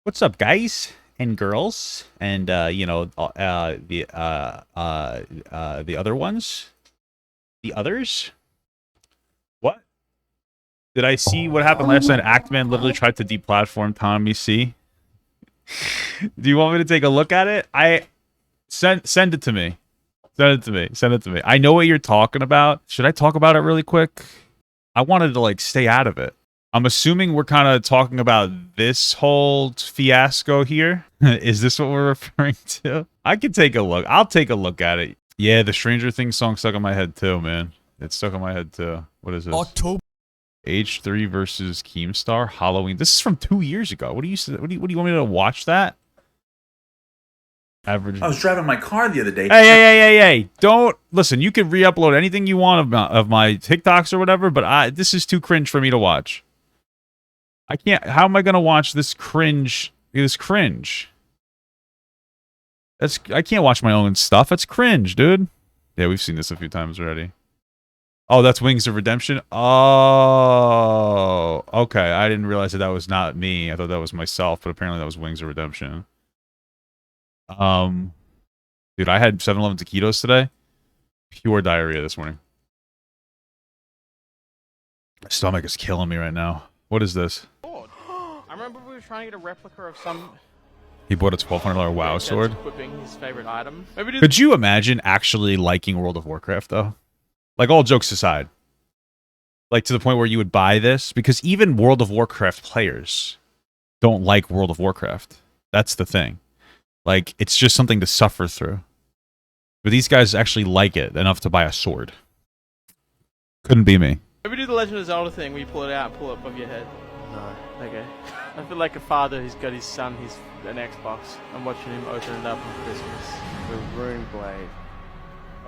What's up, guys and girls, and the other ones, the others? What did I see? What happened last night? Actman literally tried to deplatform Tommy C. Do you want me to take a look at it? I send it to me. Send it to me. Send it to me. I know what you're talking about. Should I talk about it really quick? I wanted to like stay out of it. I'm assuming we're kind of talking about this whole fiasco here. Is this what we're referring to? I can take a look. I'll take a look at it. Yeah, the Stranger Things song stuck in my head too, man. It's stuck in my head too. What is this? October. H3 versus Keemstar Halloween. This is from 2 years ago. What do you want me to watch that? Average. I was driving my car the other day. Hey! Don't listen. You can re-upload anything you want of my TikToks or whatever, but this is too cringe for me to watch. I can't. How am I gonna watch this cringe? This cringe. I can't watch my own stuff. That's cringe, dude. Yeah, we've seen this a few times already. Oh, that's Wings of Redemption. Oh, okay. I didn't realize that was not me. I thought that was myself, but apparently that was Wings of Redemption. Dude, I had 7-Eleven taquitos today. Pure diarrhea this morning. My stomach is killing me right now. What is this? I remember we were trying to get a replica of some. He bought a $1,200 WoW sword. Equipping his favorite item. Could you imagine actually liking World of Warcraft though? Like, all jokes aside, like to the point where you would buy this, because even World of Warcraft players don't like World of Warcraft. That's the thing. Like, it's just something to suffer through. But these guys actually like it enough to buy a sword. Couldn't be me. Maybe do the Legend of Zelda thing where you pull it out and pull it above your head. No. Okay. I feel like a father who's got his son, an Xbox, and watching him open it up on Christmas. The rune blade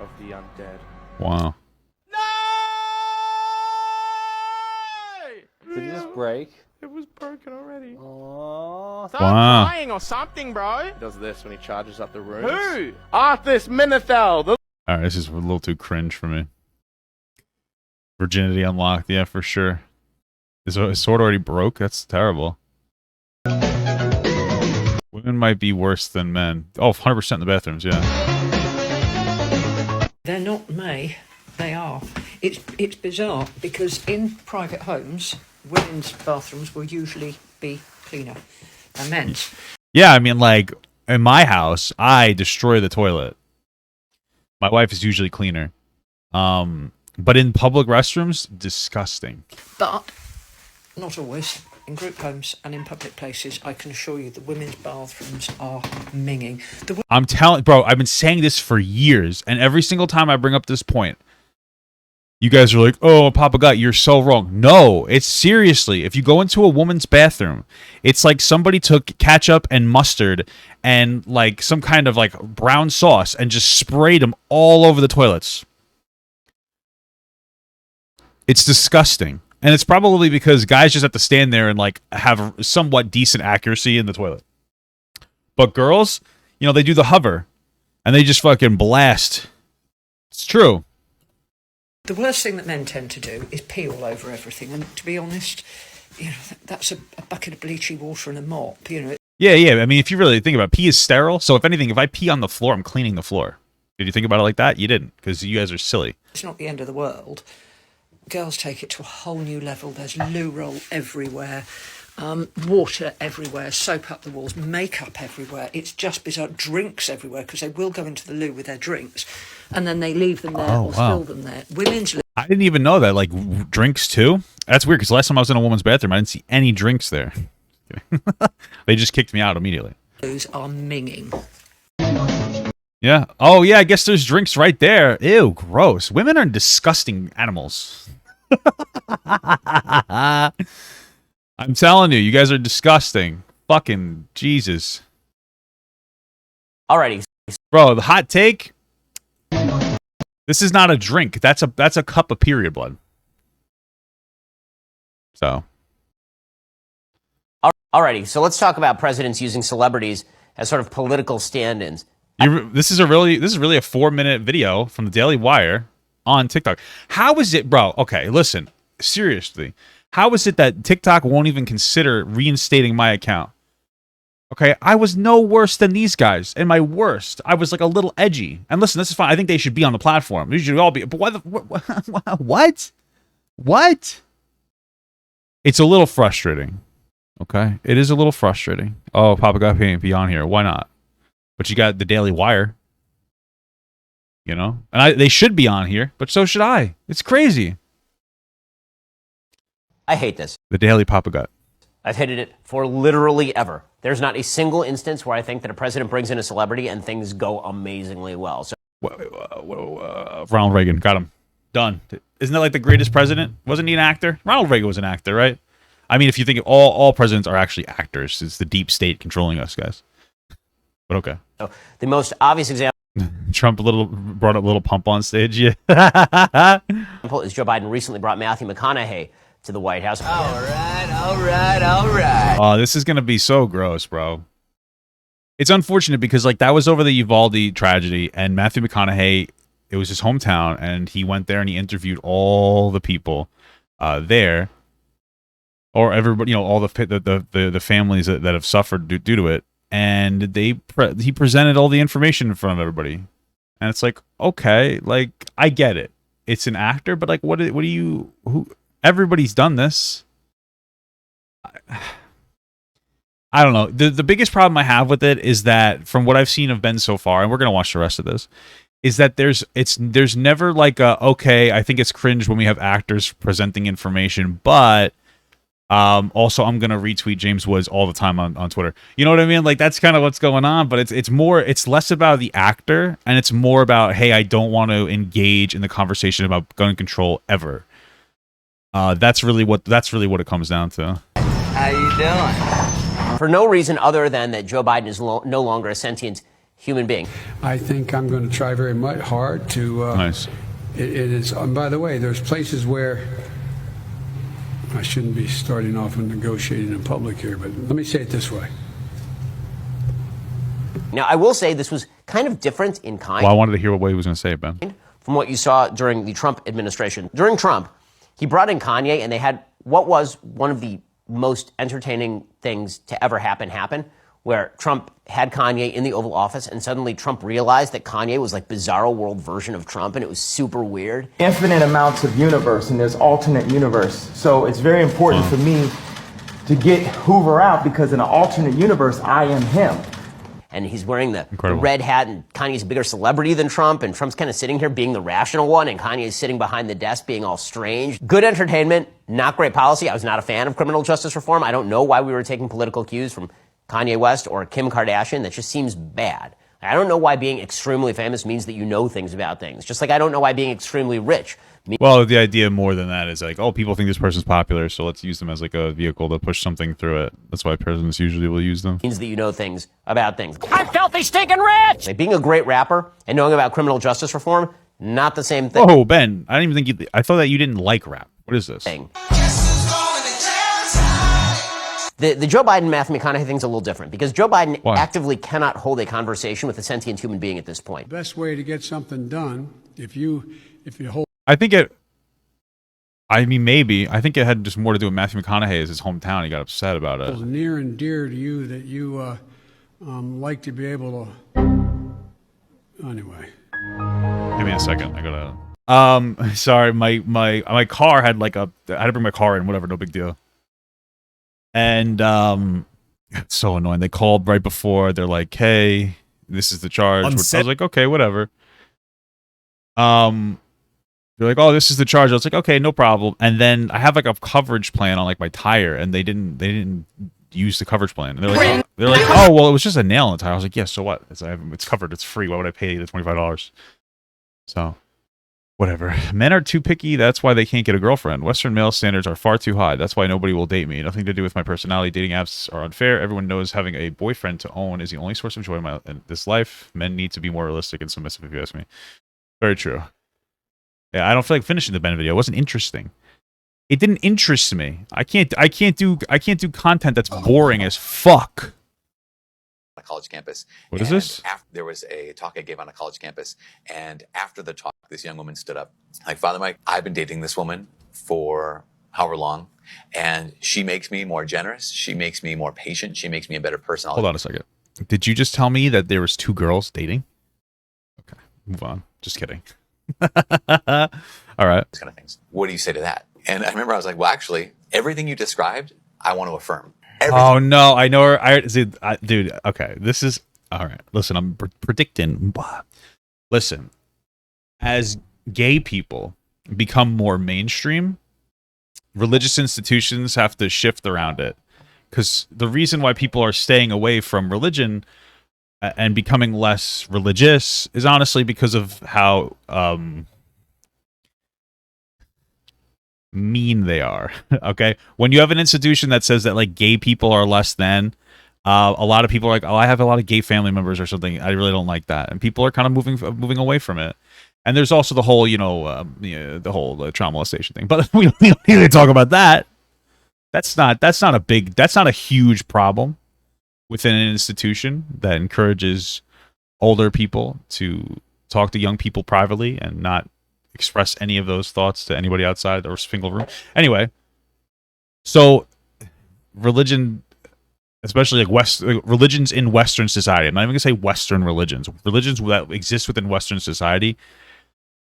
of the undead. Wow. No! Did it just break? It was broken already. Oh, Start Wow. crying or something, bro. he does this when he charges up the runes. Who? Arthas Menethil. Alright, this is a little too cringe for me. Virginity unlocked, yeah, for sure. Is his sword already broke? That's terrible. Women might be worse than men. Oh, 100% in the bathrooms, yeah. They're not may, they are. It's bizarre because in private homes, women's bathrooms will usually be cleaner than men's. Yeah, I mean, like, in my house, I destroy the toilet. My wife is usually cleaner. But in public restrooms, disgusting. But not always. In group homes and in public places, I can assure you the women's bathrooms are minging. I'm telling, bro, I've been saying this for years, and every single time I bring up this point, you guys are like, oh, Papa God, you're so wrong. No, it's seriously, if you go into a woman's bathroom, it's like somebody took ketchup and mustard and like some kind of like brown sauce and just sprayed them all over the toilets. It's disgusting. And it's probably because guys just have to stand there and like have somewhat decent accuracy in the toilet. But girls, you know, they do the hover and they just fucking blast. It's true. The worst thing that men tend to do is pee all over everything. And to be honest, you know, that's a bucket of bleachy water and a mop, you know. Yeah. I mean, if you really think about it, pee is sterile. So if anything, if I pee on the floor, I'm cleaning the floor. Did you think about it like that? You didn't, because you guys are silly. It's not the end of the world. Girls take it to a whole new level. There's loo roll everywhere, water everywhere, soap up the walls, makeup everywhere. It's just bizarre. Drinks everywhere, because they will go into the loo with their drinks, and then they leave them there or spill them there. Women's I didn't even know that. Like, drinks too? That's weird, because last time I was in a woman's bathroom, I didn't see any drinks there. They just kicked me out immediately. loos are minging. Yeah. Oh, yeah, I guess there's drinks right there. Ew, gross. Women are disgusting animals. I'm telling you, you guys are disgusting. Fucking Jesus. Alrighty. Bro, the hot take. This is not a drink. That's a cup of period blood. So. Alrighty. So let's talk about presidents using celebrities as sort of political stand-ins. This is really a 4-minute video from the Daily Wire on TikTok. How is it, bro? Okay, listen, seriously. How is it that TikTok won't even consider reinstating my account? Okay, I was no worse than these guys. And my worst, I was like a little edgy. And listen, this is fine. I think they should be on the platform. They should all be. But what? What? It's a little frustrating. Okay, it is a little frustrating. Oh, Papa Guy can't be on here. Why not? But you got the Daily Wire. You know, and they should be on here, but so should I. It's crazy. I hate this. The Daily Papa Gut. I've hated it for literally ever. There's not a single instance where I think that a president brings in a celebrity and things go amazingly well. So Ronald Reagan, got him. Done. Isn't that like the greatest president? Wasn't he an actor? Ronald Reagan was an actor, right? I mean, if you think all presidents are actually actors, it's the deep state controlling us, guys. But okay. So the most obvious example Trump brought up little pump on stage. Yeah. is Joe Biden recently brought Matthew McConaughey to the White House. All right. Oh, this is gonna be so gross, bro. It's unfortunate because like that was over the Uvalde tragedy, and Matthew McConaughey, it was his hometown, and he went there and he interviewed all the people there, or everybody, you know, all the families that have suffered due to it, and he presented all the information in front of everybody, and it's like, okay, like I get it, it's an actor, but like what do you who? Everybody's done this. I don't know. The biggest problem I have with it is that from what I've seen of Ben so far, and we're gonna watch the rest of this, is that there's never like a okay, I think it's cringe when we have actors presenting information, but also I'm gonna retweet James Woods all the time on Twitter. You know what I mean? Like that's kind of what's going on, but it's less about the actor and it's more about, hey, I don't want to engage in the conversation about gun control ever. That's really what it comes down to. How you doing? For no reason other than that Joe Biden is no longer a sentient human being. I think I'm going to try very much hard to. Nice. It is. And by the way, there's places where I shouldn't be starting off with negotiating in public here, but let me say it this way. Now, I will say this was kind of different in kind. Well, I wanted to hear what he was going to say, Ben. From what you saw during the Trump administration. During Trump, he brought in Kanye, and they had what was one of the most entertaining things to ever happen, where Trump had Kanye in the Oval Office, and suddenly Trump realized that Kanye was like bizarro world version of Trump, and it was super weird. Infinite amounts of universe, and there's alternate universe. So it's very important for me to get Hoover out, because in an alternate universe, I am him. And he's wearing the red hat, and Kanye's a bigger celebrity than Trump, and Trump's kind of sitting here being the rational one, and Kanye's sitting behind the desk being all strange. Good entertainment, not great policy. I was not a fan of criminal justice reform. I don't know why we were taking political cues from Kanye West or Kim Kardashian. That just seems bad. I don't know why being extremely famous means that you know things about things. Just like I don't know why being extremely rich. Well, the idea more than that is like, oh, people think this person's popular, so let's use them as like a vehicle to push something through it. That's why presidents usually will use them. Means that you know things about things. I'm filthy, stinking rich! Like being a great rapper and knowing about criminal justice reform, not the same thing. Oh, Ben, I didn't even think I thought that you didn't like rap. What is this? The Joe Biden Matthew McConaughey thing's a little different because Joe Biden actively cannot hold a conversation with a sentient human being at this point. Best way to get something done, if you hold. Maybe. I think it had just more to do with Matthew McConaughey as his hometown. He got upset about it. Near and dear to you that you like to be able to. Anyway. Give me a second. I gotta. Sorry, my car had like I had to bring my car in. Whatever, no big deal. And it's so annoying. They called right before. They're like, "Hey, this is the charge." I was like, "Okay, whatever." They're like, "Oh, this is the charge." I was like, "Okay, no problem." And then I have like a coverage plan on like my tire, and they didn't use the coverage plan. And they're like, "Oh, well, it was just a nail in the tire." I was like, "Yeah, so what? It's covered. It's free. Why would I pay the $25?" So, whatever. Men are too picky. That's why they can't get a girlfriend. Western male standards are far too high. That's why nobody will date me. Nothing to do with my personality. Dating apps are unfair. Everyone knows having a boyfriend to own is the only source of joy in this life. Men need to be more realistic and submissive, if you ask me. Very true. Yeah, I don't feel like finishing the Ben video. It wasn't interesting. It didn't interest me. I can't do content that's boring as fuck. On a college campus. What is this? There was a talk I gave on a college campus, and after the talk, this young woman stood up, like, "Father Mike, I've been dating this woman for however long, and she makes me more generous. She makes me more patient. She makes me a better person. Hold on a second. Did you just tell me that there was 2 girls dating? Okay, move on. Just kidding. All right. These kind of things. What do you say to that? And I remember I was like, well, actually, everything you described, I want to affirm. Everything. Oh no, I know her. Dude, okay, this is all right. Listen, I'm predicting. Listen, as gay people become more mainstream, religious institutions have to shift around it. Because the reason why people are staying away from religion and becoming less religious is honestly because of how mean they are. Okay, when you have an institution that says that like gay people are less than, a lot of people are like, oh, I have a lot of gay family members or something. I really don't like that, and people are kind of moving away from it. And there's also the whole, the whole child molestation thing. But we don't need to talk about that. That's not a huge problem within an institution that encourages older people to talk to young people privately and not express any of those thoughts to anybody outside or single room. Anyway, so religion, especially like religions in Western society. I'm not even gonna say Western religions. Religions that exist within Western society.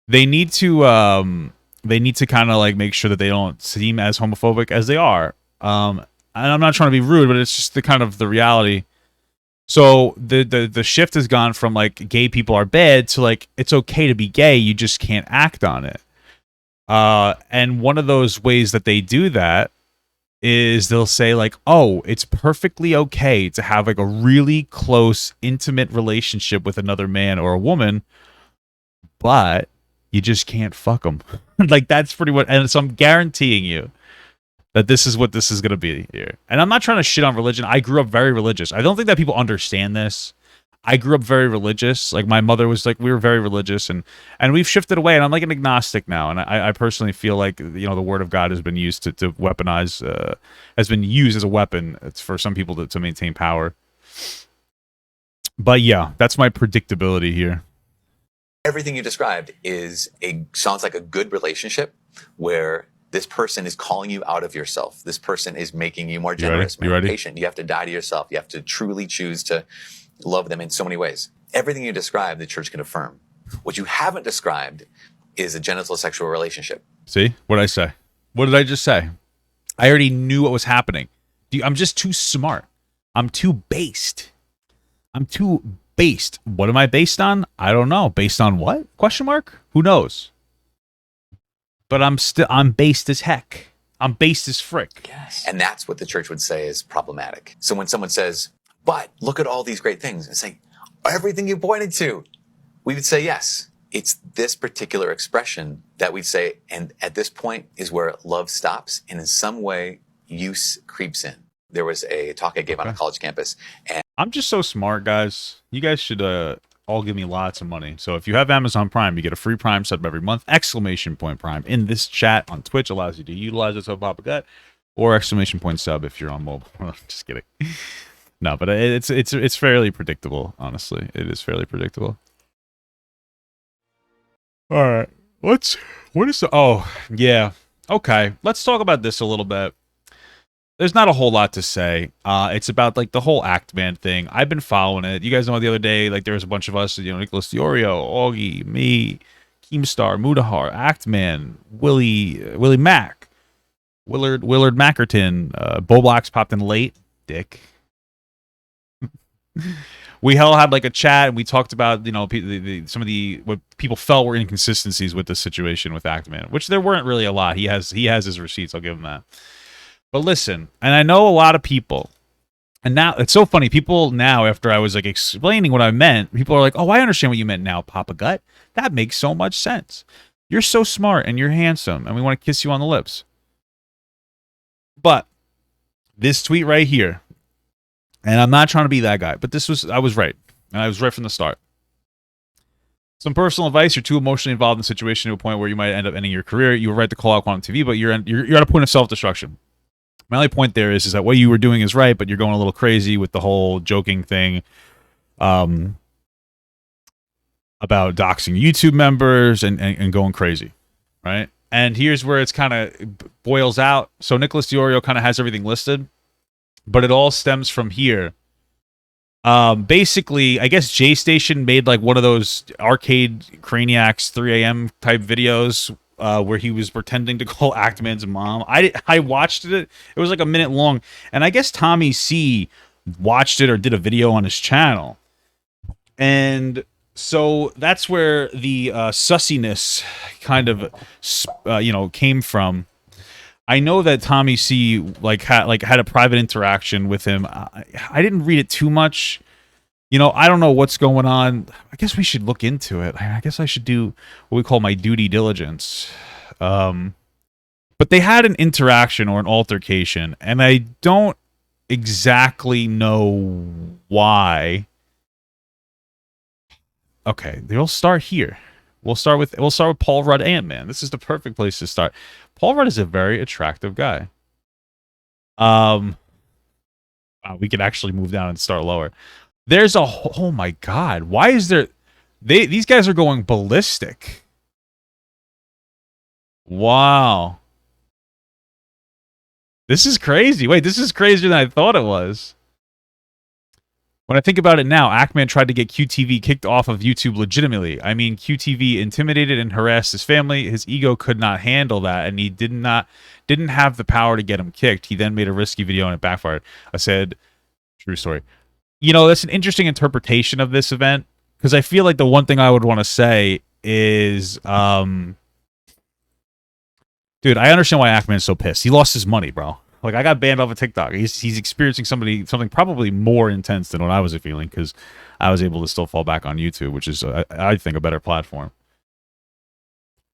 They need to kind of like make sure that they don't seem as homophobic as they are. And I'm not trying to be rude, but it's just the reality. So the shift has gone from like gay people are bad to like it's okay to be gay, you just can't act on it. And one of those ways that they do that is they'll say like, oh, it's perfectly okay to have like a really close, intimate relationship with another man or a woman, but you just can't fuck them. Like that's pretty much, and so I'm guaranteeing you that this is what this is going to be here. And I'm not trying to shit on religion. I grew up very religious. I don't think that people understand this. I grew up very religious. Like my mother was like, we were very religious, and we've shifted away. And I'm like an agnostic now. And I personally feel like the word of God has been used to weaponize, has been used as a weapon. It's for some people to maintain power. But yeah, that's my predictability here. Everything you described sounds like a good relationship where this person is calling you out of yourself. This person is making you more generous, more patient. You have to die to yourself. You have to truly choose to love them in so many ways. Everything you described, the church can affirm. What you haven't described is a genital sexual relationship. See? What did I say? What did I just say? I already knew what was happening. I'm just too smart. I'm too based. What am I based on? I don't know. Based on what? Question mark? Who knows? But I'm based as heck. I'm based as frick. Yes. And that's what the church would say is problematic. So when someone says, but look at all these great things, and say, everything you pointed to, we would say yes. It's this particular expression that we'd say, and at this point is where love stops, and in some way, use creeps in. There was a talk I gave on a college campus, and I'm just so smart, guys. You guys should all give me lots of money. So if you have Amazon Prime, you get a free Prime sub every month. ! Prime in this chat on Twitch allows you to utilize it. So Papa Gut, or ! Sub if you're on mobile. Just kidding. No, but it's fairly predictable. Honestly, it is fairly predictable. All right, oh yeah, okay. Let's talk about this a little bit. There's not a whole lot to say. It's about like the whole Act Man thing. I've been following it. You guys know the other day, like there was a bunch of us, Nicholas Diorio, Augie, me, Keemstar, Mudahar, Act Man, Willie Mack, Willard Mackerton, Bo Blacks popped in late, dick. We all had like a chat and we talked about some of the what people felt were inconsistencies with the situation with Act Man, which there weren't really a lot. He has his receipts. I'll give him that. But listen, and I know a lot of people, and now it's so funny. People now, after I was like explaining what I meant, people are like, "Oh, I understand what you meant now, Papa Gut. That makes so much sense. You're so smart and you're handsome, and we want to kiss you on the lips." But this tweet right here, and I'm not trying to be that guy, but I was right, and I was right from the start. Some personal advice: you're too emotionally involved in the situation to a point where you might end up ending your career. You were right to call out Quantum TV, but you're at a point of self-destruction. My only point there is that what you were doing is right, but you're going a little crazy with the whole joking thing about doxing YouTube members and going crazy, right? And here's where it's kind of boils out. So Nicholas DiOrio kind of has everything listed, but it all stems from here. Basically, I guess J Station made like one of those arcade Craniacs 3 a.m. type videos where he was pretending to call Actman's mom. I watched it. It was like a minute long. And I guess Tommy C watched it or did a video on his channel. And so that's where the sussiness kind of, came from. I know that Tommy C had a private interaction with him. I didn't read it too much. I don't know what's going on. I guess we should look into it. I guess I should do what we call my due diligence. But they had an interaction or an altercation, and I don't exactly know why. Okay, they'll start here. We'll start with Paul Rudd, Ant-Man. This is the perfect place to start. Paul Rudd is a very attractive guy. Wow, we could actually move down and start lower. There's oh my god, why is there these guys are going ballistic. Wow. This is crazy. Wait, this is crazier than I thought it was. When I think about it now, Ackman tried to get QTV kicked off of YouTube legitimately. I mean, QTV intimidated and harassed his family. His ego could not handle that, and he didn't have the power to get him kicked. He then made a risky video and it backfired. I said, true story. That's an interesting interpretation of this event, because I feel like the one thing I would want to say is, dude, I understand why Ackman's so pissed. He lost his money, bro. Like, I got banned off of TikTok. He's experiencing something probably more intense than what I was feeling, because I was able to still fall back on YouTube, which is, I think, a better platform.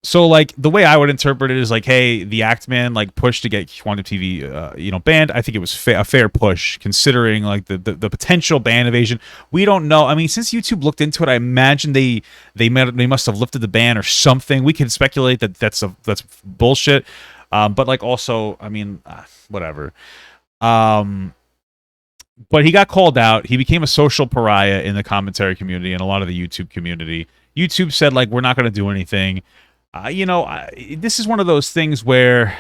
So, like, the way I would interpret it is, like, hey, the Actman, like, pushed to get Quantum TV, banned. I think it was a fair push, considering, like, the potential ban evasion. We don't know. I mean, since YouTube looked into it, I imagine they must have lifted the ban or something. We can speculate that that's bullshit. But like also, I mean, whatever. But he got called out. He became a social pariah in the commentary community and a lot of the YouTube community. YouTube said, like, we're not going to do anything. This is one of those things where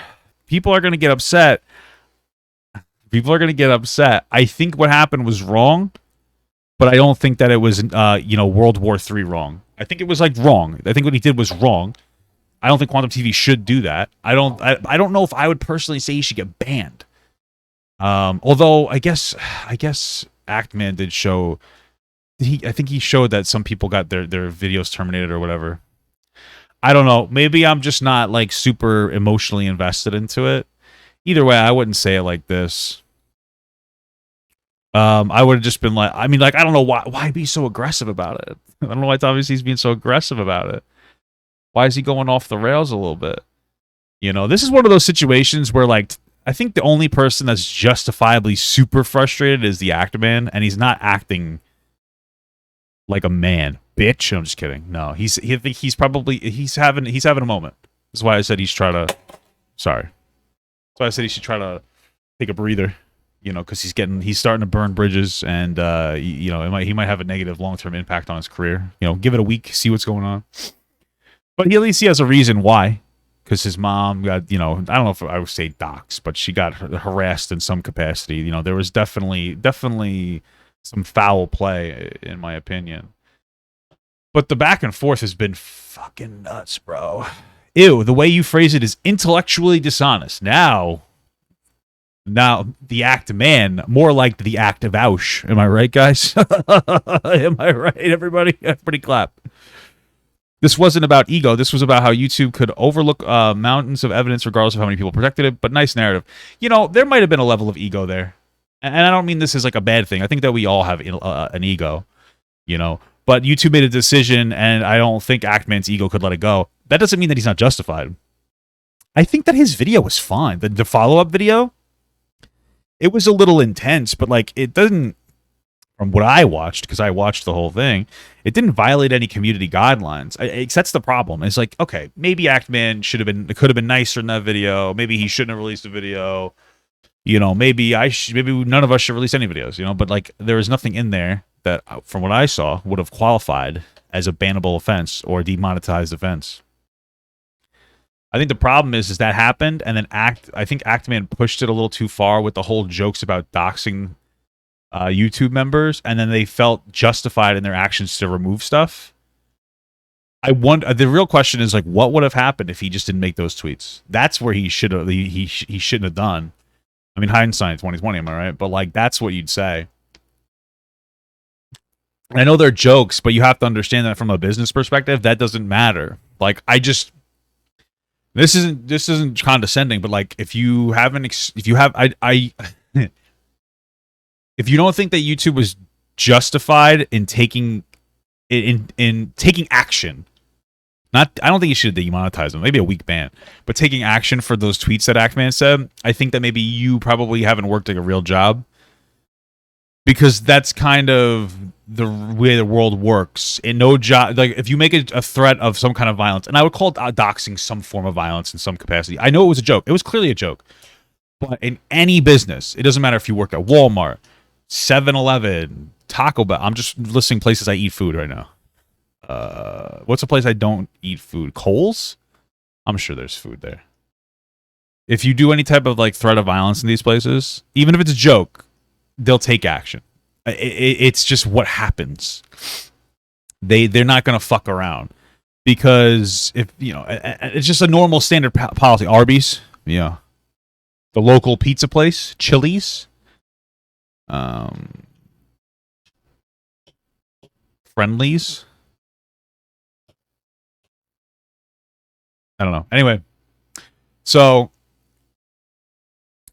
people are going to get upset. People are going to get upset. I think what happened was wrong, but I don't think that it was, World War III wrong. I think it was, like, wrong. I think what he did was wrong. I don't think Quantum TV should do that. I don't know if I would personally say he should get banned. Although I guess Actman did show. I think he showed that some people got their videos terminated or whatever. I don't know. Maybe I'm just not like super emotionally invested into it. Either way, I wouldn't say it like this. I would have just been like, I mean, like, I don't know why be so aggressive about it. I don't know why Tommy C's being so aggressive about it. Why is he going off the rails a little bit? This is one of those situations where, like, I think the only person that's justifiably super frustrated is the Actman, and he's not acting like a man, bitch. I'm just kidding. No, he's having a moment. That's why I said he's trying to. Sorry. That's why I said he should try to take a breather. Because he's starting to burn bridges, and he might have a negative long-term impact on his career. Give it a week, see what's going on. But at least he has a reason why. Because his mom got, I don't know if I would say doxxed, but she got harassed in some capacity. There was definitely some foul play, in my opinion. But the back and forth has been fucking nuts, bro. Ew, the way you phrase it is intellectually dishonest. Now the Actman, more like the act of Vaush. Am I right, guys? Am I right, everybody? Everybody clap. This wasn't about ego. This was about how YouTube could overlook mountains of evidence regardless of how many people protected it. But nice narrative. There might have been a level of ego there. And I don't mean this is like a bad thing. I think that we all have an ego, But YouTube made a decision, and I don't think Actman's ego could let it go. That doesn't mean that he's not justified. I think that his video was fine. The follow-up video, it was a little intense, but, like, it doesn't... From what I watched, because I watched the whole thing, it didn't violate any community guidelines. That's the problem. It's like, okay, maybe Actman could have been nicer in that video. Maybe he shouldn't have released the video. Maybe none of us should release any videos. But like, there was nothing in there that, from what I saw, would have qualified as a bannable offense or demonetized offense. I think the problem is that happened, and then I think Actman pushed it a little too far with the whole jokes about doxing YouTube members, and then they felt justified in their actions to remove stuff. I wonder. The real question is like, what would have happened if he just didn't make those tweets? That's where he should have. He shouldn't have done. I mean, hindsight 2020, am I right? But like, that's what you'd say. And I know they're jokes, but you have to understand that from a business perspective, that doesn't matter. Like, this isn't condescending, but like, if you don't think that YouTube was justified in taking action, I don't think you should demonetize them. Maybe a week ban, but taking action for those tweets that Actman said, I think that maybe you probably haven't worked like a real job, because that's kind of the way the world works. In no job, like if you make a threat of some kind of violence, and I would call doxing some form of violence in some capacity. I know it was a joke. It was clearly a joke. But in any business, it doesn't matter if you work at Walmart, 7-Eleven, Taco Bell. I'm just listing places I eat food right now. What's a place I don't eat food? Kohl's? I'm sure there's food there. If you do any type of like threat of violence in these places, even if it's a joke, they'll take action. It's just what happens. They're not gonna fuck around, because if it's just a normal standard policy. Arby's, yeah, the local pizza place, Chili's, Friendlies. I don't know. Anyway, so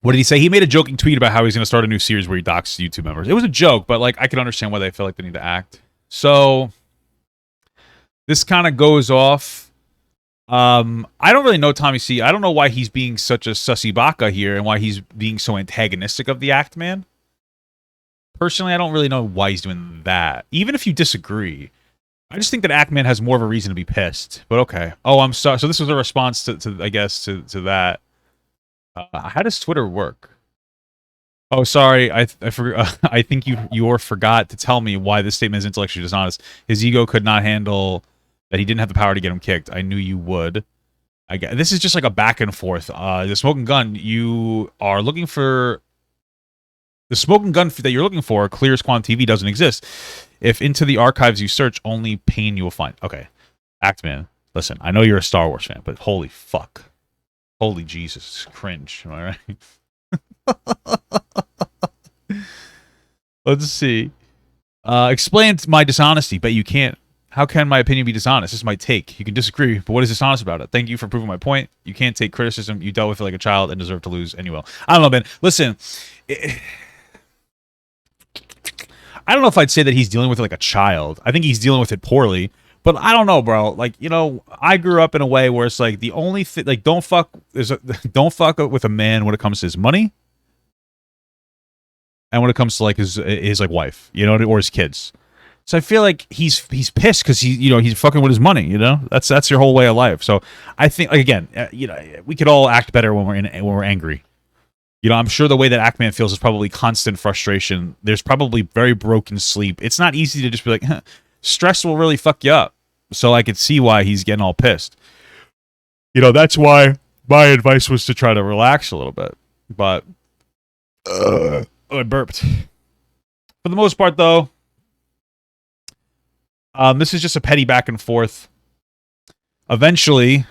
what did he say? He made a joking tweet about how he's going to start a new series where he docks YouTube members. It was a joke, but like I can understand why they feel like they need to act. So this kind of goes off. I don't really know Tommy C. I don't know why he's being such a sussy baka here and why he's being so antagonistic of the Actman. Personally, I don't really know why he's doing that. Even if you disagree, I just think that Actman has more of a reason to be pissed. But okay. Oh, I'm sorry. So this was a response to I guess to that. How does Twitter work? Oh, sorry. I forgot. I think you forgot to tell me why this statement is intellectually dishonest. His ego could not handle that he didn't have the power to get him kicked. I knew you would. I guess this is just like a back and forth. The smoking gun you are looking for. The smoking gun that you're looking for, Clear's Quantum TV, doesn't exist. If into the archives you search, only pain you will find. Okay, Actman, listen. I know you're a Star Wars fan, but holy fuck. Holy Jesus, cringe. Am I right? Let's see. Explain my dishonesty. Bet you can't. How can my opinion be dishonest? This is my take. You can disagree, but what is dishonest about it? Thank you for proving my point. You can't take criticism. You dealt with it like a child and deserve to lose, and you will. I don't know, man. Listen. I don't know if I'd say that he's dealing with it like a child. I think he's dealing with it poorly. But I don't know, bro. Like, I grew up in a way where it's like the only thing, like, don't fuck with a man when it comes to his money, and when it comes to like his like wife, or his kids. So I feel like he's pissed because he's fucking with his money. That's your whole way of life. So I think, like, again, we could all act better when we're angry. I'm sure the way that Actman feels is probably constant frustration. There's probably very broken sleep. It's not easy to just be like, stress will really fuck you up. So I could see why he's getting all pissed. That's why my advice was to try to relax a little bit. But I burped. For the most part, though, this is just a petty back and forth. Eventually,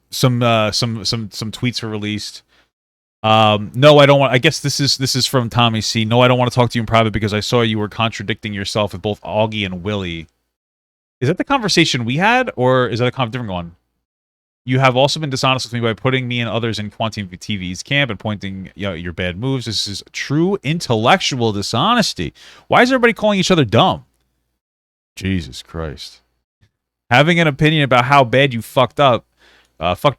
some tweets were released. No, I don't want. I guess this is from Tommy C. No, I don't want to talk to you in private because I saw you were contradicting yourself with both Augie and Willie. Is that the conversation we had, or is that a different one? You have also been dishonest with me by putting me and others in Quantum TV's camp and pointing your bad moves. This is true intellectual dishonesty. Why is everybody calling each other dumb? Jesus Christ. Having an opinion about how bad you fucked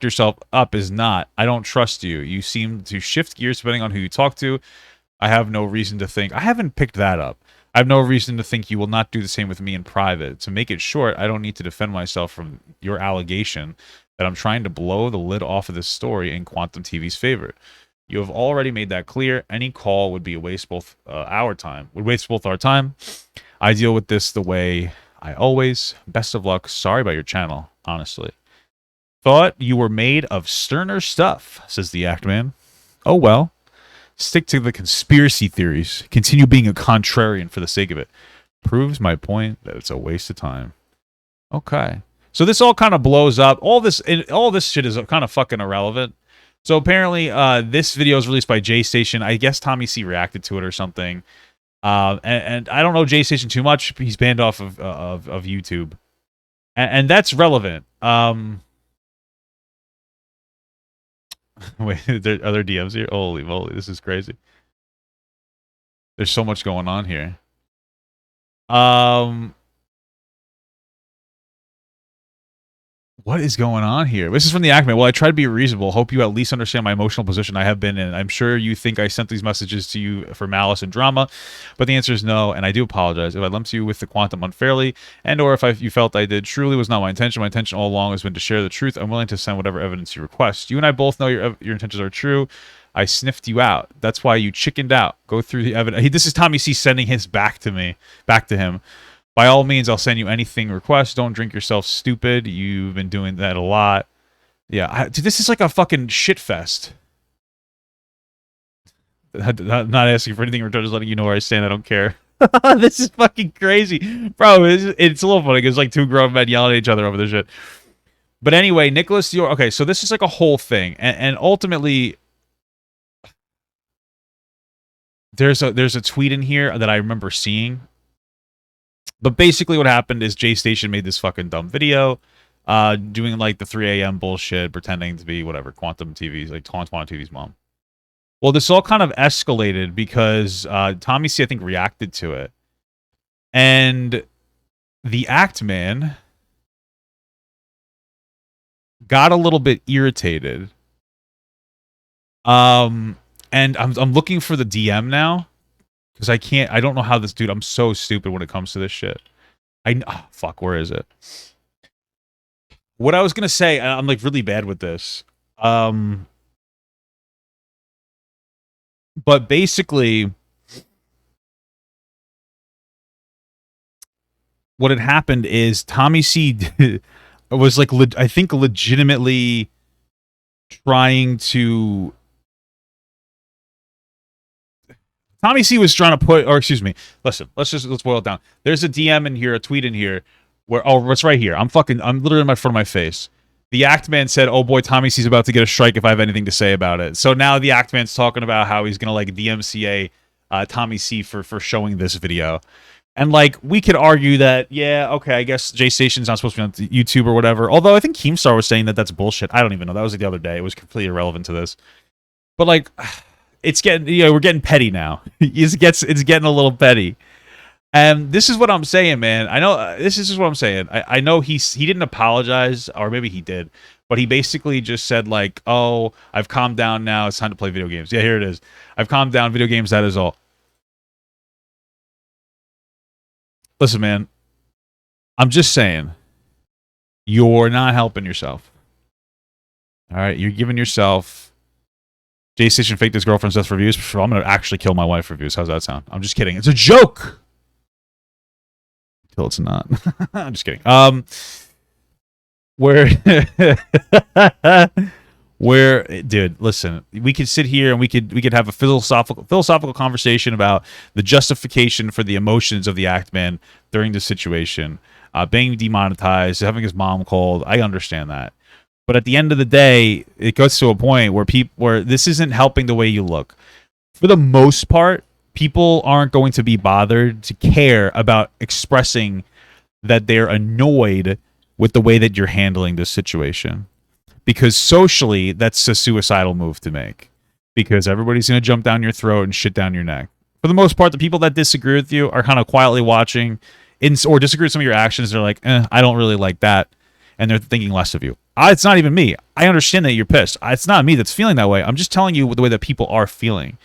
yourself up is not. I don't trust you. You seem to shift gears depending on who you talk to. I have no reason to think. I haven't picked that up. I have no reason to think you will not do the same with me in private. To make it short, I don't need to defend myself from your allegation that I'm trying to blow the lid off of this story in Quantum TV's favor. You have already made that clear. Any call would be a waste our time. I deal with this the way I always. Best of luck. Sorry about your channel, honestly. Thought you were made of sterner stuff, says the Act Man. Oh well. Stick to the conspiracy theories. Continue being a contrarian for the sake of it. Proves my point that it's a waste of time. Okay. So this all kind of blows up. All this shit is kind of fucking irrelevant. So apparently this video is released by J Station. I guess Tommy C reacted to it or something. And I don't know J Station too much. He's banned off of YouTube. And that's relevant. Wait, are there DMs here? Holy moly, this is crazy. There's so much going on here. What is going on here? This is from the Act Man. Well, I try to be reasonable. Hope you at least understand my emotional position I have been in. I'm sure you think I sent these messages to you for malice and drama, but the answer is no, and I do apologize. If I lumped you with the quantum unfairly, and or if you felt I did, truly was not my intention. My intention all along has been to share the truth. I'm willing to send whatever evidence you request. You and I both know your intentions are true. I sniffed you out. That's why you chickened out. Go through the evidence. This is Tommy C sending his back to him. By all means, I'll send you anything request. Don't drink yourself stupid. You've been doing that a lot. Yeah, dude, this is like a fucking shit fest. Not asking for anything in return, just letting you know where I stand. I don't care. This is fucking crazy. Bro, it's a little funny. It's like two grown men yelling at each other over this shit. But anyway, Nicholas Dior. Okay, so this is like a whole thing. And ultimately, there's a tweet in here that I remember seeing. But basically what happened is J Station made this fucking dumb video doing like the 3 a.m. bullshit, pretending to be whatever, Quantum TV's, like Quantum TV's mom. Well, this all kind of escalated because Tommy C, I think, reacted to it. And the Act Man got a little bit irritated. And I'm looking for the DM now. Because I don't know how this dude, I'm so stupid when it comes to this shit. Fuck, where is it? What I was going to say, I'm like really bad with this. But basically, what had happened is Tommy C was like, I think legitimately trying to... Tommy C was trying to put, or excuse me, listen, let's boil it down. There's a DM in here, a tweet in here, where, oh, it's right here. I'm literally in front of my face. The Act Man said, oh boy, Tommy C's about to get a strike if I have anything to say about it. So now the Act Man's talking about how he's going to like DMCA Tommy C for showing this video. And like, we could argue that, yeah, okay, I guess J Station's not supposed to be on YouTube or whatever. Although I think Keemstar was saying that that's bullshit. I don't even know. That was like the other day. It was completely irrelevant to this. But like... It's getting, we're getting petty now. It's getting a little petty. And this is what I'm saying, man. I know, this is just what I'm saying. I know he didn't apologize, or maybe he did, but he basically just said like, oh, I've calmed down now. It's time to play video games. Yeah, here it is. I've calmed down. Video games, that is all. Listen, man. I'm just saying. You're not helping yourself. All right? You're giving yourself... J Station faked his girlfriend's death for views. I'm going to actually kill my wife for views. How's that sound? I'm just kidding. It's a joke! Until it's not. I'm just kidding. Dude, listen. We could sit here and we could have a philosophical conversation about the justification for the emotions of the Act Man during the situation. Being demonetized, having his mom called. I understand that. But at the end of the day, it goes to a point where this isn't helping the way you look. For the most part, people aren't going to be bothered to care about expressing that they're annoyed with the way that you're handling this situation. Because socially, that's a suicidal move to make. Because everybody's going to jump down your throat and shit down your neck. For the most part, the people that disagree with you are kind of quietly watching or disagree with some of your actions. They're like, I don't really like that. And they're thinking less of you. It's not even me. I understand that you're pissed. It's not me that's feeling that way. I'm just telling you the way that people are feeling.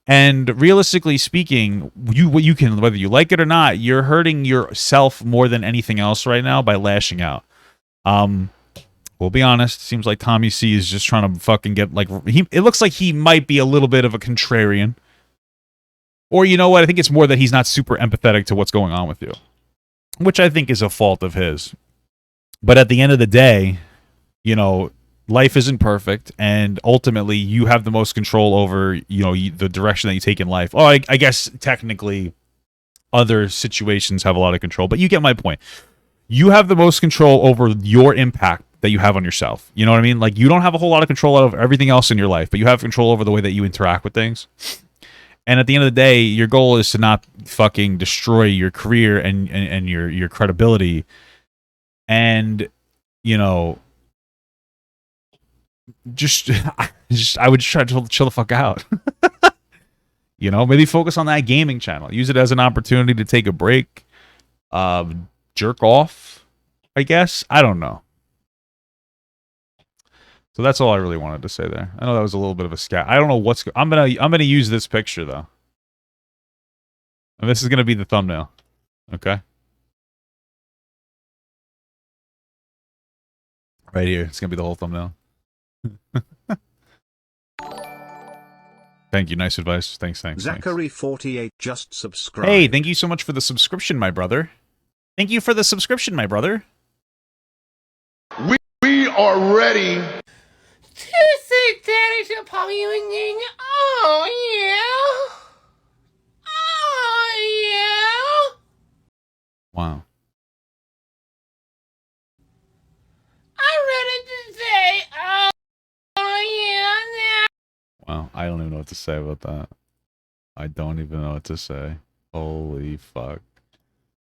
And realistically speaking, you can, whether you like it or not, you're hurting yourself more than anything else right now by lashing out. We'll be honest. It seems like Tommy C is just trying to fucking get like it looks like he might be a little bit of a contrarian. Or you know what? I think it's more that he's not super empathetic to what's going on with you, which I think is a fault of his. But at the end of the day, you know, life isn't perfect, and ultimately you have the most control over, you know, the direction that you take in life. Oh, I guess technically other situations have a lot of control, but you get my point. You have the most control over your impact that you have on yourself. You know what I mean? Like, you don't have a whole lot of control over everything else in your life, but you have control over the way that you interact with things. And at the end of the day, your goal is to not fucking destroy your career and your credibility. And, you know, I would just try to chill the fuck out. You know, maybe focus on that gaming channel. Use it as an opportunity to take a break. Jerk off, I guess. I don't know. So that's all I really wanted to say there. I know that was a little bit of a scat. I don't know what's... I'm gonna use this picture, though. And this is gonna be the thumbnail. Okay? Right here. It's gonna be the whole thumbnail. Thank you. Nice advice. Thanks. Zachary48 just subscribed. Hey, thank you so much for the subscription, my brother. Thank you for the subscription, my brother. We are ready. To say daddy's apology. Oh, yeah. Oh, yeah. Wow. I'm ready to say, oh, yeah. Wow. I don't even know what to say about that. I don't even know what to say. Holy fuck.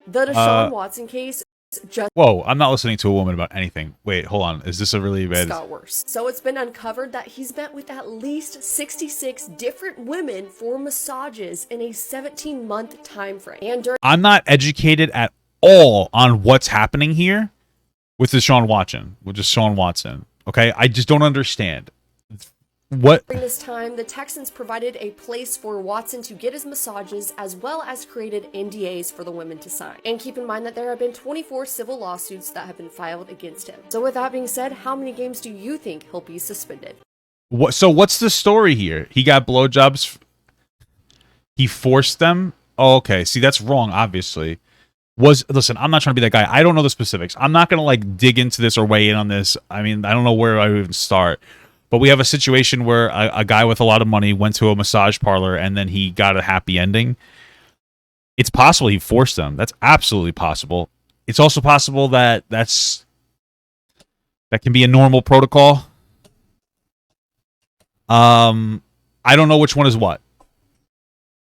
The Deshaun Watson case just... Whoa, I'm not listening to a woman about anything. Wait, hold on. Is this a really bad... got worse. So it's been uncovered that he's met with at least 66 different women for massages in a 17-month time frame. And during... I'm not educated at all on what's happening here with Deshaun Watson, Sean Watson. Okay? I just don't understand. What? During this time, the Texans provided a place for Watson to get his massages, as well as created NDAs for the women to sign. And keep in mind that there have been 24 civil lawsuits that have been filed against him. So with that being said, how many games do you think he'll be suspended? So what's the story here? He got blowjobs. He forced them. Oh, okay. See, that's wrong, obviously. Listen, I'm not trying to be that guy. I don't know the specifics. I'm not going to like dig into this or weigh in on this. I mean, I don't know where I would even start. But we have a situation where a guy with a lot of money went to a massage parlor and then he got a happy ending. It's possible he forced them. That's absolutely possible. It's also possible that that can be a normal protocol. I don't know which one is what.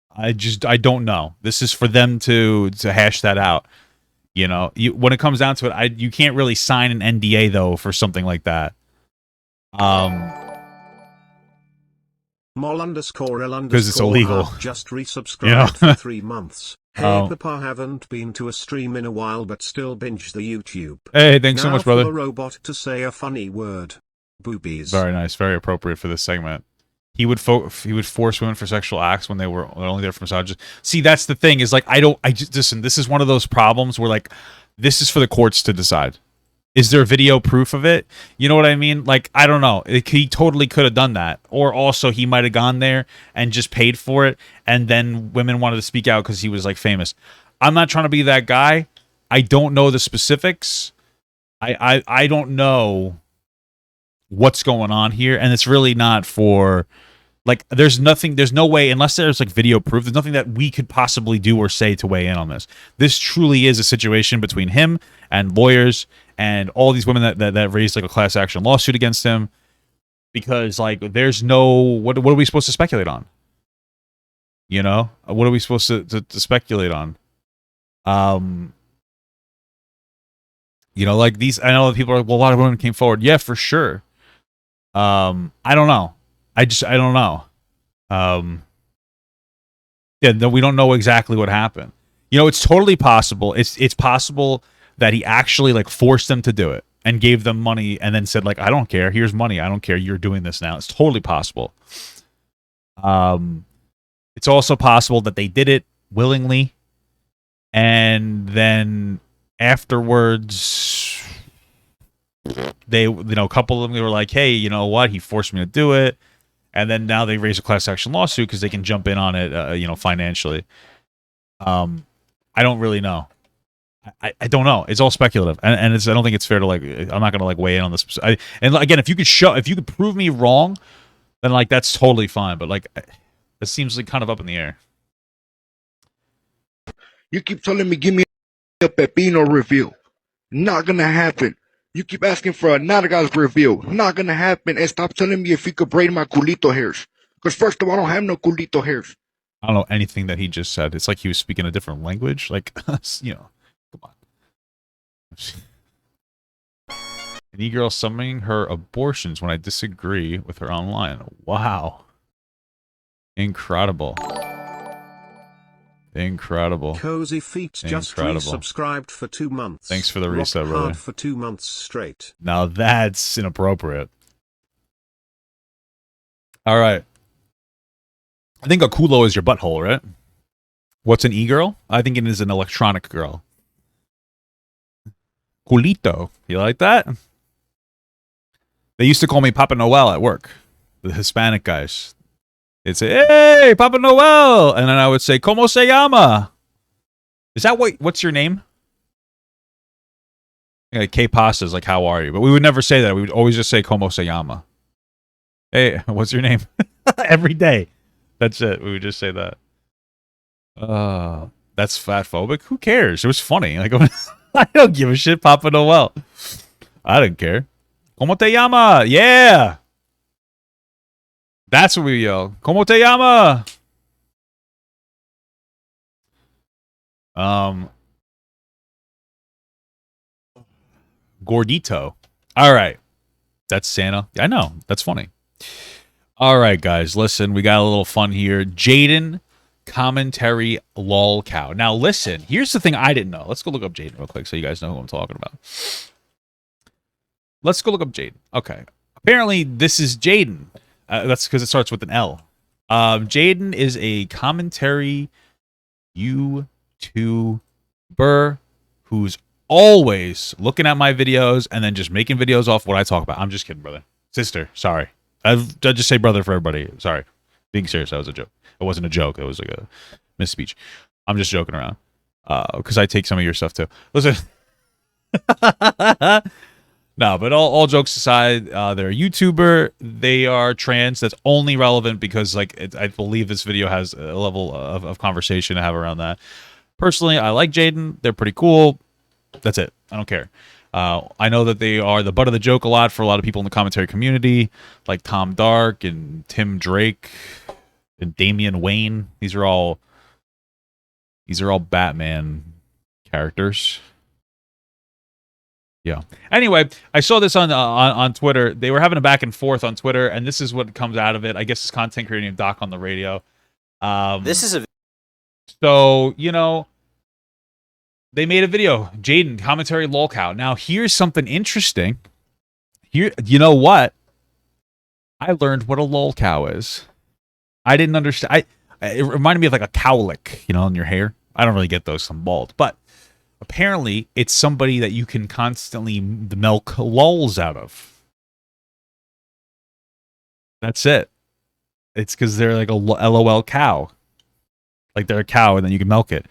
I don't know. This is for them to hash that out. You know, when it comes down to it, you can't really sign an NDA though for something like that. Because it's illegal. Just resubscribed for 3 months. Hey, Oh. Papa, haven't been to a stream in a while, but still binge the YouTube. Hey, thanks so Now much, brother. For the robot to say a funny word. Boobies. Very nice, very appropriate for this segment. He would force women for sexual acts when they were only there for massages. See, that's the thing is like I just listen. This is one of those problems where like this is for the courts to decide. Is there video proof of it? You know what I mean? Like, I don't know. He totally could have done that. Or also he might have gone there and just paid for it. And then women wanted to speak out because he was like famous. I'm not trying to be that guy. I don't know the specifics. I don't know what's going on here. And it's really not for... Like, there's no way, unless there's, like, video proof, there's nothing that we could possibly do or say to weigh in on this. This truly is a situation between him and lawyers and all these women that raised, like, a class action lawsuit against him. Because, like, there's no... What are we supposed to speculate on? You know? What are we supposed to speculate on? You know, like, these... I know that people are like, well, a lot of women came forward. Yeah, for sure. I don't know. I don't know. Yeah, no, we don't know exactly what happened. You know, it's totally possible. It's possible that he actually like forced them to do it and gave them money and then said like, I don't care. Here's money. I don't care. You're doing this now. It's totally possible. It's also possible that they did it willingly and then afterwards they, you know, a couple of them, they were like, hey, you know what? He forced me to do it. And then now they raise a class action lawsuit because they can jump in on it, you know, financially. I don't really know. I don't know. It's all speculative, and it's I don't think it's fair to like. I'm not gonna like weigh in on this. And again, if you could prove me wrong, then like that's totally fine. But like, it seems like kind of up in the air. You keep telling me give me a pepino review. Not gonna happen. You keep asking for a nalgas review. Not gonna happen. And stop telling me if you could braid my culito hairs. Because first of all, I don't have no culito hairs. I don't know anything that he just said. It's like he was speaking a different language. Like, you know, come on. An e-girl summoning her abortions when I disagree with her online. Wow. Incredible. Incredible. Cozy Feet just resubscribed for 2 months. Thanks for the reset, brother. Hard for 2 months straight. Now that's inappropriate. All right. I think a culo is your butthole, right? What's an e-girl? I think it is an electronic girl. Culito. You like that? They used to call me Papa Noel at work. The Hispanic guys. They'd say, "Hey, Papa Noel!" And then I would say, "Como se llama?" Is that what's your name? Like K-pasta is like, "How are you?" But we would never say that. We would always just say, "Como se llama?" Hey, what's your name? Every day. That's it. We would just say that. That's fat phobic. Who cares? It was funny. Like, I don't give a shit, Papa Noel. I didn't care. Como te llama? Yeah. That's what we yell. Como te llama? Gordito. All right. That's Santa. I know. That's funny. All right, guys. Listen, we got a little fun here. Jadyn commentary Lolcow. Now, listen. Here's the thing I didn't know. Let's go look up Jadyn real quick so you guys know who I'm talking about. Let's go look up Jadyn. Okay. Apparently, this is Jadyn. That's because it starts with an L. Jadyn is a commentary YouTuber who's always looking at my videos and then just making videos off what I talk about. I'm just kidding, brother. Sister, sorry. I just say brother for everybody. Sorry. Being serious, that was a joke. It wasn't a joke. It was like a misspeech. I'm just joking around. Because I take some of your stuff too. Listen. No, but all jokes aside, they're a YouTuber. They are trans. That's only relevant because, like, I believe this video has a level of conversation to have around that. Personally, I like Jadyn. They're pretty cool. That's it. I don't care. I know that they are the butt of the joke a lot for a lot of people in the commentary community, like Tom Dark and Tim Drake and Damian Wayne. These are all Batman characters. Yeah. Anyway, I saw this on Twitter. They were having a back and forth on Twitter, and this is what comes out of it. I guess it's content creator named Doc on the radio. This is a... So, you know, they made a video. Jadyn, commentary Lolcow. Now, here's something interesting. Here, you know what? I learned what a Lolcow is. I didn't understand. It reminded me of like a cowlick, you know, in your hair. I don't really get those. I'm bald. But apparently, it's somebody that you can constantly milk lols out of. That's it. It's because they're like a LOL cow. Like they're a cow and then you can milk it.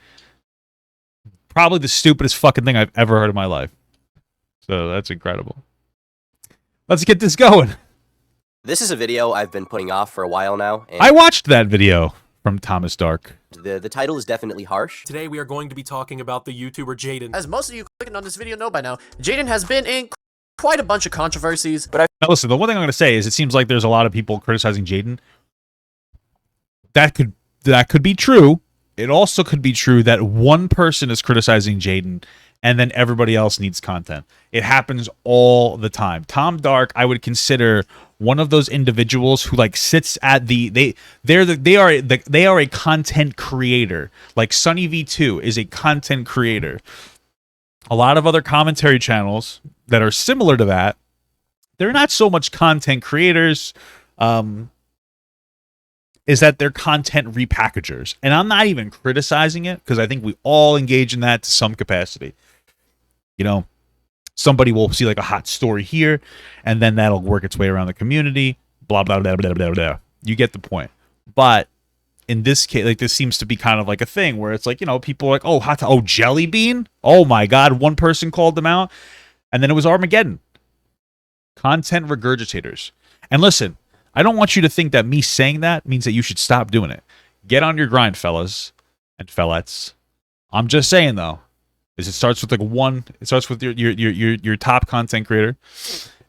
Probably the stupidest fucking thing I've ever heard in my life. So that's incredible. Let's get this going. This is a video I've been putting off for a while now. And I watched that video from Thomas Dark. The title is definitely harsh. Today we are going to be talking about the YouTuber Jadyn. As most of you clicking on this video know by now, Jadyn has been in quite a bunch of controversies. But now listen, the one thing I'm going to say is it seems like there's a lot of people criticizing Jadyn. That could be true. It also could be true that one person is criticizing Jadyn and then everybody else needs content. It happens all the time. Tom Dark, I would consider one of those individuals who like sits at they are a content creator. Like Sunny V2 is a content creator. A lot of other commentary channels that are similar to that, they're not so much content creators. Is that they're content repackagers. And I'm not even criticizing it because I think we all engage in that to some capacity. You know, somebody will see like a hot story here, and then that'll work its way around the community, blah, blah, blah, blah, blah, blah. You get the point. But in this case, like this seems to be kind of like a thing where it's like, you know, people are like, oh, oh, Jelly Bean? Oh my God, one person called them out. And then it was Armageddon. Content regurgitators. And listen, I don't want you to think that me saying that means that you should stop doing it. Get on your grind, fellas and fellettes. I'm just saying though, is it starts with it starts with your top content creator,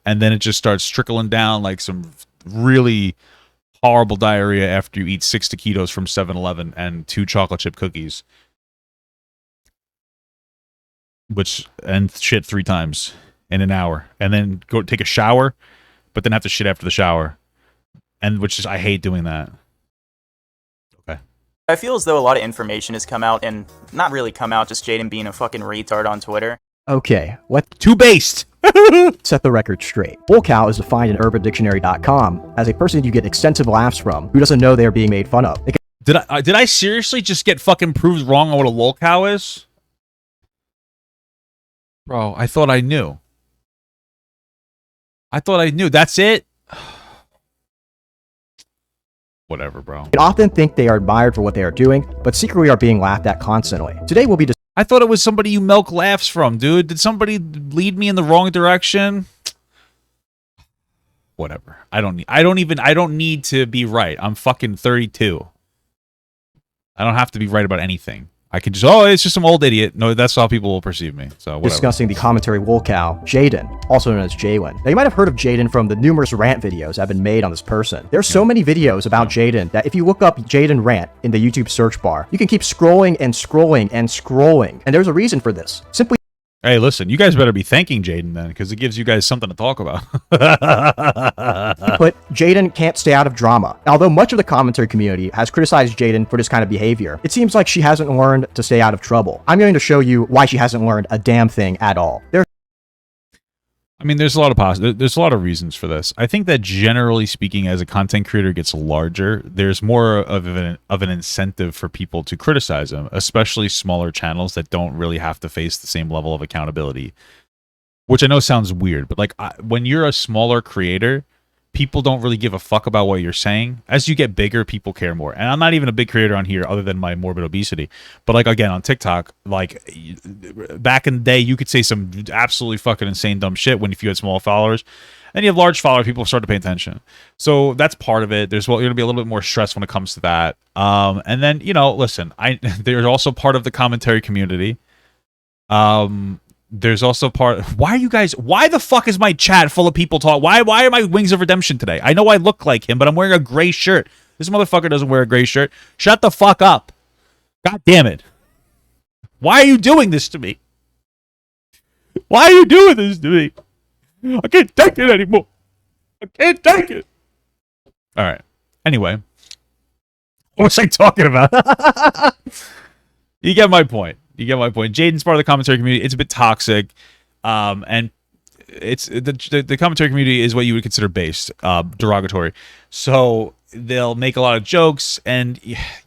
and then it just starts trickling down like some really horrible diarrhea after you eat 6 taquitos from 7-Eleven and 2 chocolate chip cookies, and shit 3 times in an hour, and then go take a shower, but then have to shit after the shower, and I hate doing that. Okay. I feel as though a lot of information has come out, and not really come out, just Jadyn being a fucking retard on Twitter. Okay, what? Too based! Set the record straight. Lolcow is defined in UrbanDictionary.com as a person you get extensive laughs from who doesn't know they are being made fun of. Did I seriously just get fucking proved wrong on what a lolcow is? Bro, I thought I knew. That's it? Whatever, bro. They often think they are admired for what they are doing, but secretly are being laughed at constantly. Today we'll be I thought it was somebody you milk laughs from, dude. Did somebody lead me in the wrong direction? Whatever. I don't need to be right. I'm fucking 32. I don't have to be right about anything. I can just, oh, it's just some old idiot. No, that's how people will perceive me. So whatever. Discussing the commentary Lolcow, Jadyn, also known as Jalen. Now you might have heard of Jadyn from the numerous rant videos that have been made on this person. There's so many videos about Jadyn that if you look up Jadyn rant in the YouTube search bar, you can keep scrolling and scrolling and scrolling. And there's a reason for this. Simply, hey, listen, you guys better be thanking Jadyn then, because it gives you guys something to talk about. But Jadyn can't stay out of drama. Although much of the commentary community has criticized Jadyn for this kind of behavior, it seems like she hasn't learned to stay out of trouble. I'm going to show you why she hasn't learned a damn thing at all. There's a lot of reasons for this. I think that generally speaking, as a content creator gets larger, there's more of an incentive for people to criticize them, especially smaller channels that don't really have to face the same level of accountability. Which I know sounds weird, but like when you're a smaller creator, people don't really give a fuck about what you're saying. As you get bigger, people care more. And I'm not even a big creator on here other than my morbid obesity. But like, again, on TikTok, like back in the day, you could say some absolutely fucking insane dumb shit if you had small followers. And you have large followers, people start to pay attention. So that's part of it. There's going to be a little bit more stress when it comes to that. And then, listen, there's also part of the commentary community. There's also why the fuck is my chat full of people talk? Why are my Wings of Redemption today? I know I look like him, but I'm wearing a gray shirt. This motherfucker doesn't wear a gray shirt. Shut the fuck up. God damn it. Why are you doing this to me? Why are you doing this to me? I can't take it anymore. I can't take it. All right. Anyway. What was I talking about? You get my point. Jadyn's part of the commentary community. It's a bit toxic, and it's the commentary community is what you would consider based, derogatory. So they'll make a lot of jokes, and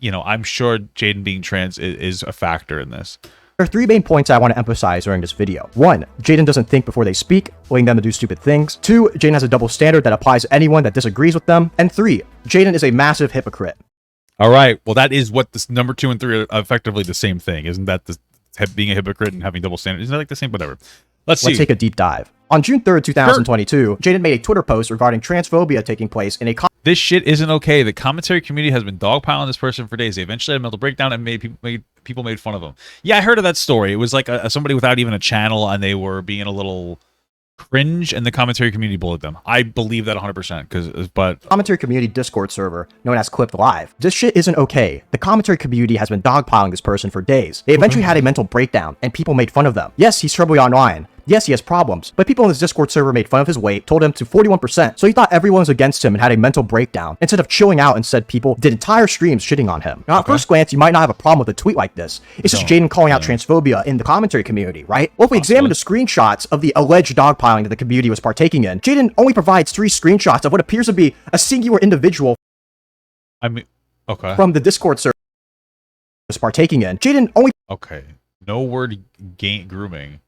I'm sure Jadyn being trans is a factor in this. There are 3 main points I want to emphasize during this video. 1, Jadyn doesn't think before they speak, letting them to do stupid things. 2, Jadyn has a double standard that applies to anyone that disagrees with them. And 3, Jadyn is a massive hypocrite. All right. Well, that is what this number 2 and 3 are effectively the same thing. Isn't that being a hypocrite and having double standards? Isn't that like the same? Whatever. Let's take a deep dive. On June 3rd, 2022, Jadyn made a Twitter post regarding transphobia taking place in a... This shit isn't okay. The commentary community has been dogpiling this person for days. They eventually had a mental breakdown and people made fun of him. Yeah, I heard of that story. It was like somebody without even a channel, and they were being a little cringe, and the commentary community bullied them. I believe that 100%. But commentary community Discord server known as Clipped Live. This shit isn't okay. The commentary community has been dogpiling this person for days. They eventually had a mental breakdown, and people made fun of them. Yes, he's troubling online. Yes, he has problems, but people in this Discord server made fun of his weight, told him to 41%, so he thought everyone was against him and had a mental breakdown, instead of chilling out and said people did entire streams shitting on him. Now, at first glance, you might not have a problem with a tweet like this. It's just Jadyn calling out transphobia in the commentary community, right? Well, if we examine the screenshots of the alleged dogpiling that the community was partaking in, Jadyn only provides 3 screenshots of what appears to be a singular individual from the Discord server was partaking in. Jadyn only... Okay. No word grooming.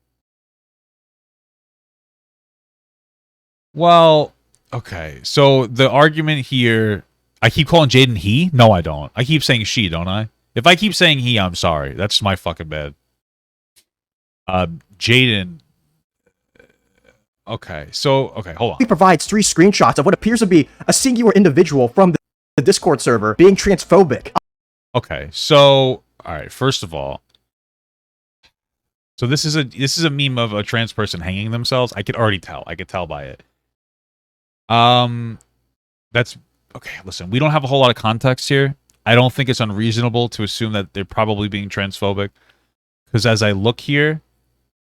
Well, okay. So the argument here I keep calling Jadyn he? No, I don't. I keep saying she, don't I? If I keep saying he, I'm sorry. That's my fucking bad. Jadyn. Okay, so, okay, hold on. He provides 3 screenshots of what appears to be a singular individual from the Discord server being transphobic. Okay, so, all right, first of all, so this is a meme of a trans person hanging themselves. I could already tell. I could tell by it. That's okay. Listen, we don't have a whole lot of context here. I don't think it's unreasonable to assume that they're probably being transphobic, because as I look here,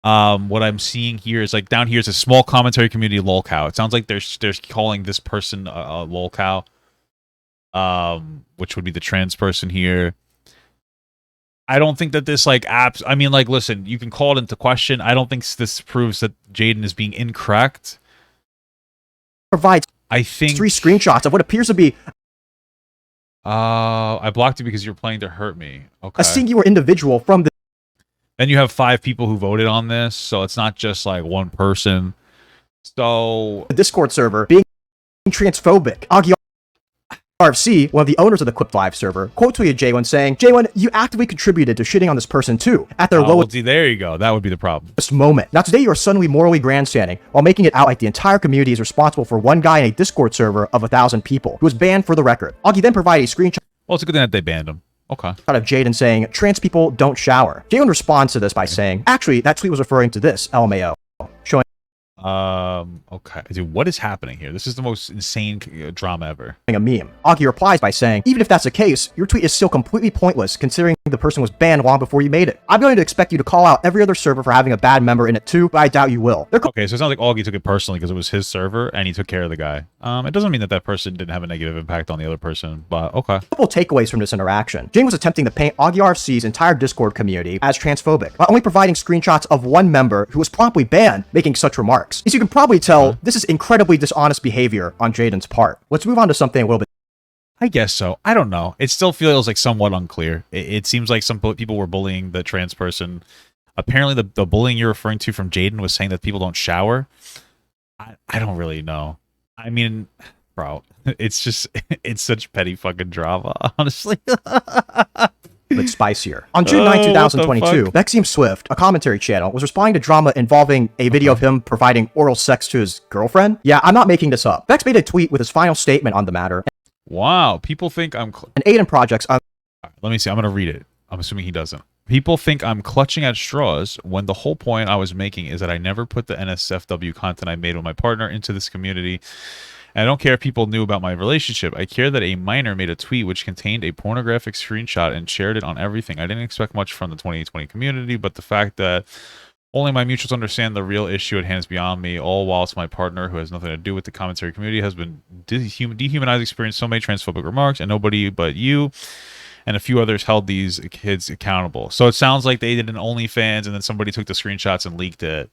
what I'm seeing here is like down here is a small commentary community Lolcow. It sounds like they're calling this person Lolcow, which would be the trans person here. I don't think that this like apps. I mean, like, listen, you can call it into question. I don't think this proves that Jadyn is being incorrect. Provides, I think, 3 screenshots of what appears to be I blocked you because you're playing to hurt me. Okay. a singular individual from the Then you have 5 people who voted on this, so it's not just like one person. So Discord server being transphobic. RFC, one of the owners of the Clip Live server, quote tweeted Jadyn saying, "Jadyn, you actively contributed to shitting on this person too, at their lowest well, there you go. That would be the problem. Moment. Now today you are suddenly morally grandstanding while making it out like the entire community is responsible for one guy in a Discord server of 1,000 people who was banned for the record." Augie then provided a screenshot. Well, it's a good thing that they banned him. Okay. Of Jadyn saying, "Trans people don't shower." Jadyn responds to this by saying, "Actually, that tweet was referring to this, LMAO," showing okay. Dude, what is happening here? This is the most insane drama ever. A meme. Augie replies by saying, "Even if that's the case, your tweet is still completely pointless considering the person was banned long before you made it. I'm going to expect you to call out every other server for having a bad member in it too, but I doubt you will." Okay, so it sounds like Augie took it personally because it was his server and he took care of the guy. It doesn't mean that that person didn't have a negative impact on the other person, but okay. Couple takeaways from this interaction. Jadyn was attempting to paint Augie RFC's entire Discord community as transphobic, while only providing screenshots of one member who was promptly banned making such remarks. As you can probably tell, this is incredibly dishonest behavior on Jadyn's part. Let's move on to something a little bit. I guess so. I don't know. It still feels like somewhat unclear. It seems like some people were bullying the trans person. Apparently, the bullying you're referring to from Jadyn was saying that people don't shower. I don't really know. I mean, bro, it's just, it's such petty fucking drama, honestly. Bit spicier. On June 9, 2022, Bexium Swift, a commentary channel, was responding to drama involving a video of him providing oral sex to his girlfriend. Yeah, I'm not making this up. Bex made a tweet with his final statement on the matter. Wow, people think I'm... And Aiden Projects... Let me see, I'm going to read it. I'm assuming he doesn't. People think I'm clutching at straws when the whole point I was making is that I never put the NSFW content I made with my partner into this community. And I don't care if people knew about my relationship. I care that a minor made a tweet which contained a pornographic screenshot and shared it on everything. I didn't expect much from the 2020 community, but the fact that only my mutuals understand the real issue at hand is beyond me, all whilst my partner, who has nothing to do with the commentary community, has been dehumanized, experienced so many transphobic remarks, and nobody but you and a few others held these kids accountable. So it sounds like they did an OnlyFans, and then somebody took the screenshots and leaked it.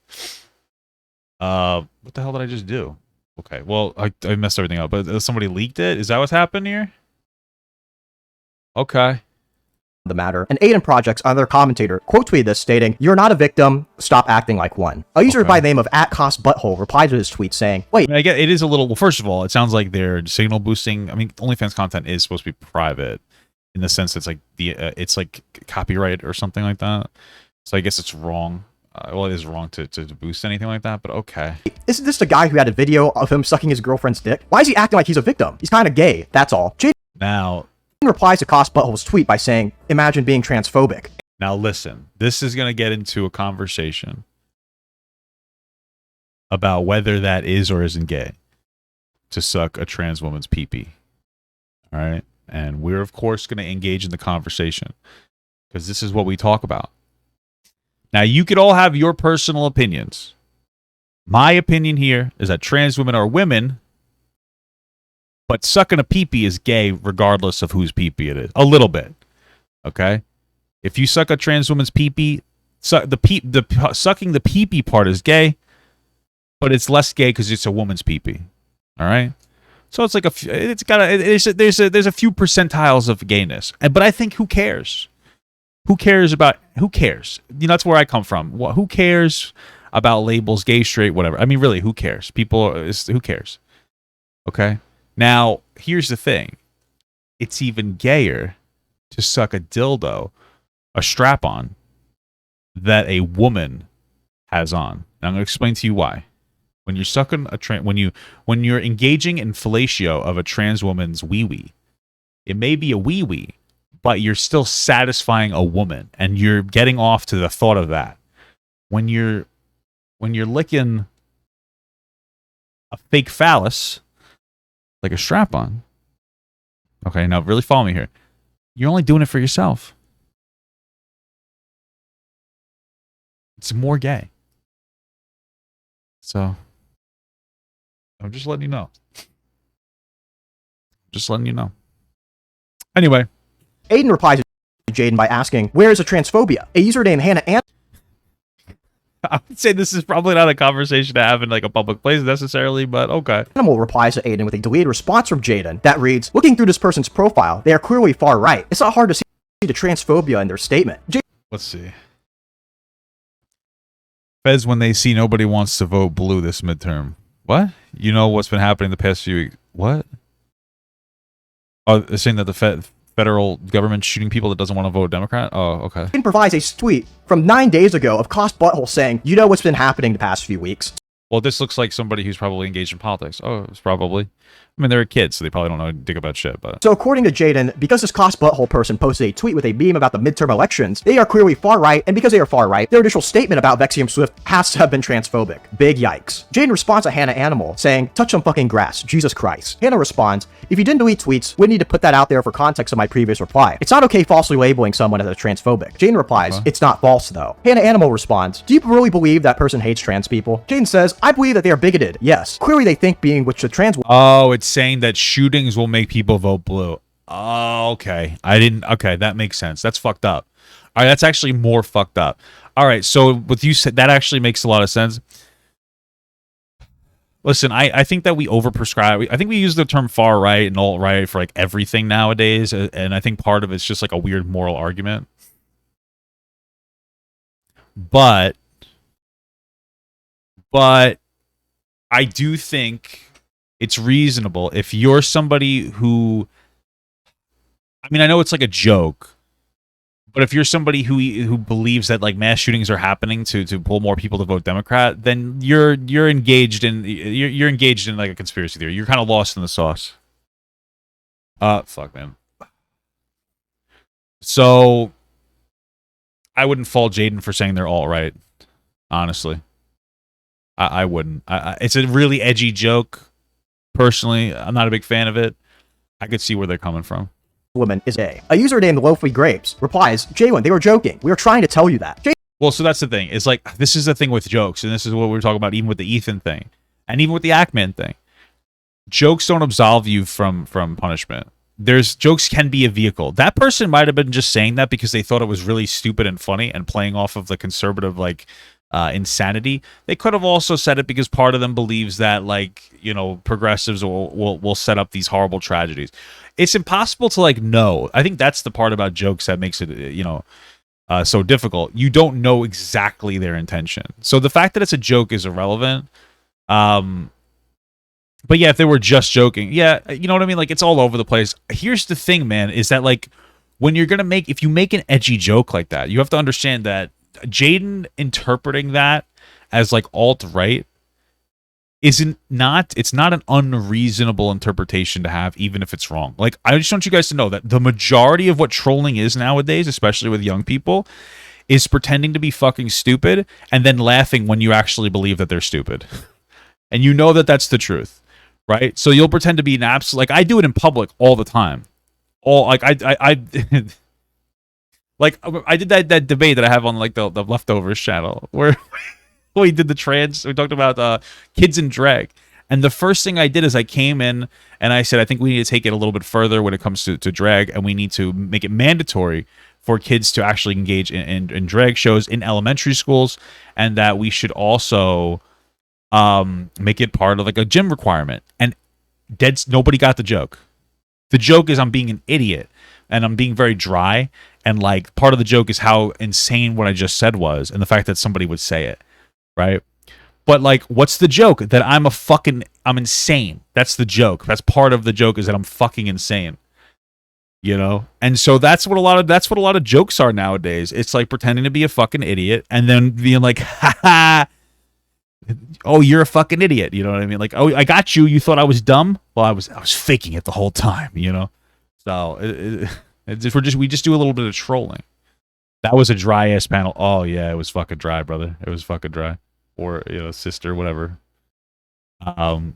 What the hell did I just do? Okay, well, I messed everything up, but somebody leaked it? Is that what's happened here? Okay. The matter. And Aiden Projects, another commentator, quote tweeted this stating, "You're not a victim, stop acting like one." A user by the name of @CostButthole replied to his tweet saying, "Wait." I mean, I get it is a little, well, first of all, it sounds like they're signal boosting. I mean, OnlyFans content is supposed to be private in the sense it's like it's like copyright or something like that. So I guess it's wrong. Well, it is wrong to boost anything like that, but okay. Isn't this the guy who had a video of him sucking his girlfriend's dick? Why is he acting like he's a victim? He's kind of gay, that's all. Jadyn now replies to Cost Butthole's tweet by saying, "Imagine being transphobic." Now listen, this is going to get into a conversation about whether that is or isn't gay to suck a trans woman's pee-pee. All right? And we're, of course, going to engage in the conversation because this is what we talk about. Now, you could all have your personal opinions. My opinion here is that trans women are women, but sucking a pee-pee is gay regardless of whose pee-pee it is. A little bit. Okay? If you suck a trans woman's pee-pee, sucking the pee-pee part is gay, but it's less gay because it's a woman's pee-pee. All right? So it's like there's a few percentiles of gayness. But I think who cares? Who cares? You know, that's where I come from. Who cares about labels, gay, straight, whatever? I mean, really, who cares? Who cares? Okay? Now, here's the thing. it's even gayer to suck a dildo, a strap-on, that a woman has on. And I'm going to explain to you why. When you're sucking when you're engaging in fellatio of a trans woman's wee-wee, it may be a wee-wee, but you're still satisfying a woman, and you're getting off to the thought of that. When you're licking a fake phallus, like a strap-on. Okay, now really follow me here. You're only doing it for yourself. It's more gay. So, I'm just letting you know. Just letting you know. Anyway. Aiden replies to Jadyn by asking, where is the transphobia? A user named Hannah I would say this is probably not a conversation to have in like a public place necessarily, but okay. Animal replies to Aiden with a deleted response from Jadyn that reads, looking through this person's profile, they are clearly far right. It's not hard to see the transphobia in their statement. Let's see. Feds, when they see nobody wants to vote blue this midterm. What? You know what's been happening the past few weeks? What? Oh, they're saying that the federal government shooting people that doesn't want to vote Democrat? Oh, okay. Jadyn provides a tweet from 9 days ago of Cost Butthole saying, you know what's been happening the past few weeks. Well, this looks like somebody who's probably engaged in politics. Oh, it's probably. I mean, they're kids, so they probably don't know dick about shit, but... So according to Jadyn, because this Cost Butthole person posted a tweet with a meme about the midterm elections, they are clearly far right, and because they are far right, their initial statement about Vexium Swift has to have been transphobic. Big yikes. Jadyn responds to Hannah Animal, saying, touch some fucking grass, Jesus Christ. Hannah responds, if you didn't delete tweets, we need to put that out there for context of my previous reply. It's not okay falsely labeling someone as a transphobic. Jadyn replies, it's not false though. Hannah Animal responds, do you really believe that person hates trans people? Jadyn says, I believe that they are bigoted. Yes. Clearly they think being with the trans... Oh, it's saying that shootings will make people vote blue. Oh, okay. Okay, that makes sense. That's fucked up. All right, that's actually more fucked up. All right, so what you said, that actually makes a lot of sense. Listen, I think that we overprescribe. I think we use the term far right and alt right for like everything nowadays, and I think part of it's just like a weird moral argument. But I do think it's reasonable if you're somebody who, I mean, I know it's like a joke, but if you're somebody who believes that like mass shootings are happening to pull more people to vote Democrat, then you're engaged in like a conspiracy theory. You're kind of lost in the sauce. Fuck, man. So I wouldn't fault Jadyn for saying they're all right. Honestly, I wouldn't. It's a really edgy joke. Personally, I'm not a big fan of it. I could see where they're coming from. Woman is gay. A user named Loafy Grapes replies, Jalen, they were joking. We were trying to tell you that. Well, so that's the thing. It's like, this is the thing with jokes, and this is what we were talking about even with the Ethan thing, and even with the Ackman thing. Jokes don't absolve you from punishment. Jokes can be a vehicle. That person might have been just saying that because they thought it was really stupid and funny and playing off of the conservative, like, insanity. They could have also said it because part of them believes that, like, you know, progressives will set up these horrible tragedies. It's impossible to like know. I think that's the part about jokes that makes it, you know, so difficult. You don't know exactly their intention. So the fact that it's a joke is irrelevant. But yeah, if they were just joking, yeah, you know what I mean? Like, it's all over the place. Here's the thing, man, is that like when you're gonna if you make an edgy joke like that, you have to understand that Jadyn interpreting that as like alt-right it's not an unreasonable interpretation to have, even if it's wrong. Like, I just want you guys to know that the majority of what trolling is nowadays, especially with young people, is pretending to be fucking stupid and then laughing when you actually believe that they're stupid. And you know that that's the truth, right? So you'll pretend to be an absolute, like, I do it in public all the time. Like I did that debate that I have on like the Leftovers channel where we did we talked about kids in drag. And the first thing I did is I came in and I said, I think we need to take it a little bit further when it comes to drag, and we need to make it mandatory for kids to actually engage in drag shows in elementary schools, and that we should also make it part of like a gym requirement. And nobody got the joke. The joke is I'm being an idiot and I'm being very dry, and like part of the joke is how insane what I just said was and the fact that somebody would say it, right? But like, what's the joke? That I'm insane. That's the joke. That's part of the joke, is that I'm fucking insane. You know, and so that's what a lot of jokes are nowadays. It's like pretending to be a fucking idiot and then being like, ha ha, oh, you're a fucking idiot. You know what I mean? Like, oh, I got you. You thought I was dumb? Well, I was faking it the whole time. You know, so we just do a little bit of trolling. That was a dry ass panel. Oh yeah, it was fucking dry, brother. It was fucking dry, or sister, whatever.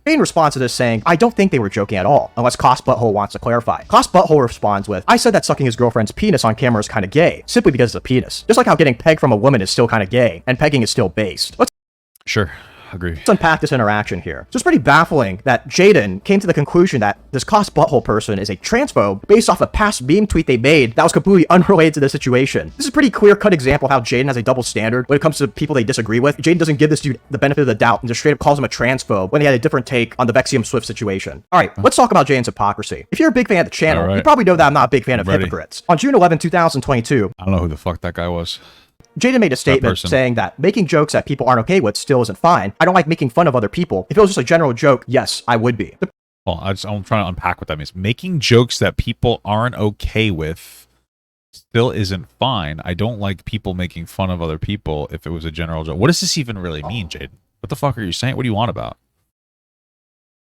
In response to this saying, I don't think they were joking at all, unless Cost Butthole wants to clarify. Cost Butthole responds with, I said that sucking his girlfriend's penis on camera is kind of gay, simply because it's a penis. Just like how getting pegged from a woman is still kind of gay, and pegging is still based. Sure. Agree. Let's unpack this interaction here. So it's pretty baffling that Jadyn came to the conclusion that this Cost Butthole person is a transphobe based off a past meme tweet they made that was completely unrelated to the situation. This is a pretty clear-cut example of how Jadyn has a double standard when it comes to people they disagree with. Jadyn doesn't give this dude the benefit of the doubt and just straight up calls him a transphobe when he had a different take on the Vexium Swift situation. Alright, let's talk about Jadyn's hypocrisy. If you're a big fan of the channel, you probably know that I'm not a big fan of hypocrites. On June 11, 2022, I don't know who the fuck that guy was. Jadyn made a statement saying that making jokes that people aren't okay with still isn't fine. I don't like making fun of other people. If it was just a general joke, yes, I would be. Well, I'm trying to unpack what that means. Making jokes that people aren't okay with still isn't fine. I don't like people making fun of other people if it was a general joke. What does this even really mean, Jadyn? What the fuck are you saying? What do you want about?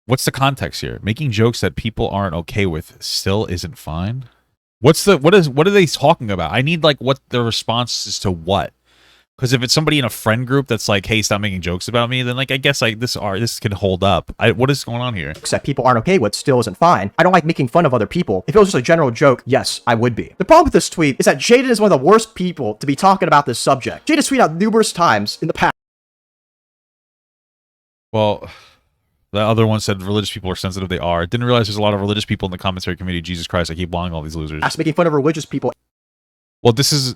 What's the context here? Making jokes that people aren't okay with still isn't fine? What are they talking about? I need like what the response is to what? Because if it's somebody in a friend group that's like, hey, stop making jokes about me, then like I guess like this can hold up. What is going on here? That people aren't okay with still isn't fine. I don't like making fun of other people. If it was just a general joke, yes, I would be. The problem with this tweet is that Jadyn is one of the worst people to be talking about this subject. Jadyn's tweeted out numerous times in the past. Well, the other one said religious people are sensitive. They are. Didn't realize there's a lot of religious people in the commentary community. Jesus Christ, I keep blowing all these losers. Making fun of religious people. Well, this is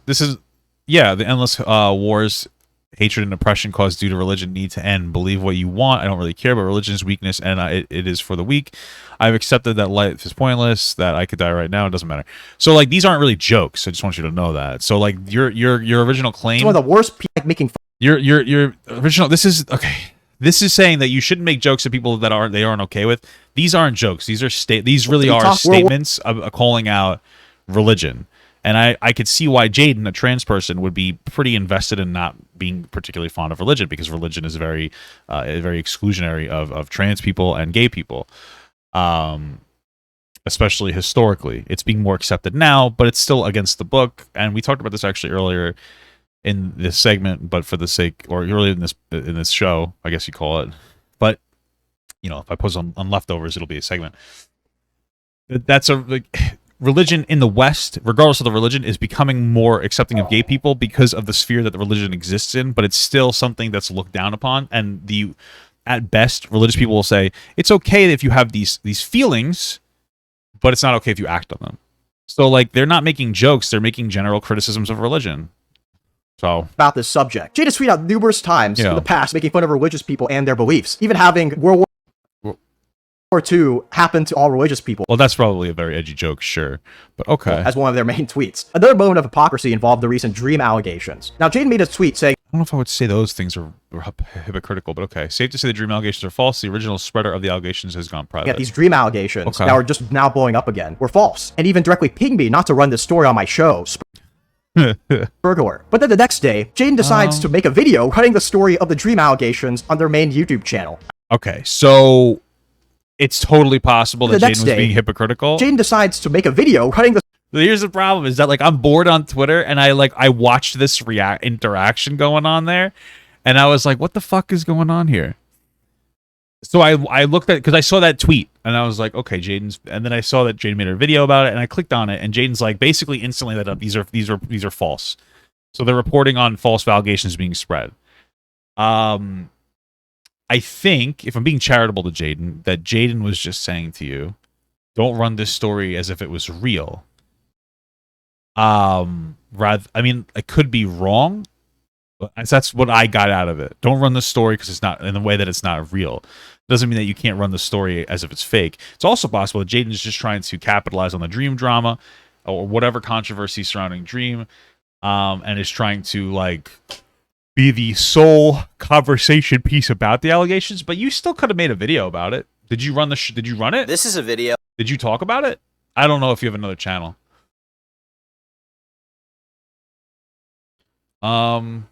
yeah, the endless wars, hatred, and oppression caused due to religion need to end. Believe what you want. I don't really care, but religion is weakness, and it is for the weak. I've accepted that life is pointless, that I could die right now. It doesn't matter. So like these aren't really jokes. I just want you to know that. So like your original claim. It's one of the worst people making fun. Your original. This is okay. This is saying that you shouldn't make jokes to people that aren't okay with. These aren't jokes. These are these really are statements of calling out religion. And I could see why Jadyn, a trans person, would be pretty invested in not being particularly fond of religion, because religion is very exclusionary of trans people and gay people, especially historically. It's being more accepted now, but it's still against the book. And we talked about this actually earlier in this segment, but for the sake, or earlier in this show, I guess you call it. But if I post on leftovers, it'll be a segment. That's religion in the West, regardless of the religion, is becoming more accepting of gay people because of the sphere that the religion exists in, but it's still something that's looked down upon. And at best, religious people will say it's okay if you have these feelings, but it's not okay if you act on them. So like they're not making jokes, they're making general criticisms of religion. So about this subject. Jadyn tweeted out numerous times in the past making fun of religious people and their beliefs, even having World War II happen to all religious people. Well, that's probably a very edgy joke, sure, but okay. As one of their main tweets. Another moment of hypocrisy involved the recent Dream allegations. Now, Jadyn made a tweet saying, I don't know if I would say those things are hypocritical, but okay. Safe to say the Dream allegations are false. The original spreader of the allegations has gone private. Yeah, these Dream allegations that are just now blowing up again were false, and even directly pinged me not to run this story on my show. Burglar. But then the next day, Jadyn decides to make a video cutting the story of the Dream allegations on their main YouTube channel. Okay, so it's totally possible that Jadyn was being hypocritical. Jadyn decides to make a video cutting the... Here's the problem, is that like I'm bored on Twitter, and I watched this interaction going on there, and I was like, what the fuck is going on here? So I looked at, because I saw that tweet, and I was like, okay, Jadyn's, and then I saw that Jadyn made a video about it, and I clicked on it, and Jadyn's like basically instantly that these are false. So they're reporting on false allegations being spread. I think, if I'm being charitable to Jadyn, that Jadyn was just saying to you, don't run this story as if it was real. I mean, I could be wrong, but that's what I got out of it. Don't run the story because it's not in the way that it's not real. Doesn't mean that you can't run the story as if it's fake. It's also possible that Jadyn is just trying to capitalize on the Dream drama or whatever controversy surrounding Dream, and is trying to like be the sole conversation piece about the allegations. But you still could have made a video about it. Did you run Did you run it? This is a video. Did you talk about it? I don't know if you have another channel. What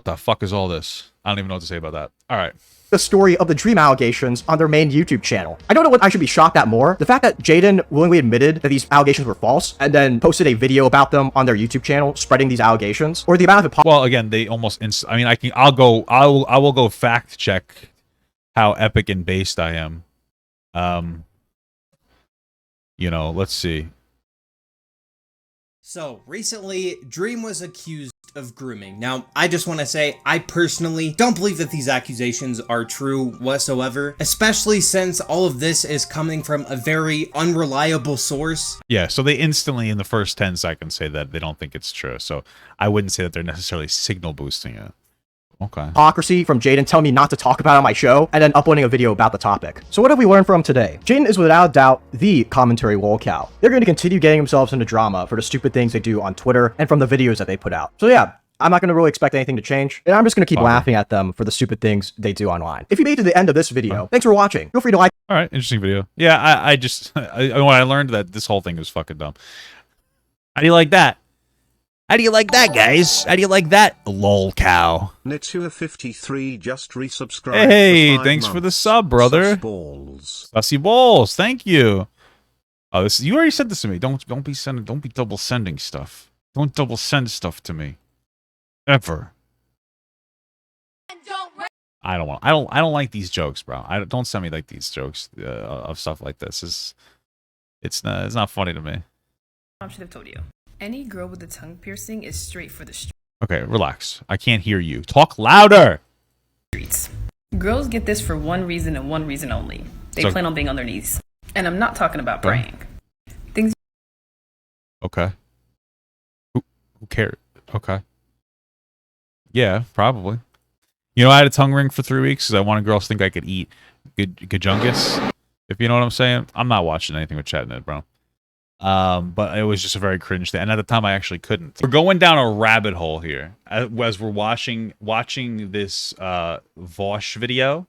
the fuck is all this? I don't even know what to say about that. All right. The story of the Dream allegations on their main YouTube channel. I don't know what I should be shocked at more. The fact that Jadyn willingly admitted that these allegations were false and then posted a video about them on their YouTube channel spreading these allegations, or the amount of well, again, they almost I mean, I will go fact check how epic and based I am. You know, let's see. So, recently, Dream was accused of grooming. Now, I just want to say, I personally don't believe that these accusations are true whatsoever, especially since all of this is coming from a very unreliable source. Yeah, so they instantly, in the first 10 seconds, say that they don't think it's true. So, I wouldn't say that they're necessarily signal boosting it. Okay. Hypocrisy from Jadyn telling me not to talk about it on my show, and then uploading a video about the topic. So what have we learned from today? Jadyn is without doubt the commentary lolcow. They're going to continue getting themselves into drama for the stupid things they do on Twitter and from the videos that they put out. So yeah, I'm not going to really expect anything to change, and I'm just going to keep laughing at them for the stupid things they do online. If you made it to the end of this video, thanks for watching. Feel free to like. All right, interesting video. Yeah, I just when I learned that this whole thing was fucking dumb. How do you like that? How do you like that, guys? How do you like that, lolcow? Nitsua53 just resubscribed. Hey, thanks for the sub, brother. Sussy balls, thank you. Oh, this you already said this to me. Don't be double sending stuff. Don't double send stuff to me. Ever. I don't like these jokes, bro. Don't send me like these jokes of stuff like this. It's not funny to me. I should have told you. Any girl with a tongue piercing is straight for the streets. Okay, relax. I can't hear you. Talk louder. Girls get this for one reason and one reason only. They plan on being on their knees. And I'm not talking about praying. Things. Okay. Who cares? Okay. Yeah, probably. You know, I had a tongue ring for 3 weeks because I wanted girls to think I could eat good gajungus. If you know what I'm saying. I'm not watching anything with Chatnit, bro. But it was just a very cringe thing. And at the time, I actually couldn't. We're going down a rabbit hole here as we're watching this Vaush video.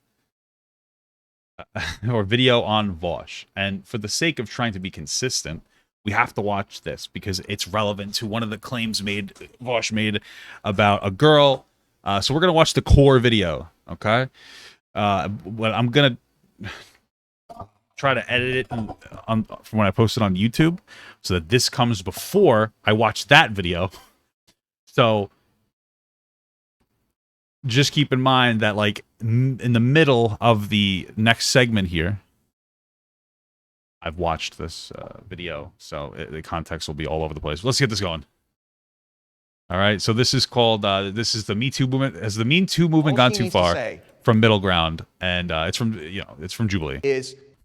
Or video on Vaush. And for the sake of trying to be consistent, we have to watch this because it's relevant to one of the claims Vaush made about a girl. So we're going to watch the core video, okay? But I'm going to try to edit it from when I post it on YouTube so that this comes before I watch that video. So just keep in mind that, like, in the middle of the next segment here, I've watched this video, so the context will be all over the place. Let's get this going. All right, so this is called, this is the MeToo movement. Has the MeToo movement gone too far from Middle Ground? And it's from Jubilee.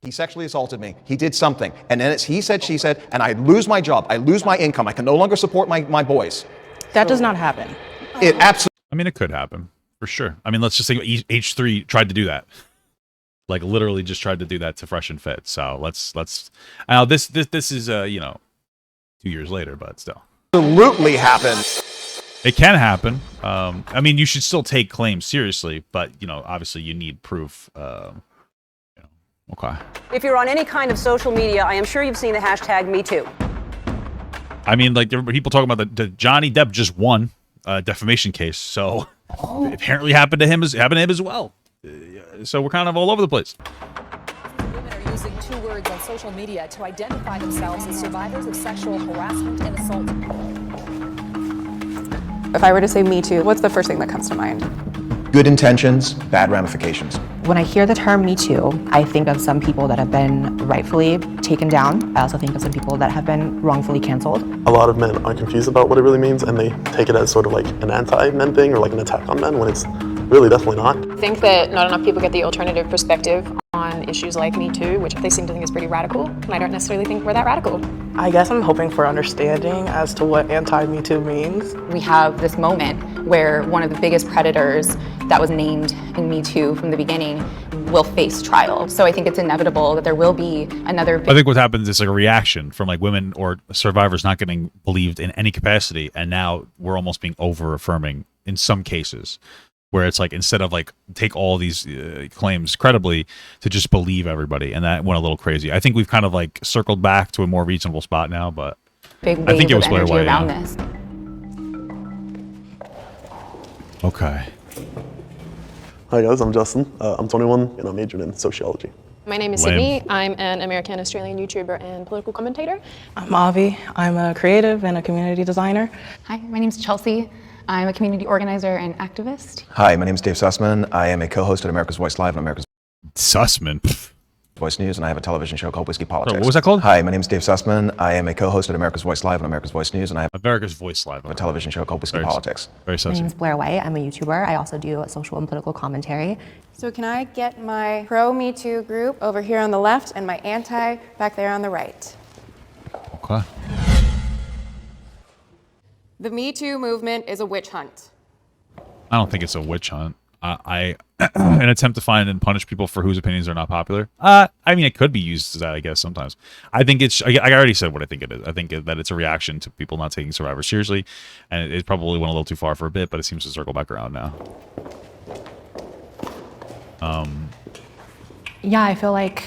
He sexually assaulted me. He did something. And then it's he said, she said, and I lose my job. I lose my income. I can no longer support my boys. That does not happen. It absolutely... I mean, it could happen. For sure. I mean, let's just say H3 tried to do that. Like, literally just tried to do that to Fresh and Fit. So, let's... Now, this is, 2 years later, but still. Absolutely happen. It can happen. I mean, you should still take claims seriously, but, obviously you need proof. Okay. If you're on any kind of social media, I am sure you've seen the hashtag MeToo. I mean, like, people talking about the Johnny Depp just won a defamation case, so it apparently happened to him as well. So we're kind of all over the place. Women are using 2 words on social media to identify themselves as survivors of sexual harassment and assault. If I were to say Me Too, what's the first thing that comes to mind? Good intentions, bad ramifications. When I hear the term Me Too, I think of some people that have been rightfully taken down. I also think of some people that have been wrongfully canceled. A lot of men are confused about what it really means, and they take it as sort of like an anti-men thing or like an attack on men when it's really definitely not. I think that not enough people get the alternative perspective on issues like Me Too, which they seem to think is pretty radical, and I don't necessarily think we're that radical. I guess I'm hoping for understanding as to what anti-Me Too means. We have this moment where one of the biggest predators that was named in Me Too from the beginning will face trial. So I think it's inevitable that there will be another... I think what happens is like a reaction from like women or survivors not getting believed in any capacity, and now we're almost being over-affirming in some cases. where it's like instead of like take all these claims credibly, to just believe everybody, and that went a little crazy. I think we've kind of like circled back to a more reasonable spot now, but Big I think it was Blair energy White. around Yeah. this. Okay. Hi guys, I'm Justin. I'm 21 and I'm majored in sociology. My name is Lame. Sydney. I'm an American-Australian YouTuber and political commentator. I'm Avi. I'm a creative and a community designer. Hi, my name's Chelsea. I'm a community organizer and activist. Hi, my name is Dave Sussman. I am a co-host at America's Voice Live and America's Sussman. Voice News, and I have a television show called Whiskey Politics. What was that called? Hi, my name is Dave Sussman. I am a co-host at America's Voice Live and America's Voice News, and I have America's Voice Live, a television show called Whiskey Politics. Very My name is Blair White. I'm a YouTuber. I also do social and political commentary. So can I get my pro-Me Too group over here on the left and my anti back there on the right? Okay. The Me Too movement is a witch hunt. I don't think it's a witch hunt. I an attempt to find and punish people for whose opinions are not popular. I mean, it could be used as that, I guess, sometimes. I think it's, I already said what I think it is. I think that it's a reaction to people not taking Survivor seriously, and it probably went a little too far for a bit, but it seems to circle back around now. Yeah, I feel like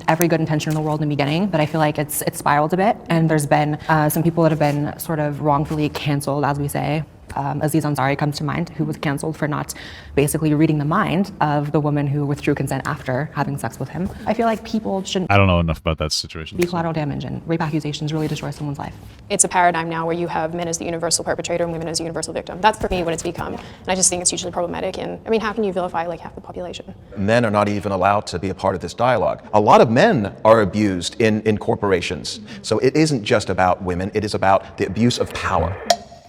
every good intention in the world in the beginning, but I feel like it's spiraled a bit, and there's been some people that have been sort of wrongfully canceled, as we say. Aziz Ansari comes to mind, who was canceled for not basically reading the mind of the woman who withdrew consent after having sex with him. I feel like people shouldn't I don't know enough about that situation. be collateral damage, and rape accusations really destroy someone's life. It's a paradigm now where you have men as the universal perpetrator and women as the universal victim. That's for me what it's become. And I just think it's hugely problematic. And I mean, how can you vilify like half the population? Men are not even allowed to be a part of this dialogue. A lot of men are abused in corporations. So it isn't just about women, it is about the abuse of power.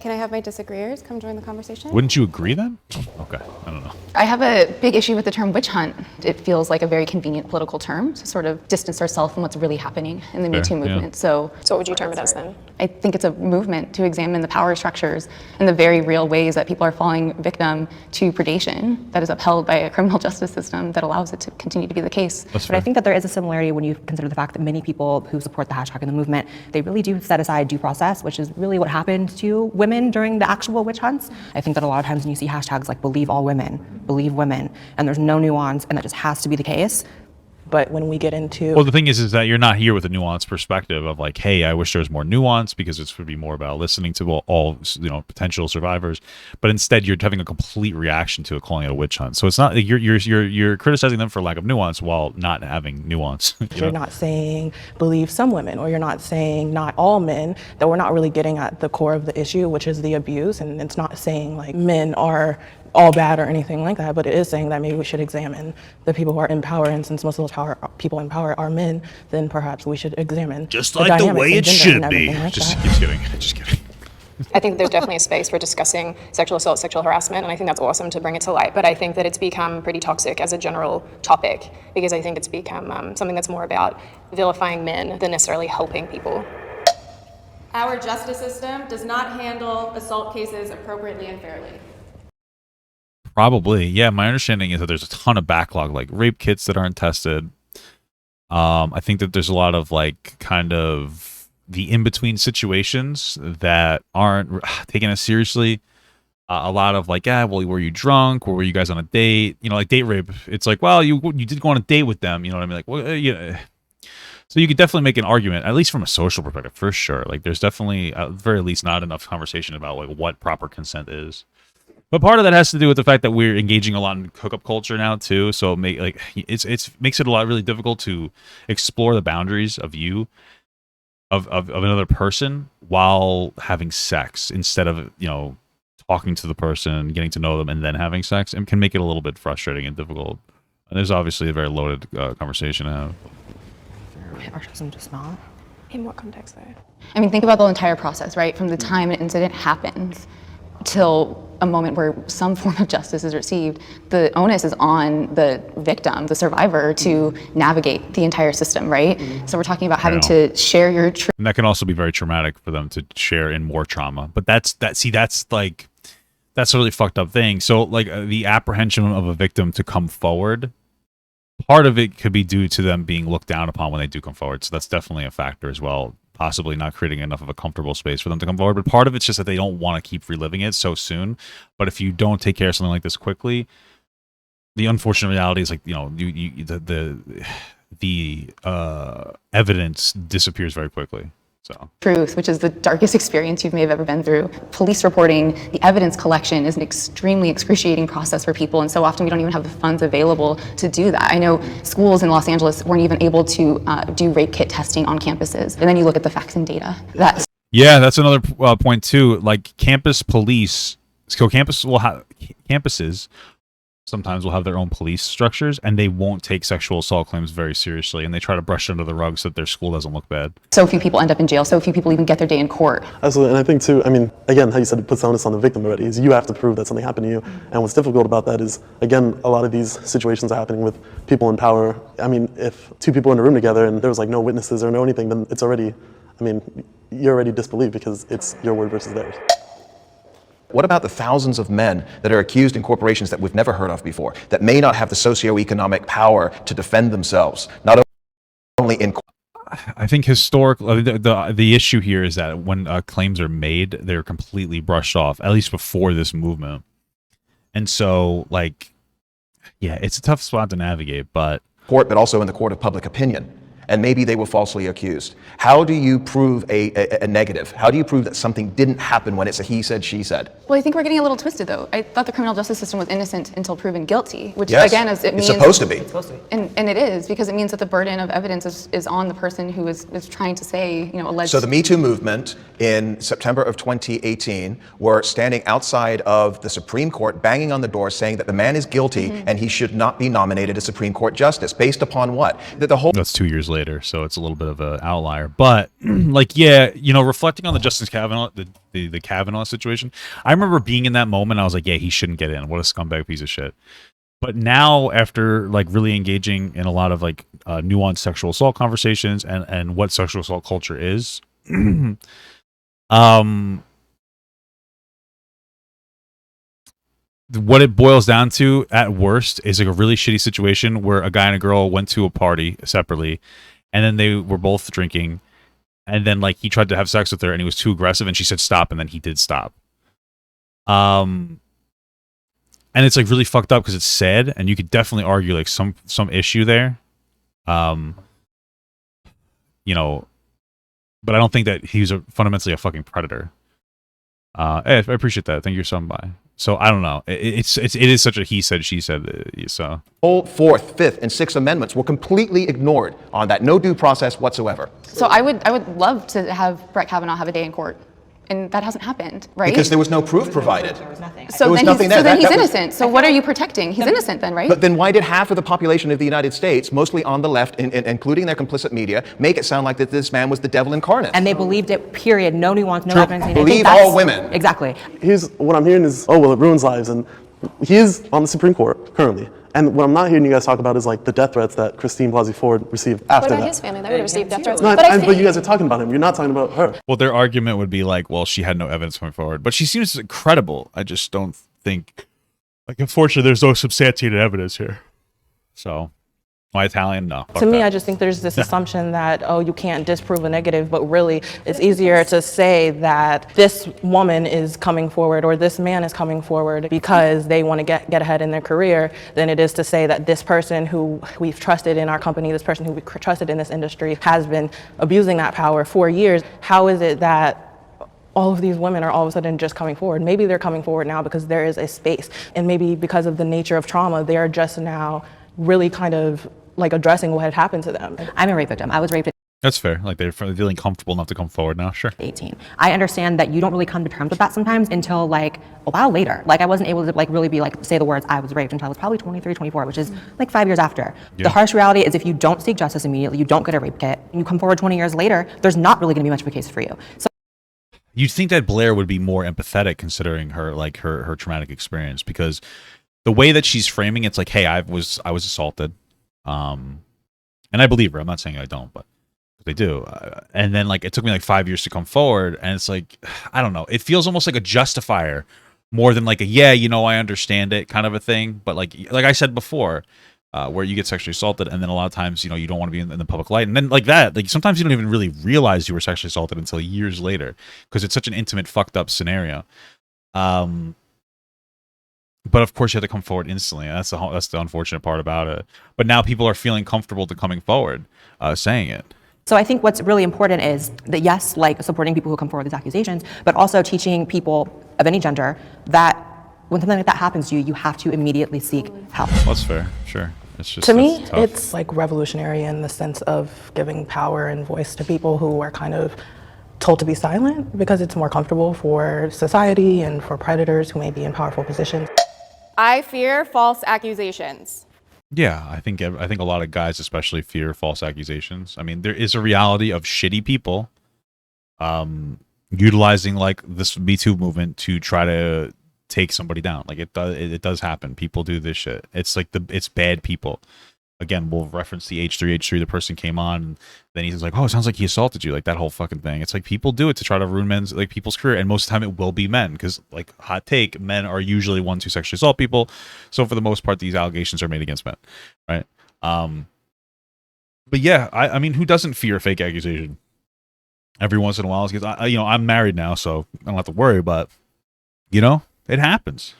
Can I have my disagreeers come join the conversation? Wouldn't you agree then? Okay, I don't know. I have a big issue with the term witch hunt. It feels like a very convenient political term to sort of distance ourselves from what's really happening in the Me Too movement. So what would you term it as then? I think it's a movement to examine the power structures and the very real ways that people are falling victim to predation that is upheld by a criminal justice system that allows it to continue to be the case. But I think that there is a similarity when you consider the fact that many people who support the hashtag and the movement, they really do set aside due process, which is really what happened to women during the actual witch hunts. I think that a lot of times when you see hashtags like believe all women, and there's no nuance, and that just has to be the case. But when we get into Well, the thing is that you're not here with a nuanced perspective of like, hey, I wish there was more nuance because it would be more about listening to all potential survivors. But instead, you're having a complete reaction to it, calling it a witch hunt. So it's not you're criticizing them for lack of nuance while not having nuance. you're not saying believe some women, or you're not saying not all men, that we're not really getting at the core of the issue, which is the abuse. And it's not saying like men are all bad or anything like that, but it is saying that maybe we should examine the people who are in power, and since most of those people in power are men, then perhaps we should examine just like the way it should be. Like just kidding. Just kidding. I think there's definitely a space for discussing sexual assault, sexual harassment, and I think that's awesome to bring it to light. But I think that it's become pretty toxic as a general topic because I think it's become something that's more about vilifying men than necessarily helping people. Our justice system does not handle assault cases appropriately and fairly. Probably, yeah. My understanding is that there's a ton of backlog, like rape kits that aren't tested. I think that there's a lot of like kind of the in-between situations that aren't taken as seriously. A lot of like, well, were you drunk, or were you guys on a date? Like date rape. It's like, well, you did go on a date with them. You know what I mean? Like, well, yeah. So you could definitely make an argument, at least from a social perspective, for sure. Like, there's definitely, at the very least, not enough conversation about like what proper consent is. But part of that has to do with the fact that we're engaging a lot in hookup culture now too. So it makes it a lot really difficult to explore the boundaries of of another person while having sex instead of talking to the person, getting to know them, and then having sex, and can make it a little bit frustrating and difficult. And there's obviously a very loaded conversation to have. In what context though? I mean, think about the entire process, right? From the time an incident happens till a moment where some form of justice is received, the onus is on the victim, the survivor, to navigate the entire system, right? So we're talking about having to share your truth. And that can also be very traumatic for them to share in more trauma. But that's a really fucked up thing. So like the apprehension of a victim to come forward, part of it could be due to them being looked down upon when they do come forward. So that's definitely a factor as well. possibly not creating enough of a comfortable space for them to come forward. But part of it's just that they don't want to keep reliving it so soon. But if you don't take care of something like this quickly, the unfortunate reality is like, you know, the evidence disappears very quickly. So truth, which is the darkest experience you may have ever been through. Police reporting, the evidence collection is an extremely excruciating process for people, and so often we don't even have the funds available to do that. I know schools in Los Angeles weren't even able to do rape kit testing on campuses, and then you look at the facts and data. that's another point too. Like campus police, so campuses sometimes will have their own police structures, and they won't take sexual assault claims very seriously, and they try to brush it under the rug so that their school doesn't look bad. So few people end up in jail, so few people even get their day in court. Absolutely, and I think too, I mean, again, how you said it puts onus on the victim already, is you have to prove that something happened to you. And what's difficult about that is, again, a lot of these situations are happening with people in power. I mean, if two people are in a room together and there was like no witnesses or no anything, then it's already, I mean, you're already disbelieved because it's your word versus theirs. What about the thousands of men that are accused in corporations that we've never heard of before, that may not have the socioeconomic power to defend themselves, not only in... I think historically, the issue here is that when claims are made, they're completely brushed off, at least before this movement. And so, like, yeah, it's a tough spot to navigate, but... Court, but also in the court of public opinion. And maybe they were falsely accused. How do you prove a negative? How do you prove that something didn't happen when it's a he said, she said? Well, I think we're getting a little twisted, though. I thought the criminal justice system was innocent until proven guilty, which Yes, again, it means it's supposed to be. And it is, because it means that the burden of evidence is on the person who is trying to say, you know, alleged. So the MeToo movement in September of 2018 were standing outside of the Supreme Court, banging on the door, saying that the man is guilty and he should not be nominated as Supreme Court justice. Based upon what? That the whole... That's 2 years later, so it's a little bit of an outlier. But like, yeah, you know, reflecting on the Justice Kavanaugh, the Kavanaugh situation, I remember being in that moment. I was like, yeah, he shouldn't get in. What a scumbag piece of shit. But now, after like really engaging in a lot of like nuanced sexual assault conversations and what sexual assault culture is, what it boils down to at worst is like a really shitty situation where a guy and a girl went to a party separately, and then they were both drinking, and then like he tried to have sex with her and he was too aggressive and she said stop, and then he did stop. And it's like really fucked up because it's sad, and you could definitely argue like some issue there. You know, but I don't think that he's fundamentally a fucking predator. Hey, I appreciate that. Thank you, somebody. So I don't know. It is such a he said, she said. So whole Fourth, Fifth, and Sixth Amendments were completely ignored on that. No due process whatsoever. So I would love to have Brett Kavanaugh have a day in court. And that hasn't happened, right? Because there was no proof provided. So then he's innocent. So what are you protecting? He's innocent then, right? But then why did half of the population of the United States, mostly on the left, including their complicit media, make it sound like that this man was the devil incarnate? And they believed it, period. No nuance, no True. evidence. Believe all women. Exactly. What I'm hearing is, oh, well, it ruins lives. And he is on the Supreme Court currently. And what I'm not hearing you guys talk about is like the death threats that Christine Blasey Ford received after that. What about his family? They would have received death threats. No, but you guys are talking about him. You're not talking about her. Well, their argument would be like, well, she had no evidence coming forward, but she seems credible. I just don't think, like, unfortunately, there's no substantiated evidence here. So, why Italian? No. To me, I just think there's this assumption that, oh, you can't disprove a negative, but really it's easier to say that this woman is coming forward or this man is coming forward because they want to get ahead in their career than it is to say that this person who we've trusted in our company, this person who we trusted in this industry has been abusing that power for years. How is it that all of these women are all of a sudden just coming forward? Maybe they're coming forward now because there is a space, and maybe because of the nature of trauma, they are just now really kind of like addressing what had happened to them. I'm a rape victim. I was raped at That's fair. Like they're feeling comfortable enough to come forward now. Sure. 18. I understand that you don't really come to terms with that sometimes until like a while later. Like I wasn't able to like really be like say the words I was raped until I was probably 23, 24, which is like 5 years after. Yeah. The harsh reality is if you don't seek justice immediately, you don't get a rape kit, and you come forward 20 years later, there's not really going to be much of a case for you. So you'd think that Blair would be more empathetic considering her like her traumatic experience, because the way that she's framing it's like, hey, I was assaulted. And I believe her. I'm not saying I don't, but they do. And then like it took me like 5 years to come forward, and it's like, I don't know. It feels almost like a justifier more than like a, yeah, you know, I understand it kind of a thing. But like I said before, where you get sexually assaulted, and then a lot of times, you know, you don't want to be in the public light, and then like that, like sometimes you don't even really realize you were sexually assaulted until years later because it's such an intimate, fucked up scenario. But of course, you have to come forward instantly. And that's the unfortunate part about it. But now people are feeling comfortable to coming forward, saying it. So I think what's really important is that, yes, like supporting people who come forward with these accusations, but also teaching people of any gender that when something like that happens to you, you have to immediately seek help. That's fair, sure. It's just To me, tough. it's like revolutionary in the sense of giving power and voice to people who are kind of told to be silent because it's more comfortable for society and for predators who may be in powerful positions. I fear false accusations. Yeah, I think a lot of guys especially fear false accusations. I mean, there is a reality of shitty people utilizing like this MeToo movement to try to take somebody down. Like it does happen. People do this shit. It's like it's bad people. Again, we'll reference the H3. The person came on, and then he's like, "Oh, it sounds like he assaulted you." Like that whole fucking thing. It's like people do it to try to ruin people's career, and most of the time it will be men, because like hot take, men are usually ones who sexually assault people. So for the most part, these allegations are made against men, right? But yeah, I mean, who doesn't fear a fake accusation? Every once in a while, because I'm married now, so I don't have to worry. But you know, it happens.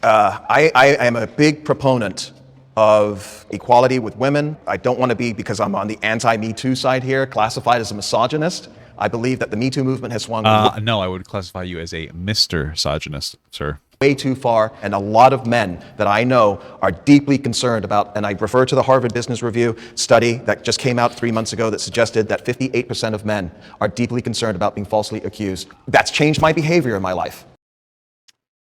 I am a big proponent of equality with women. I don't want to be, because I'm on the anti-Me Too side here, classified as a misogynist. I believe that the Me Too movement has swung no, I would classify you as a Mr. Misogynist, sir. Way too far, and a lot of men that I know are deeply concerned about, and I refer to the Harvard Business Review study that just came out 3 months ago that suggested that 58% of men are deeply concerned about being falsely accused. That's changed my behavior in my life.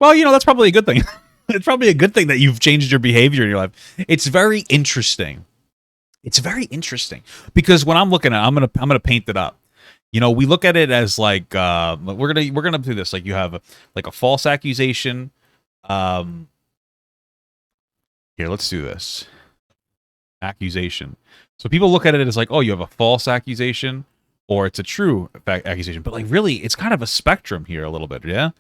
Well, that's probably a good thing. It's probably a good thing that you've changed your behavior in your life. It's very interesting. It's very interesting because when I'm looking at it, I'm gonna paint it up. We look at it as like we're gonna do this. Like you have a false accusation. Here, let's do this. Accusation. So people look at it as like, oh, you have a false accusation, or it's a true accusation. But like really, it's kind of a spectrum here a little bit, yeah.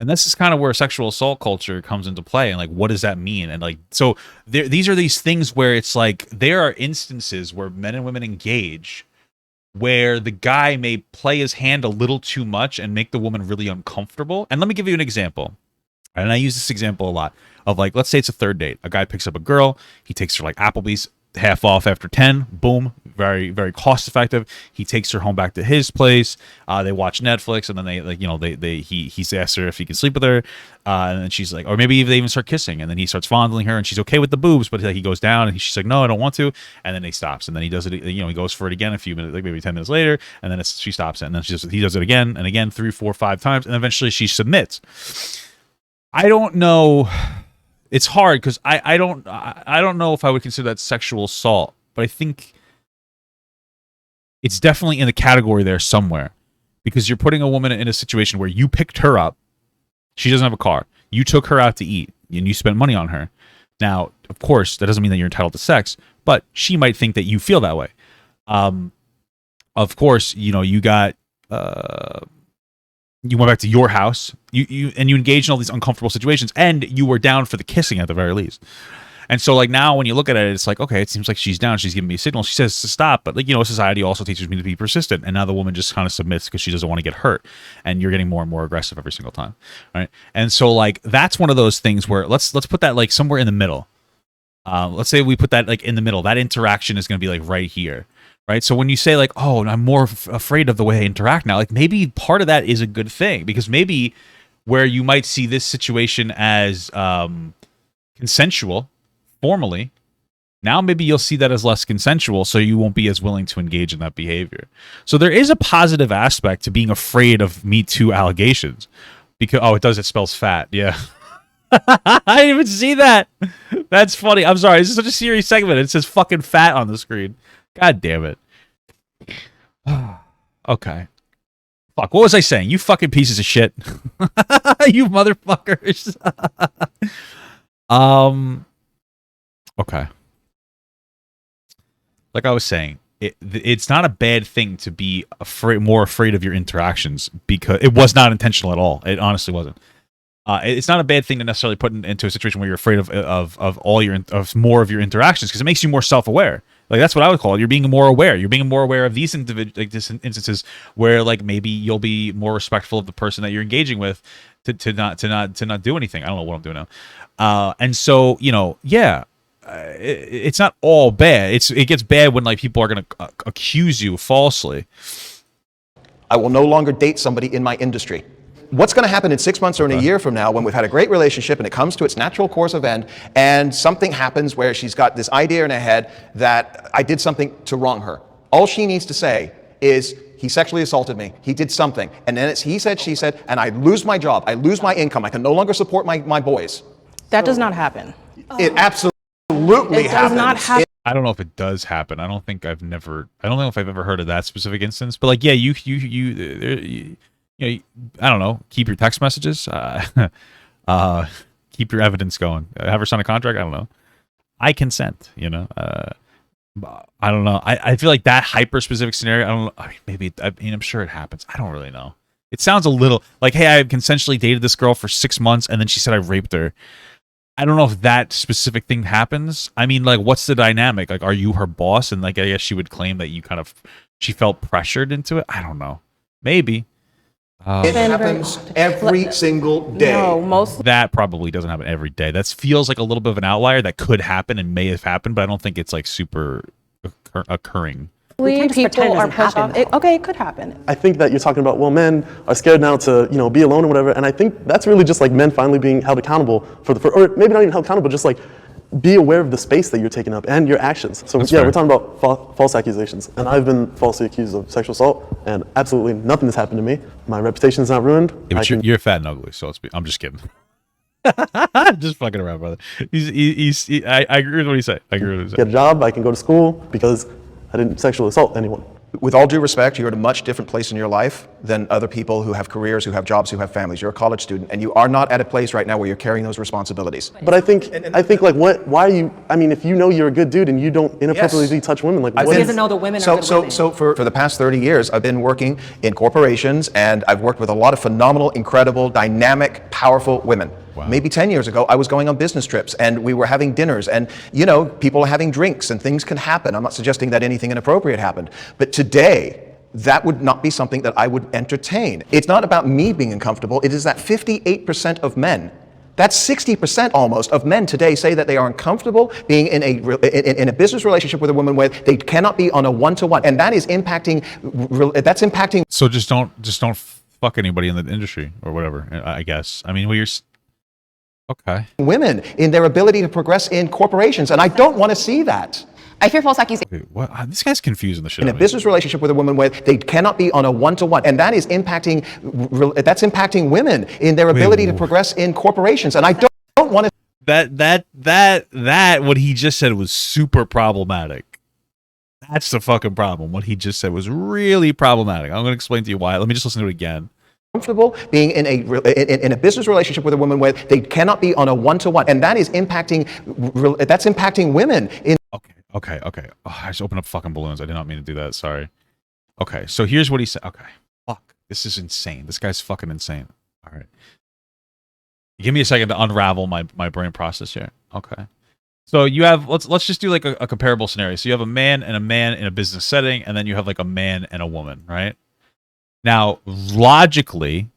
And this is kind of where sexual assault culture comes into play, and like, what does that mean? And like, so these are these things where it's like there are instances where men and women engage, where the guy may play his hand a little too much and make the woman really uncomfortable. And let me give you an example. And I use this example a lot of like, let's say it's a third date. A guy picks up a girl, he takes her like Applebee's, half off after 10, boom, very, very cost effective. He takes her home back to his place. They watch Netflix, and then he asks her if he can sleep with her, and then she's like, or maybe they even start kissing, and then he starts fondling her, and she's okay with the boobs, but he goes down, and she's like, no, I don't want to, and then he stops, and then he does it, he goes for it again a few minutes, like maybe 10 minutes later, and then she stops it, and then he does it again and again, 3, 4, 5 times, and eventually she submits. I don't know. It's hard because I don't know if I would consider that sexual assault, but I think it's definitely in the category there somewhere, because you're putting a woman in a situation where you picked her up. She doesn't have a car. You took her out to eat and you spent money on her. Now, of course, that doesn't mean that you're entitled to sex, but she might think that you feel that way. Of course, you got you went back to your house, you engaged in all these uncomfortable situations, and you were down for the kissing at the very least. And so like now when you look at it, it's like, okay, it seems like she's down, she's giving me a signal, she says to stop, but like, society also teaches me to be persistent, and now the woman just kind of submits because she doesn't want to get hurt, and you're getting more and more aggressive every single time, right? And so like that's one of those things where let's put that like somewhere in the middle. Let's say we put that like in the middle. That interaction is going to be like right here. Right. So when you say like, oh, I'm more afraid of the way I interact now, like maybe part of that is a good thing, because maybe where you might see this situation as consensual formally, now maybe you'll see that as less consensual, so you won't be as willing to engage in that behavior. So there is a positive aspect to being afraid of Me Too allegations, because it spells fat. Yeah. I didn't even see that. That's funny. I'm sorry. This is such a serious segment. It says fucking fat on the screen. God damn it. Okay. Fuck, what was I saying? You fucking pieces of shit. You motherfuckers. Okay. Like I was saying, it's not a bad thing to be more afraid of your interactions, because it was not intentional at all. It honestly wasn't. It's not a bad thing to necessarily put into a situation where you're afraid of all your of more of your interactions, because it makes you more self-aware. Like, that's what I would call it. You're being more aware. You're being more aware of these instances where, like, maybe you'll be more respectful of the person that you're engaging with to not do anything. I don't know what I'm doing now. And so, you know, yeah, it's not all bad. It gets bad when, like, people are going to accuse you falsely. I will no longer date somebody in my industry. What's going to happen in 6 months or in a year from now when we've had a great relationship and it comes to its natural course of end and something happens where she's got this idea in her head that I did something to wrong her? All she needs to say is, he sexually assaulted me, he did something, and then it's he said, she said, and I lose my job, I lose my income, I can no longer support my boys. That does not happen. It absolutely It does not happen. I don't know if it does happen. I don't know if I've ever heard of that specific instance. But, like, yeah, you know, I don't know. Keep your text messages. Keep your evidence going. Have her sign a contract. I don't know. I consent. You know. I don't know. I feel like that hyper specific scenario. I don't know. I mean, maybe. I mean, I'm sure it happens. I don't really know. It sounds a little like, hey, I consensually dated this girl for 6 months, and then she said I raped her. I don't know if that specific thing happens. I mean, like, what's the dynamic? Like, are you her boss? And, like, I guess she would claim that she felt pressured into it. I don't know. Maybe. It happens every single day. No, that probably doesn't happen every day. That feels like a little bit of an outlier that could happen and may have happened, but I don't think it's, like, super occurring. People are pushed off. Okay, it could happen. I think that you're talking about, well, men are scared now to, you know, be alone or whatever, and I think that's really just like men finally being held accountable or maybe not even held accountable, just like be aware of the space that you're taking up and your actions. So yeah, we're talking about false accusations, and I've been falsely accused of sexual assault, and absolutely nothing has happened to me. My reputation's not ruined. Yeah, but you're fat and ugly, so I'm just kidding. I'm just fucking around, brother. I agree with what he said. Get a job, I can go to school because I didn't sexually assault anyone. With all due respect, you're at a much different place in your life than other people who have careers, who have jobs, who have families. You're a college student, and you are not at a place right now where you're carrying those responsibilities. But I think like, why are you, I mean, if you know you're a good dude and you don't inappropriately touch women, like, He doesn't know the women are good women. So for the past 30 years, I've been working in corporations, and I've worked with a lot of phenomenal, incredible, dynamic, powerful women. Wow. Maybe 10 years ago, I was going on business trips and we were having dinners, and, you know, people are having drinks and things can happen. I'm not suggesting that anything inappropriate happened. But today, that would not be something that I would entertain. It's not about me being uncomfortable. It is that 58% of men, that's 60% almost of men today, say that they are uncomfortable being in a business relationship with a woman where they cannot be on a one-to-one. And that is impacting, So just don't fuck anybody in the industry or whatever, I guess. I mean, okay. Women in their ability to progress in corporations, and I don't want to see that. I fear false accusations. What? This guy's confusing the shit. In a business relationship with a woman where they cannot be on a one-to-one, and that is impacting. That's impacting women in their ability to progress in corporations, and I don't want to. That what he just said was super problematic. That's the fucking problem. What he just said was really problematic. I'm going to explain to you why. Let me just listen to it again. Comfortable being in a business relationship with a woman where they cannot be on a one-to-one, and that is impacting. That's impacting women in. Okay. Oh, I just opened up fucking balloons. I did not mean to do that. Sorry. Okay, so here's what he said. Okay, fuck, this is insane. This guy's fucking insane. All right, give me a second to unravel my brain process here. Okay, so you have let's just do like a comparable scenario. So you have a man in a business setting, and then you have like a man and a woman, right? Now, logically,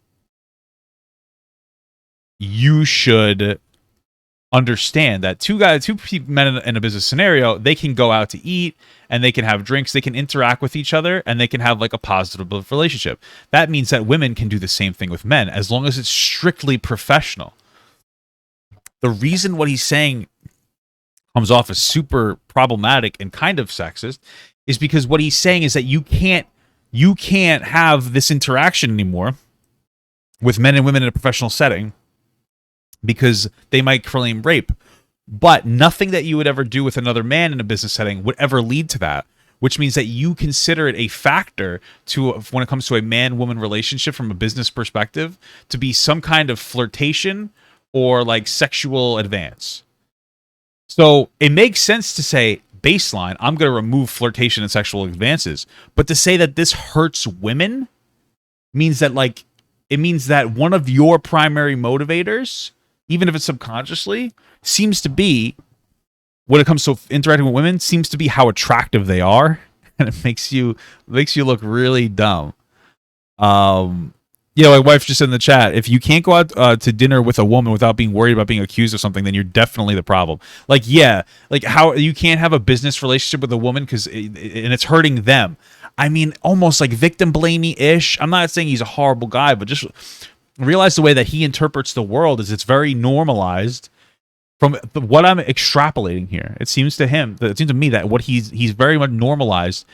you should understand that two men in a business scenario, they can go out to eat and they can have drinks, they can interact with each other, and they can have like a positive relationship. That means that women can do the same thing with men as long as it's strictly professional. The reason what he's saying comes off as super problematic and kind of sexist is because what he's saying is that you can't have this interaction anymore with men and women in a professional setting because they might claim rape. But nothing that you would ever do with another man in a business setting would ever lead to that, which means that you consider it a factor to when it comes to a man-woman relationship from a business perspective to be some kind of flirtation or like sexual advance. So it makes sense to say, baseline, I'm going to remove flirtation and sexual advances. But to say that this hurts women means that like it means that one of your primary motivators, even if it's subconsciously, seems to be, when it comes to interacting with women, seems to be how attractive they are, and it makes you look really dumb. My wife just said in the chat, if you can't go out to dinner with a woman without being worried about being accused of something, then you're definitely the problem. Like, how you can't have a business relationship with a woman and it's hurting them. I mean, almost like victim blamey-ish. I'm not saying he's a horrible guy, but just realize the way that he interprets the world is it's very normalized. From what I'm extrapolating here, it seems to me that what he's very much normalized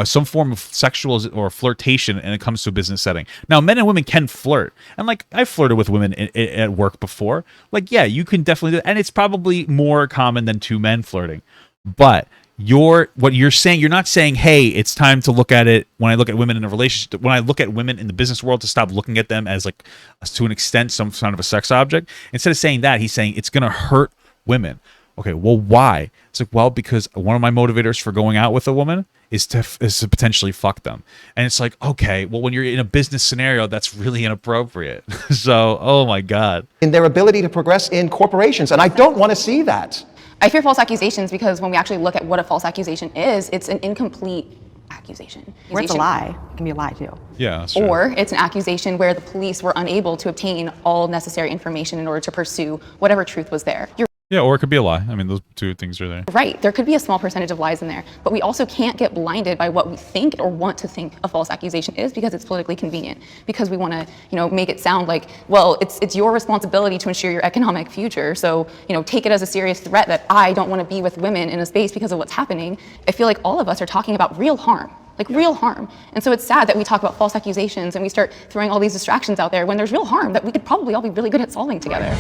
some form of sexual or flirtation, and it comes to a business setting. Now, men and women can flirt, and like I flirted with women at work before. Like, yeah, you can definitely do that, and it's probably more common than two men flirting. But what you're saying, you're not saying, hey, it's time to look at it when I look at women in a relationship, when I look at women in the business world, to stop looking at them as like, to an extent, some kind of a sex object. Instead of saying that, he's saying it's gonna hurt women. Okay, well, why? It's like, well, because one of my motivators for going out with a woman is to potentially fuck them. And it's like, okay, well, when you're in a business scenario, that's really inappropriate. So, oh my God. In their ability to progress in corporations, and I don't want to see that. I fear false accusations because when we actually look at what a false accusation is, it's an incomplete accusation. Or it's a lie. It can be a lie too. Yeah, that's true. Or it's an accusation where the police were unable to obtain all necessary information in order to pursue whatever truth was there. Yeah, or it could be a lie. I mean, those two things are there. Right. There could be a small percentage of lies in there, but we also can't get blinded by what we think or want to think a false accusation is because it's politically convenient. Because we want to, make it sound like, well, it's your responsibility to ensure your economic future. So, take it as a serious threat that I don't want to be with women in a space because of what's happening. I feel like all of us are talking about real harm. Like real harm. And so it's sad that we talk about false accusations and we start throwing all these distractions out there when there's real harm that we could probably all be really good at solving together.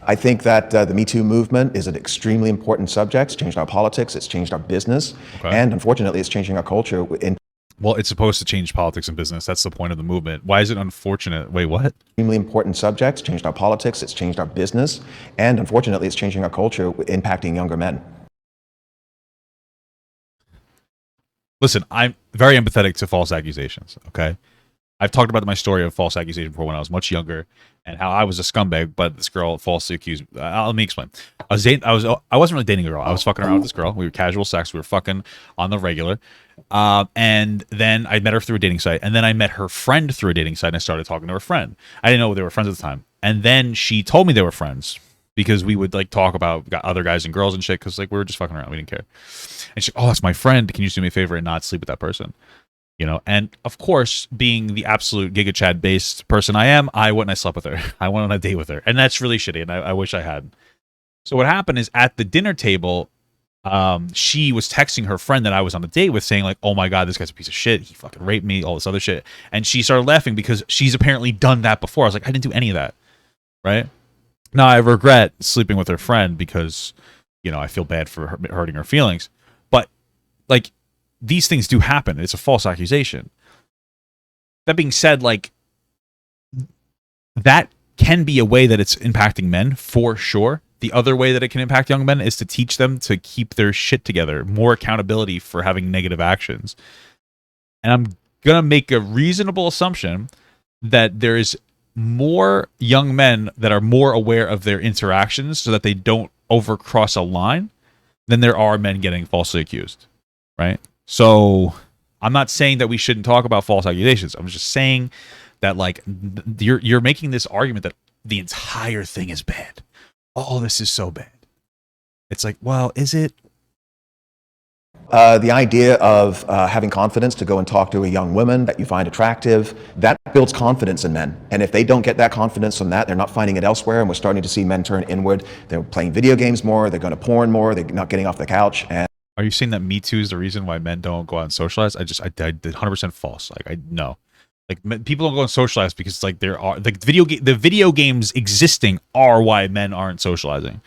I think that the MeToo movement is an extremely important subject. It's changed our politics, it's changed our business, and unfortunately, it's changing our culture. Well, it's supposed to change politics and business. That's the point of the movement. Why is it unfortunate? Wait, what? Extremely important subject. It's changed our politics, it's changed our business, and unfortunately, it's changing our culture, impacting younger men. Listen, I'm very empathetic to false accusations, okay? I've talked about my story of false accusation before when I was much younger and how I was a scumbag, but this girl falsely accused me. Let me explain. I wasn't really dating a girl. I was fucking around with this girl. We were casual sex. We were fucking on the regular. And then I met her through a dating site. And then I met her friend through a dating site and I started talking to her friend. I didn't know they were friends at the time. And then she told me they were friends because we would like talk about other guys and girls and shit because like we were just fucking around. We didn't care. And she's like, oh, that's my friend. Can you just do me a favor and not sleep with that person? And of course, being the absolute Giga Chad based person I am, I went and I slept with her. I went on a date with her. And that's really shitty. And I wish I had. So what happened is at the dinner table, she was texting her friend that I was on a date with saying like, oh my God, this guy's a piece of shit. He fucking raped me, all this other shit. And she started laughing because she's apparently done that before. I was like, I didn't do any of that. Right. Now I regret sleeping with her friend because, I feel bad for her, hurting her feelings. But like, these things do happen. It's a false accusation. That being said, like, that can be a way that it's impacting men for sure. The other way that it can impact young men is to teach them to keep their shit together, more accountability for having negative actions. And I'm going to make a reasonable assumption that there is more young men that are more aware of their interactions so that they don't overcross a line than there are men getting falsely accused, right? So I'm not saying that we shouldn't talk about false accusations. I'm just saying that like you're making this argument that the entire thing is bad. Oh, this is so bad. It's like, well, is it? The idea of having confidence to go and talk to a young woman that you find attractive, that builds confidence in men. And if they don't get that confidence from that, they're not finding it elsewhere. And we're starting to see men turn inward. They're playing video games more. They're going to porn more. They're not getting off the couch. And are you saying that MeToo is the reason why men don't go out and socialize? I did 100% false. Like I know, like people don't go and socialize because it's like there are like the video games existing are why men aren't socializing.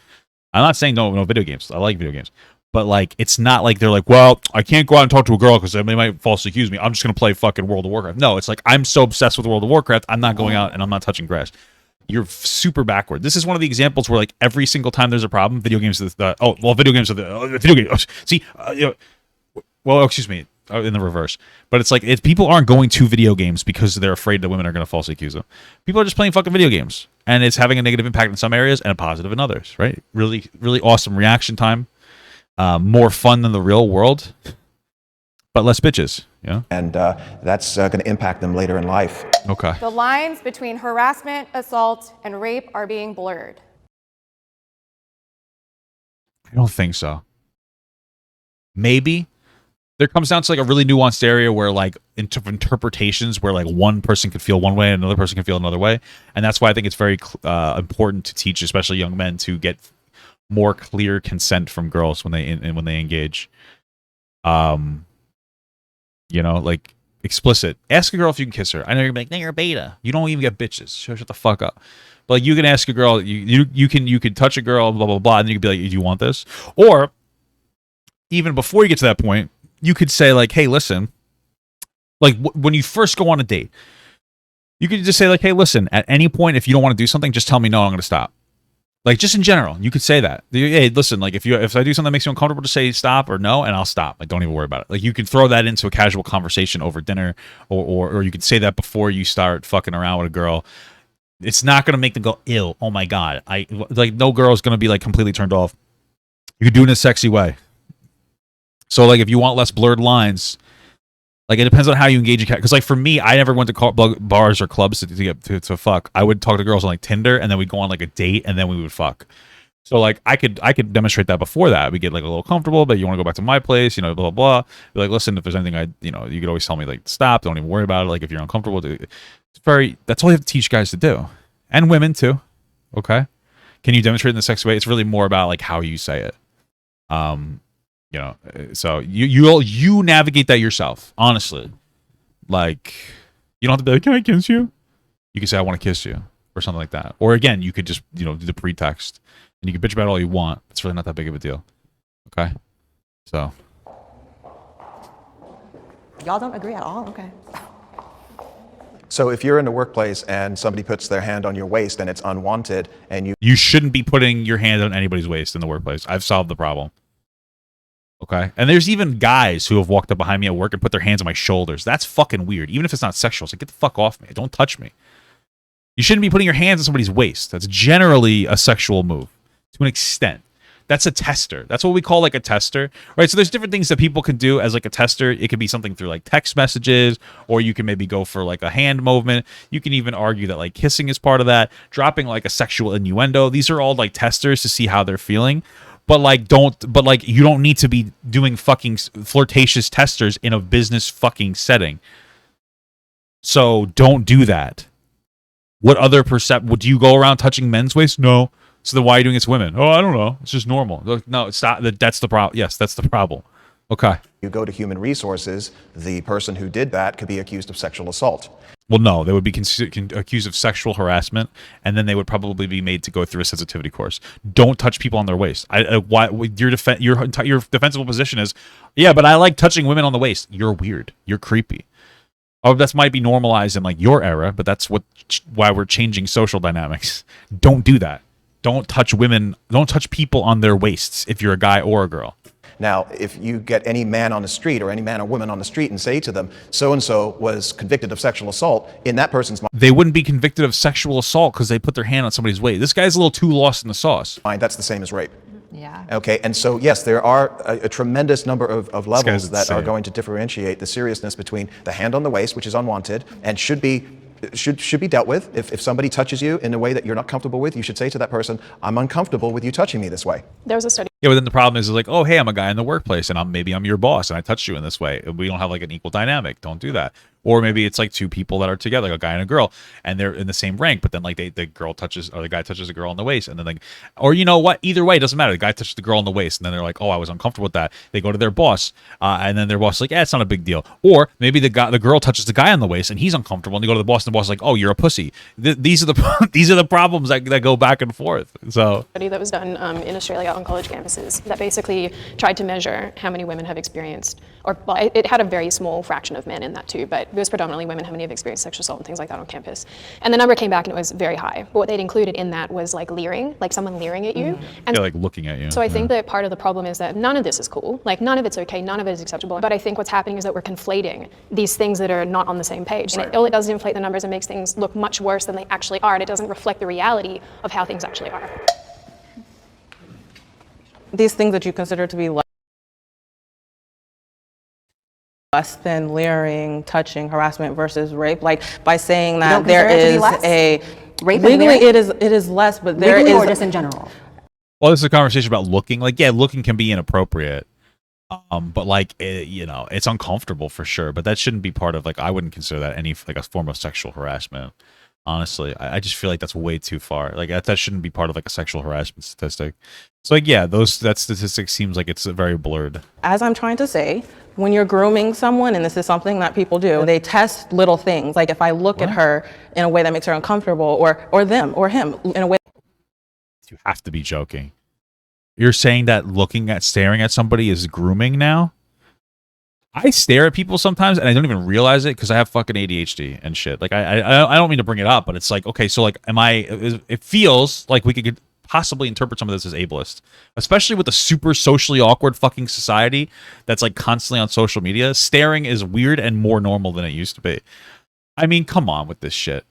I'm not saying no video games. I like video games, but like it's not like they're like, well, I can't go out and talk to a girl because they might falsely accuse me. I'm just gonna play fucking World of Warcraft. No, it's like I'm so obsessed with World of Warcraft, I'm not going out and I'm not touching grass. You're super backward. This is one of the examples where like every single time there's a problem, video games are the video games. See, well, excuse me. in the reverse. But it's like people aren't going to video games because they're afraid that women are going to falsely accuse them. People are just playing fucking video games, and it's having a negative impact in some areas and a positive in others. Right? Really, really awesome reaction time. More fun than the real world, but less bitches. Yeah. And that's going to impact them later in life. Okay. The lines between harassment, assault, and rape are being blurred. I don't think so. Maybe there comes down to like a really nuanced area where like interpretations where like one person could feel one way and another person can feel another way, and that's why I think it's very important to teach, especially young men, to get more clear consent from girls when they engage. You know, like explicit. Ask a girl if you can kiss her. I know you're like, no, you're a beta. You don't even get bitches. So shut the fuck up. But like, you can ask a girl. You can touch a girl. Blah blah blah. And you can be like, do you want this? Or even before you get to that point, you could say like, hey, listen. Like when you first go on a date, you could just say like, hey, listen. At any point, if you don't want to do something, just tell me no. I'm going to stop. Like just in general, you could say that. Hey, listen, like if I do something that makes you uncomfortable, just say stop or no, and I'll stop. Like don't even worry about it. Like you can throw that into a casual conversation over dinner, or you could say that before you start fucking around with a girl. It's not gonna make them go, ew, oh my god. No girl is gonna be like completely turned off. You can do it in a sexy way. So like if you want less blurred lines, like it depends on how you engage a cat. Because like for me, I never went to bars or clubs to fuck. I would talk to girls on like Tinder, and then we'd go on like a date, and then we would fuck. So like I could demonstrate that before that. We get like a little comfortable, but you want to go back to my place, you know, blah blah blah. Be like, listen, if there's anything you could always tell me like stop. Don't even worry about it. Like if you're uncomfortable, that's all you have to teach guys to do, and women too. Okay, can you demonstrate in the sexy way? It's really more about like how you say it. You know, so you navigate that yourself, honestly. Like, you don't have to be like, can I kiss you? You can say, I want to kiss you, or something like that. Or again, you could just, do the pretext, and you can bitch about it all you want. It's really not that big of a deal. Okay? So. Y'all don't agree at all? Okay. So if you're in the workplace and somebody puts their hand on your waist and it's unwanted, and you shouldn't be putting your hand on anybody's waist in the workplace. I've solved the problem. Okay. And there's even guys who have walked up behind me at work and put their hands on my shoulders. That's fucking weird. Even if it's not sexual. It's like, get the fuck off me. Don't touch me. You shouldn't be putting your hands on somebody's waist. That's generally a sexual move to an extent. That's a tester. That's what we call like a tester, right? So there's different things that people can do as like a tester. It could be something through like text messages, or you can maybe go for like a hand movement. You can even argue that like kissing is part of that, dropping like a sexual innuendo. These are all like testers to see how they're feeling. But you don't need to be doing fucking flirtatious testers in a business fucking setting. So don't do that. What other would you go around touching men's waist? No. So then why are you doing it to women? Oh, I don't know. It's just normal. No, it's not. That's the problem. Yes, that's the problem. Okay. you go to human resources, the person who did that could be accused of sexual assault. Well, no, they would be accused of sexual harassment, and then they would probably be made to go through a sensitivity course. Don't touch people on their waist. Your defensible position is, yeah, but I like touching women on the waist. You're weird. You're creepy. Oh, that might be normalized in like your era, but that's why we're changing social dynamics. Don't do that. Don't touch women. Don't touch people on their waists if you're a guy or a girl. Now, if you get any man on the street or any man or woman on the street and say to them, so-and-so was convicted of sexual assault, in that person's mind, they wouldn't be convicted of sexual assault because they put their hand on somebody's waist. This guy's a little too lost in the sauce. That's the same as rape. Yeah. Okay, and so yes, there are a tremendous number of levels that are going to differentiate the seriousness between the hand on the waist, which is unwanted, and should be dealt with. If somebody touches you in a way that you're not comfortable with, you should say to that person, I'm uncomfortable with you touching me this way. There was a study. Yeah, but then the problem is like, oh, hey, I'm a guy in the workplace, and maybe I'm your boss, and I touched you in this way. We don't have like an equal dynamic. Don't do that. Or maybe it's like two people that are together, like a guy and a girl, and they're in the same rank, but then like the girl touches, or the guy touches a girl on the waist, and then like, or you know what? Either way, it doesn't matter. The guy touches the girl on the waist, and then they're like, oh, I was uncomfortable with that. They go to their boss, and then their boss is like, yeah, it's not a big deal. Or maybe the girl touches the guy on the waist, and he's uncomfortable, and they go to the boss, and the boss is like, oh, you're a pussy. These are the problems that go back and forth. So study that was done in Australia on college campuses. campuses that basically tried to measure how many women have experienced, or well, it had a very small fraction of men in that too, but it was predominantly women how many have experienced sexual assault and things like that on campus. And the number came back and it was very high. But what they'd included in that was like leering, like someone leering at you. And Yeah, like looking at you. so I think that part of the problem is that none of this is cool. Like none of it's okay, none of it is acceptable. But I think what's happening is that we're conflating these things that are not on the same page. And all it does is inflate the numbers and makes things look much worse than they actually are. And it doesn't reflect the reality of how things actually are. These things that you consider to be less than leering, touching, harassment versus rape, like by saying that there is a legally it is less, but there is or just in general. Well, this is a conversation about looking. Like, yeah, looking can be inappropriate, but like, you know, it's uncomfortable for sure. But that shouldn't be part of like. I wouldn't consider that any like a form of sexual harassment. Honestly, I just feel like that's way too far. Like that shouldn't be part of like a sexual harassment statistic. So like, yeah, that statistic seems like it's very blurred. As I'm trying to say, when you're grooming someone, and this is something that people do, they test little things. Like if I look at her in a way that makes her uncomfortable, or them, or him in a way. You have to be joking. You're saying that staring at somebody is grooming now? I stare at people sometimes and I don't even realize it because I have fucking ADHD and shit. Like I don't mean to bring it up, but it's like, okay, so like it feels like we could possibly interpret some of this as ableist, especially with a super socially awkward fucking society that's like constantly on social media. Staring is weird and more normal than it used to be. I mean, come on with this shit.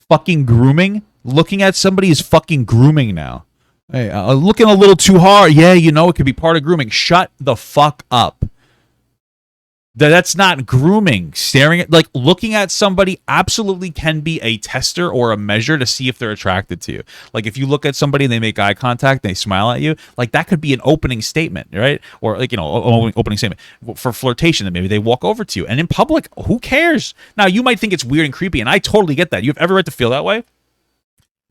Fucking grooming? Looking at somebody is fucking grooming now. Hey, looking a little too hard. Yeah, you know, it could be part of grooming. Shut the fuck up. That's not grooming. Staring at, like, looking at somebody absolutely can be a tester or a measure to see if they're attracted to you. Like, if you look at somebody and they make eye contact and they smile at you, like, that could be an opening statement, right? Or, like, you know, opening statement for flirtation, and maybe they walk over to you. And in public, who cares? Now, you might think it's weird and creepy, and I totally get that. You have every right to feel that way.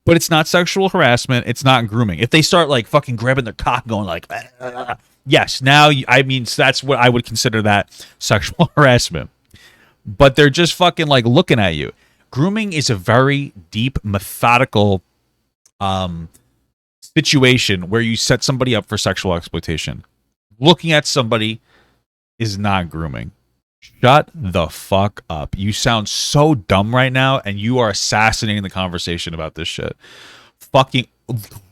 But it's not sexual harassment. It's not grooming. If they start, like, fucking grabbing their cock going, like, yes, now, I mean, that's what I would consider that sexual harassment. But they're just fucking, like, looking at you. Grooming is a very deep, methodical situation where you set somebody up for sexual exploitation. Looking at somebody is not grooming. Shut the fuck up. You sound so dumb right now, and you are assassinating the conversation about this shit. Fucking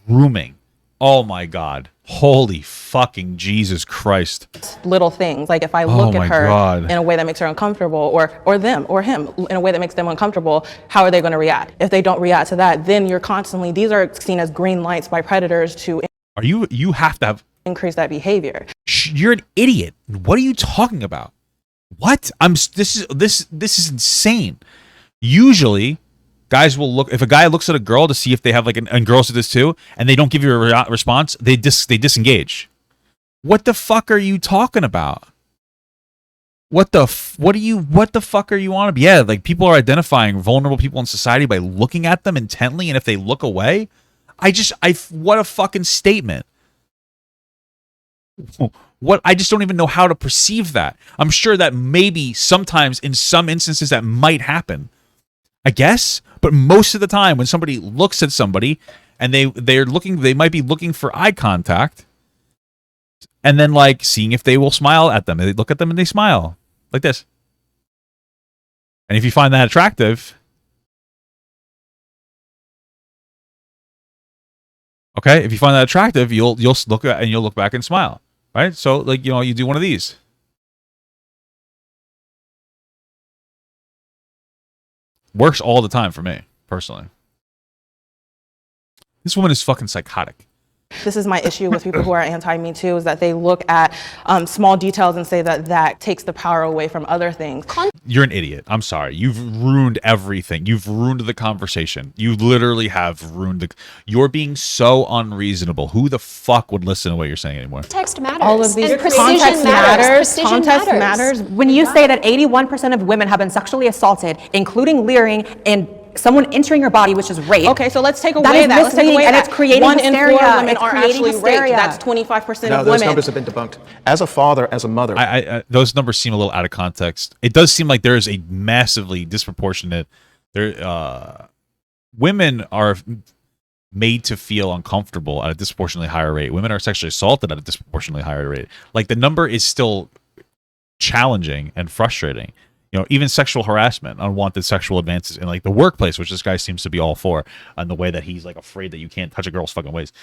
grooming. Oh my God. Holy fucking Jesus Christ. Little things. Like if I look at her in a way that makes her uncomfortable, or them, or him in a way that makes them uncomfortable, how are they going to react? If they don't react to that, then you're constantly, these are seen as green lights by predators to you have to have increase that behavior. You're an idiot. What are you talking about? What? This is insane. Usually, guys will look, if a guy looks at a girl to see if they have like and girls do this too, and they don't give you a response, they disengage. What the fuck are you talking about? What the fuck are you on? Yeah, like people are identifying vulnerable people in society by looking at them intently, and if they look away, what a fucking statement. What? I just don't even know how to perceive that. I'm sure that maybe sometimes in some instances that might happen, I guess, but most of the time when somebody looks at somebody and they might be looking for eye contact and then like seeing if they will smile at them. They look at them and they smile like this. And if you find that attractive, okay, if you find that attractive, you'll look at and you'll look back and smile. Right? So, like, you know, you do one of these. Works all the time for me, personally. This woman is fucking psychotic. This is my issue with people who are anti-MeToo, is that they look at small details and say that takes the power away from other things. You're an idiot. I'm sorry. You've ruined everything. You've ruined the conversation. You literally have ruined You're being so unreasonable. Who the fuck would listen to what you're saying anymore? Context matters. All of these context matters. Context matters. When you say that 81% of women have been sexually assaulted, including leering and someone entering your body, which is rape. Okay, so let's take away that. Let's take away and that. it's creating 1 hysteria. in 4 women It's are creating actually hysteria. raped. That's 25% of No, women. those numbers have been debunked. As a father, as a mother. Those numbers seem a little out of context. It does seem like there is a massively disproportionate. Women are made to feel uncomfortable at a disproportionately higher rate. Women are sexually assaulted at a disproportionately higher rate. Like, the number is still challenging and frustrating. You know, even sexual harassment, unwanted sexual advances in like the workplace, which this guy seems to be all for, and the way that he's like afraid that you can't touch a girl's fucking waist.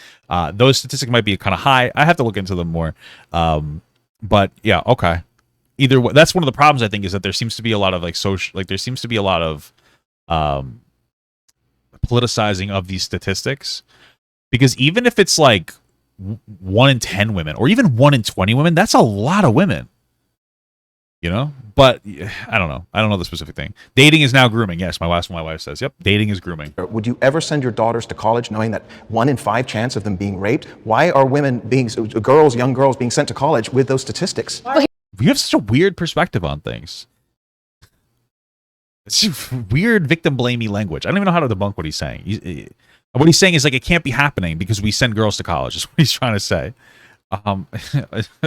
Those statistics might be kind of high. I have to look into them more. But yeah, okay. Either way, that's one of the problems I think, is that there seems to be a lot of like social, like there seems to be a lot of politicizing of these statistics, because even if it's like 1 in 10 women or even 1 in 20 women, that's a lot of women. You know, but I don't know. I don't know the specific thing. Dating is now grooming. Yes, my wife says. Yep, dating is grooming. Would you ever send your daughters to college knowing that 1 in 5 chance of them being raped? Why are young girls being sent to college with those statistics? You have such a weird perspective on things. It's just weird victim blamey language. I don't even know how to debunk what he's saying. What he's saying is like, it can't be happening because we send girls to college. Is what he's trying to say.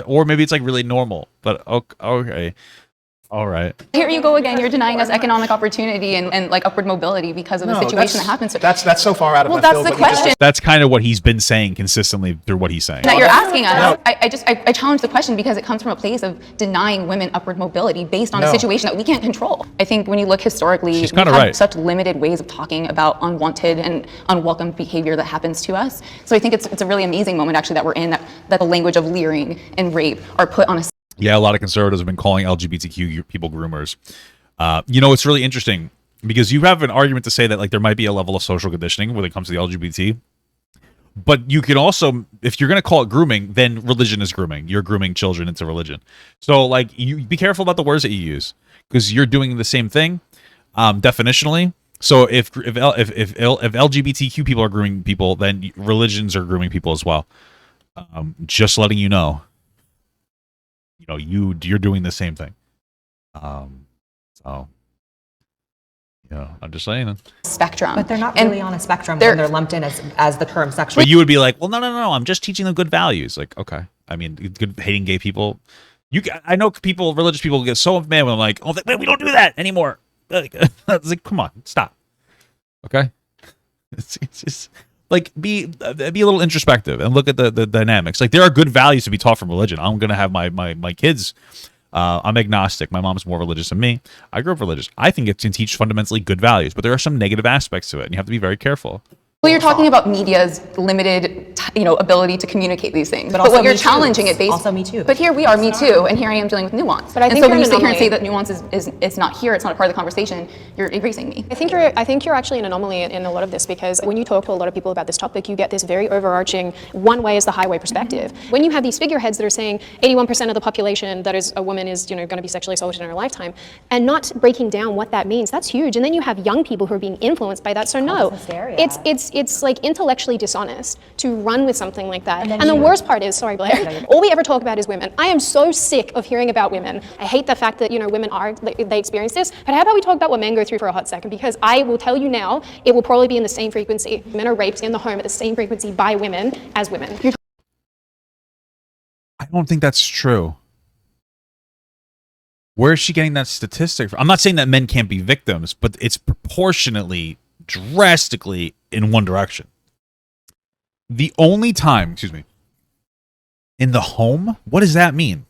Or maybe it's like really normal, but okay. All right. Here you go again. You're denying us economic opportunity and like upward mobility because of the situation that happens. That's so far out of well, left that's field. the question That's kind of what he's been saying consistently through what he's saying. that you're asking us. I challenge the question because it comes from a place of denying women upward mobility based on a situation that we can't control. I think when you look historically, we have such limited ways of talking about unwanted and unwelcome behavior that happens to us. So I think it's a really amazing moment actually that we're in, that the language of leering and rape are put on a. Yeah, a lot of conservatives have been calling LGBTQ people groomers. You know, it's really interesting because you have an argument to say that like there might be a level of social conditioning when it comes to the LGBT. But you can also, if you're going to call it grooming, then religion is grooming. You're grooming children into religion. So like, you be careful about the words that you use, because you're doing the same thing definitionally. So if LGBTQ people are grooming people, then religions are grooming people as well. Just letting you know. You know, you're doing the same thing. So, you know, I'm just saying. Spectrum. But they're not really on a spectrum when they're lumped in as the term sexual. But you would be like, well, no, I'm just teaching them good values. Like, okay. I mean, good hating gay people. I know religious people get so mad when I'm like, oh, we don't do that anymore. It's like, come on, stop. Okay. It's just like be a little introspective and look at the dynamics. Like, there are good values to be taught from religion. I'm gonna have my kids. I'm agnostic. My mom's more religious than me. I grew up religious. I think it can teach fundamentally good values, but there are some negative aspects to it, and you have to be very careful. Well, you're talking about media's limited, ability to communicate these things. But what you're challenging it based. Also Me Too. But here we are, Me Too, and here I am dealing with nuance. But I think and so when you you're sit here an and say anomaly. that nuance is not here, it's not a part of the conversation, you're erasing me. I think you're actually an anomaly in a lot of this, because when you talk to a lot of people about this topic, you get this very overarching one way is the highway perspective. When you have these figureheads that are saying 81% of the population that is a woman is going to be sexually assaulted in her lifetime, and not breaking down what that means, that's huge. And then you have young people who are being influenced by that. So no, it's like intellectually dishonest to run with something like that. And the worst part is, sorry Blair, all we ever talk about is women. I am so sick of hearing about women. I hate the fact that women they experience this. But how about we talk about what men go through for a hot second? Because I will tell you now, it will probably be in the same frequency. Men are raped in the home at the same frequency by women as women. I don't think that's true. Where is she getting that statistic from? I'm not saying that men can't be victims, but it's proportionately, drastically in one direction. The only time, in the home, what does that mean?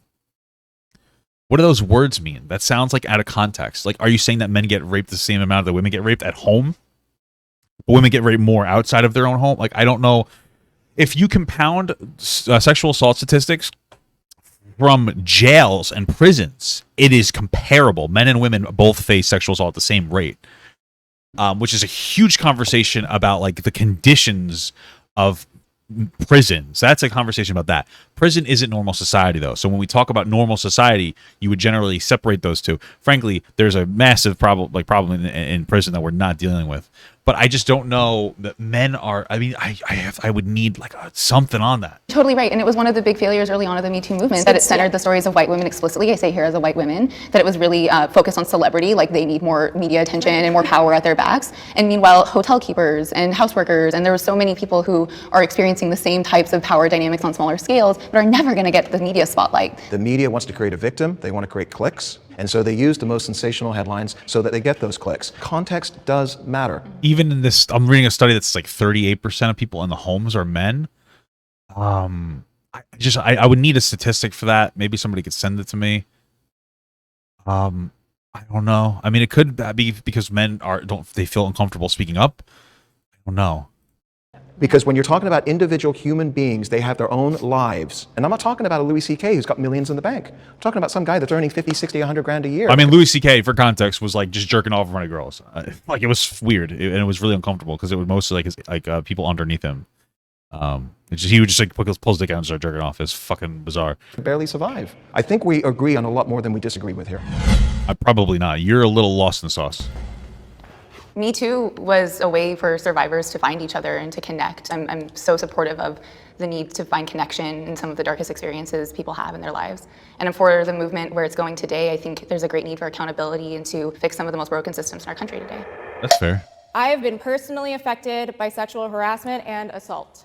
What do those words mean? That sounds like out of context. Like, are you saying that men get raped the same amount that women get raped at home? But women get raped more outside of their own home? Like, I don't know. If you compound sexual assault statistics from jails and prisons, it is comparable. Men and women both face sexual assault at the same rate, which is a huge conversation about like the conditions of prisons. That's a conversation about that. Prison isn't normal society, though. So when we talk about normal society, you would generally separate those two. Frankly, there's a massive problem in prison that we're not dealing with. But I just don't know that men are. I mean, I would need like something on that. Totally right, and it was one of the big failures early on of the Me Too movement, that it centered the stories of white women explicitly. I say here as a white woman, that it was really focused on celebrity, like they need more media attention and more power at their backs. And meanwhile, hotel keepers and houseworkers, and there were so many people who are experiencing the same types of power dynamics on smaller scales, but are never going to get the media spotlight. The media wants to create a victim. They want to create clicks. And so they use the most sensational headlines so that they get those clicks. Context does matter. Even in this, I'm reading a study that's like 38% of people in the homes are men. I would need a statistic for that. Maybe somebody could send it to me. I don't know. I mean, it could be because men they feel uncomfortable speaking up. I don't know. Because when you're talking about individual human beings, they have their own lives. And I'm not talking about a Louis C.K. who's got millions in the bank. I'm talking about some guy that's earning 50, 60, 100 grand a year. I mean, Louis C.K., for context, was like just jerking off in front of girls. Like, it was weird, and it was really uncomfortable because it was mostly like people underneath him. He would just like pull his dick out and start jerking off. It's fucking bizarre. Barely survive. I think we agree on a lot more than we disagree with here. Probably not. You're a little lost in the sauce. MeToo was a way for survivors to find each other and to connect. I'm so supportive of the need to find connection in some of the darkest experiences people have in their lives. And for the movement where it's going today, I think there's a great need for accountability and to fix some of the most broken systems in our country today. That's fair. I have been personally affected by sexual harassment and assault.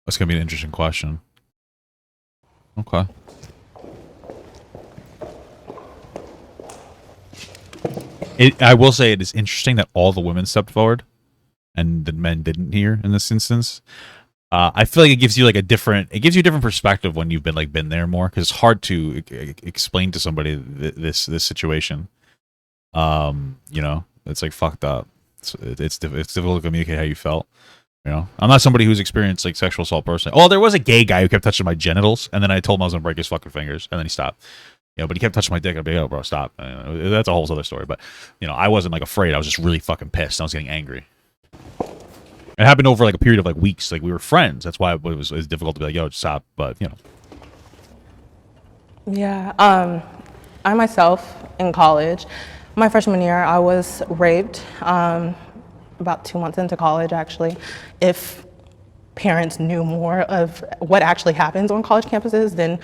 That's going to be an interesting question. Okay. I will say it is interesting that all the women stepped forward and the men didn't here in this instance. I feel like it gives you like a different perspective when you've been there more, because it's hard to explain to somebody this situation. You know, it's like fucked up. It's difficult to communicate how you felt. You know, I'm not somebody who's experienced like sexual assault personally. Oh, there was a gay guy who kept touching my genitals, and then I told him I was gonna break his fucking fingers, and then he stopped. You know, but he kept touching my dick. I'd be, oh, bro, stop. That's a whole other story. But, you know, I wasn't like afraid. I was just really fucking pissed. I was getting angry. It happened over like a period of like weeks. Like, we were friends. That's why it was difficult to be like, yo, just stop. But, you know. Yeah. I myself, in college, my freshman year, I was raped about 2 months into college, actually. If parents knew more of what actually happens on college campuses, then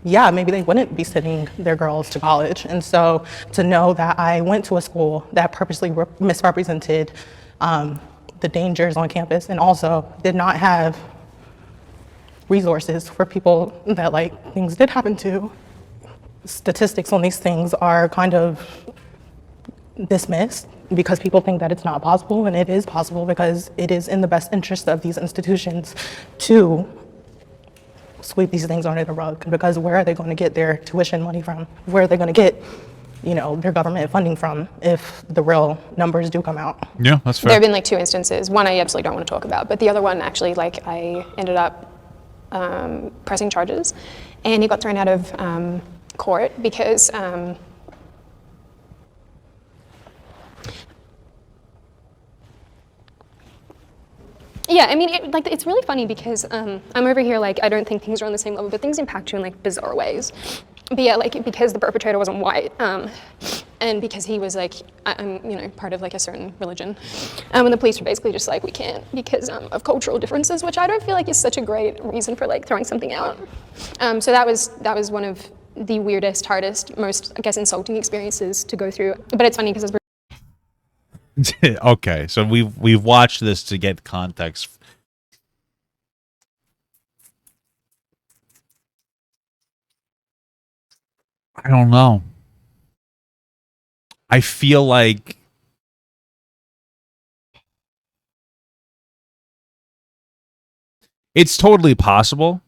yeah, maybe they wouldn't be sending their girls to college. And so to know that I went to a school that purposely misrepresented the dangers on campus and also did not have resources for people that like things did happen to. Statistics on these things are kind of dismissed because people think that it's not possible, and it is possible because it is in the best interest of these institutions to sweep these things under the rug, because where are they going to get their tuition money from? Where are they going to get, you know, their government funding from if the real numbers do come out? Yeah, that's fair. There have been like 2 instances. One I absolutely don't want to talk about, but the other one actually, like, I ended up pressing charges, and he got thrown out of court because yeah, I mean, it's really funny because I'm over here like, I don't think things are on the same level, but things impact you in like bizarre ways. But yeah, like, because the perpetrator wasn't white, and because he was like, I'm, you know, part of like a certain religion, and the police were basically just like, we can't because of cultural differences, which I don't feel like is such a great reason for like throwing something out. So that was one of the weirdest, hardest, most, I guess, insulting experiences to go through. But it's funny because okay, so we've watched this to get context. I don't know. I feel like it's totally possible.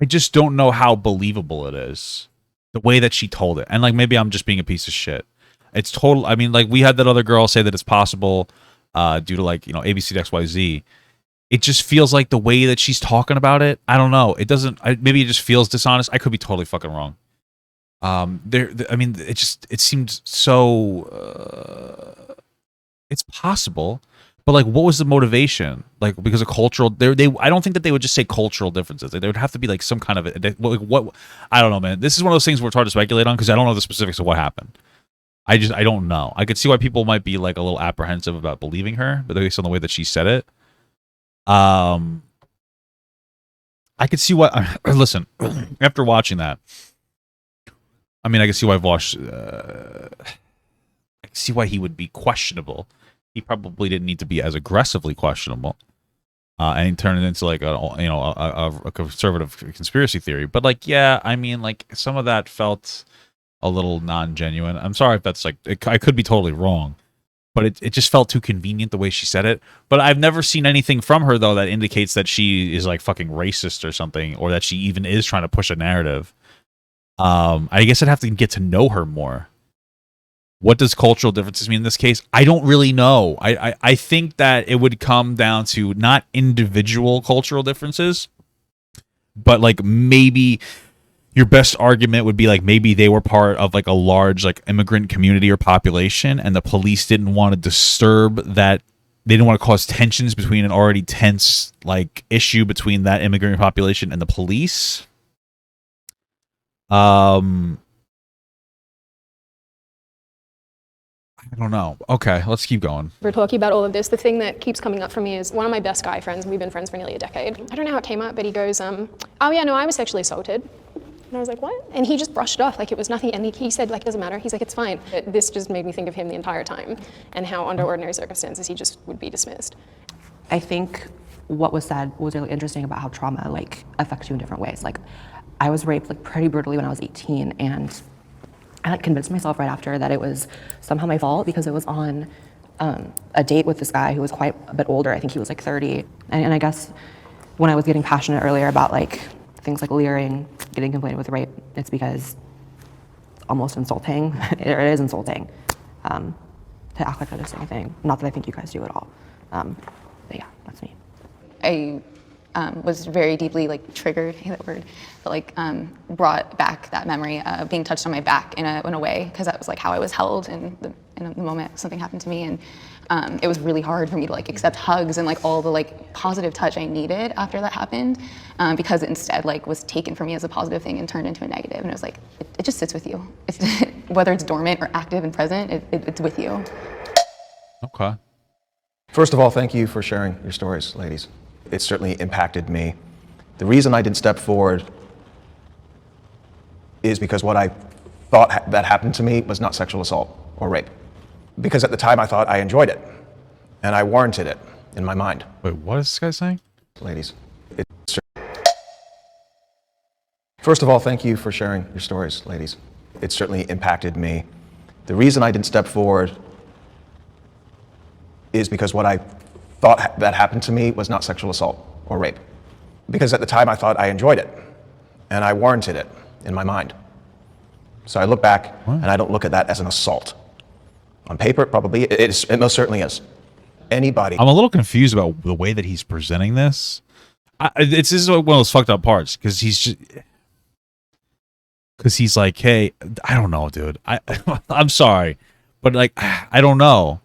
I just don't know how believable it is. The way that she told it. And like, maybe I'm just being a piece of shit. It's total. I mean, like, we had that other girl say that it's possible due to like, you know, ABCDXYZ. It just feels like the way that she's talking about it. I don't know. It doesn't. Maybe it just feels dishonest. I could be totally fucking wrong. I mean, it seemed so. It's possible, but like, what was the motivation? Like, because of cultural. I don't think that they would just say cultural differences. There would have to be like some kind of what. I don't know, man. This is one of those things where it's hard to speculate on because I don't know the specifics of what happened. I don't know. I could see why people might be like a little apprehensive about believing her, but based on the way that she said it. I could see what. Listen, after watching that, I mean, I can see why Vaush. I can see why he would be questionable. He probably didn't need to be as aggressively questionable. and turn it into like a conservative conspiracy theory. But like, yeah, I mean, like some of that felt a little non-genuine. I'm sorry if that's like, I could be totally wrong, but it just felt too convenient the way she said it. But I've never seen anything from her though that indicates that she is like fucking racist or something, or that she even is trying to push a narrative. I guess I'd have to get to know her more. What does cultural differences mean in this case? I don't really know. I think that it would come down to not individual cultural differences, but like maybe your best argument would be like maybe they were part of like a large like immigrant community or population, and the police didn't want to disturb that. They didn't want to cause tensions between an already tense like issue between that immigrant population and the police. I don't know. Okay, let's keep going. We're talking about all of this. The thing that keeps coming up for me is one of my best guy friends, and we've been friends for nearly a decade. I don't know how it came up, but he goes, oh yeah, no, I was sexually assaulted. And I was like, what? And he just brushed it off like it was nothing. And he said, like, it doesn't matter. He's like, it's fine. But this just made me think of him the entire time and how under ordinary circumstances he just would be dismissed. I think what was said was really interesting about how trauma like affects you in different ways. Like I was raped like pretty brutally when I was 18, and I like convinced myself right after that it was somehow my fault because it was on a date with this guy who was quite a bit older. I think he was like 30. And I guess when I was getting passionate earlier about like things like leering, getting conflated with rape, it's because it's almost insulting. It is insulting to act like I did anything. Not that I think you guys do at all. But yeah, that's me. I was very deeply like triggered, I hate that word, but like brought back that memory of being touched on my back in a way, because that was like how I was held in the moment something happened to me. And it was really hard for me to like accept hugs and like all the like positive touch I needed after that happened, because it instead like was taken from me as a positive thing and turned into a negative. And it was like, it just sits with you. Whether it's dormant or active and present, it's with you. Okay. First of all, thank you for sharing your stories, ladies. It certainly impacted me. The reason I didn't step forward is because what I thought that happened to me was not sexual assault or rape. Because at the time I thought I enjoyed it, and I warranted it in my mind. Wait, what is this guy saying? Ladies. First of all, thank you for sharing your stories, ladies. It certainly impacted me. The reason I didn't step forward is because what I thought that happened to me was not sexual assault or rape. Because at the time I thought I enjoyed it, and I warranted it in my mind. So I look back, and I don't look at that as an assault. On paper, probably, it most certainly is. Anybody. I'm a little confused about the way that he's presenting this. This is one of those fucked up parts, because he's like, hey, I don't know, dude. I'm sorry, but like, I don't know.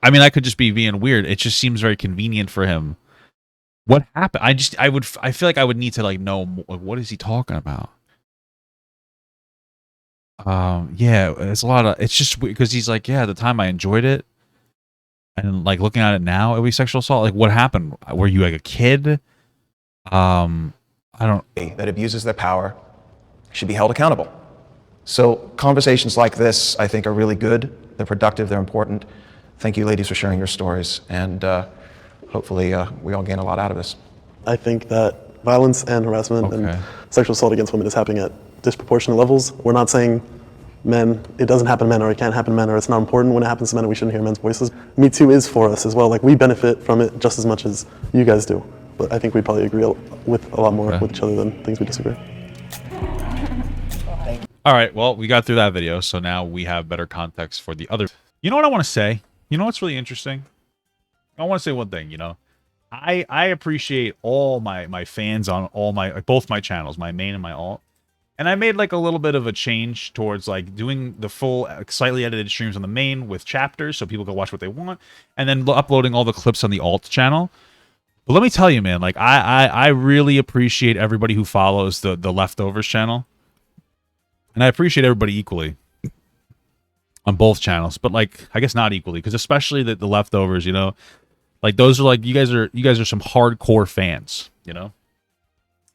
I mean, I could just be being weird. It just seems very convenient for him. What happened? I feel like I would need to like know what is he talking about. Yeah, it's a lot of. It's just because he's like, yeah, at the time I enjoyed it, and like looking at it now, it would be sexual assault. Like, what happened? Were you like a kid? I don't. That abuses their power should be held accountable. So conversations like this, I think, are really good. They're productive. They're important. Thank you, ladies, for sharing your stories, and hopefully we all gain a lot out of this. I think that violence and harassment and sexual assault against women is happening at disproportionate levels. We're not saying men, it doesn't happen to men, or it can't happen to men, or it's not important when it happens to men and we shouldn't hear men's voices. MeToo is for us as well. Like, we benefit from it just as much as you guys do. But I think we probably agree with a lot more with each other than things we disagree. All right, well, we got through that video, so now we have better context for the other. You know what I want to say? You know what's really interesting? I want to say one thing, you know. I appreciate all my fans on all both my channels, my main and my alt. And I made like a little bit of a change towards like doing the full slightly edited streams on the main with chapters so people can watch what they want, and then uploading all the clips on the alt channel. But let me tell you, man, like I really appreciate everybody who follows the Leftovers channel. And I appreciate everybody equally on both channels, but like I guess not equally, because especially the Leftovers, you know, like those are like you guys are some hardcore fans, you know,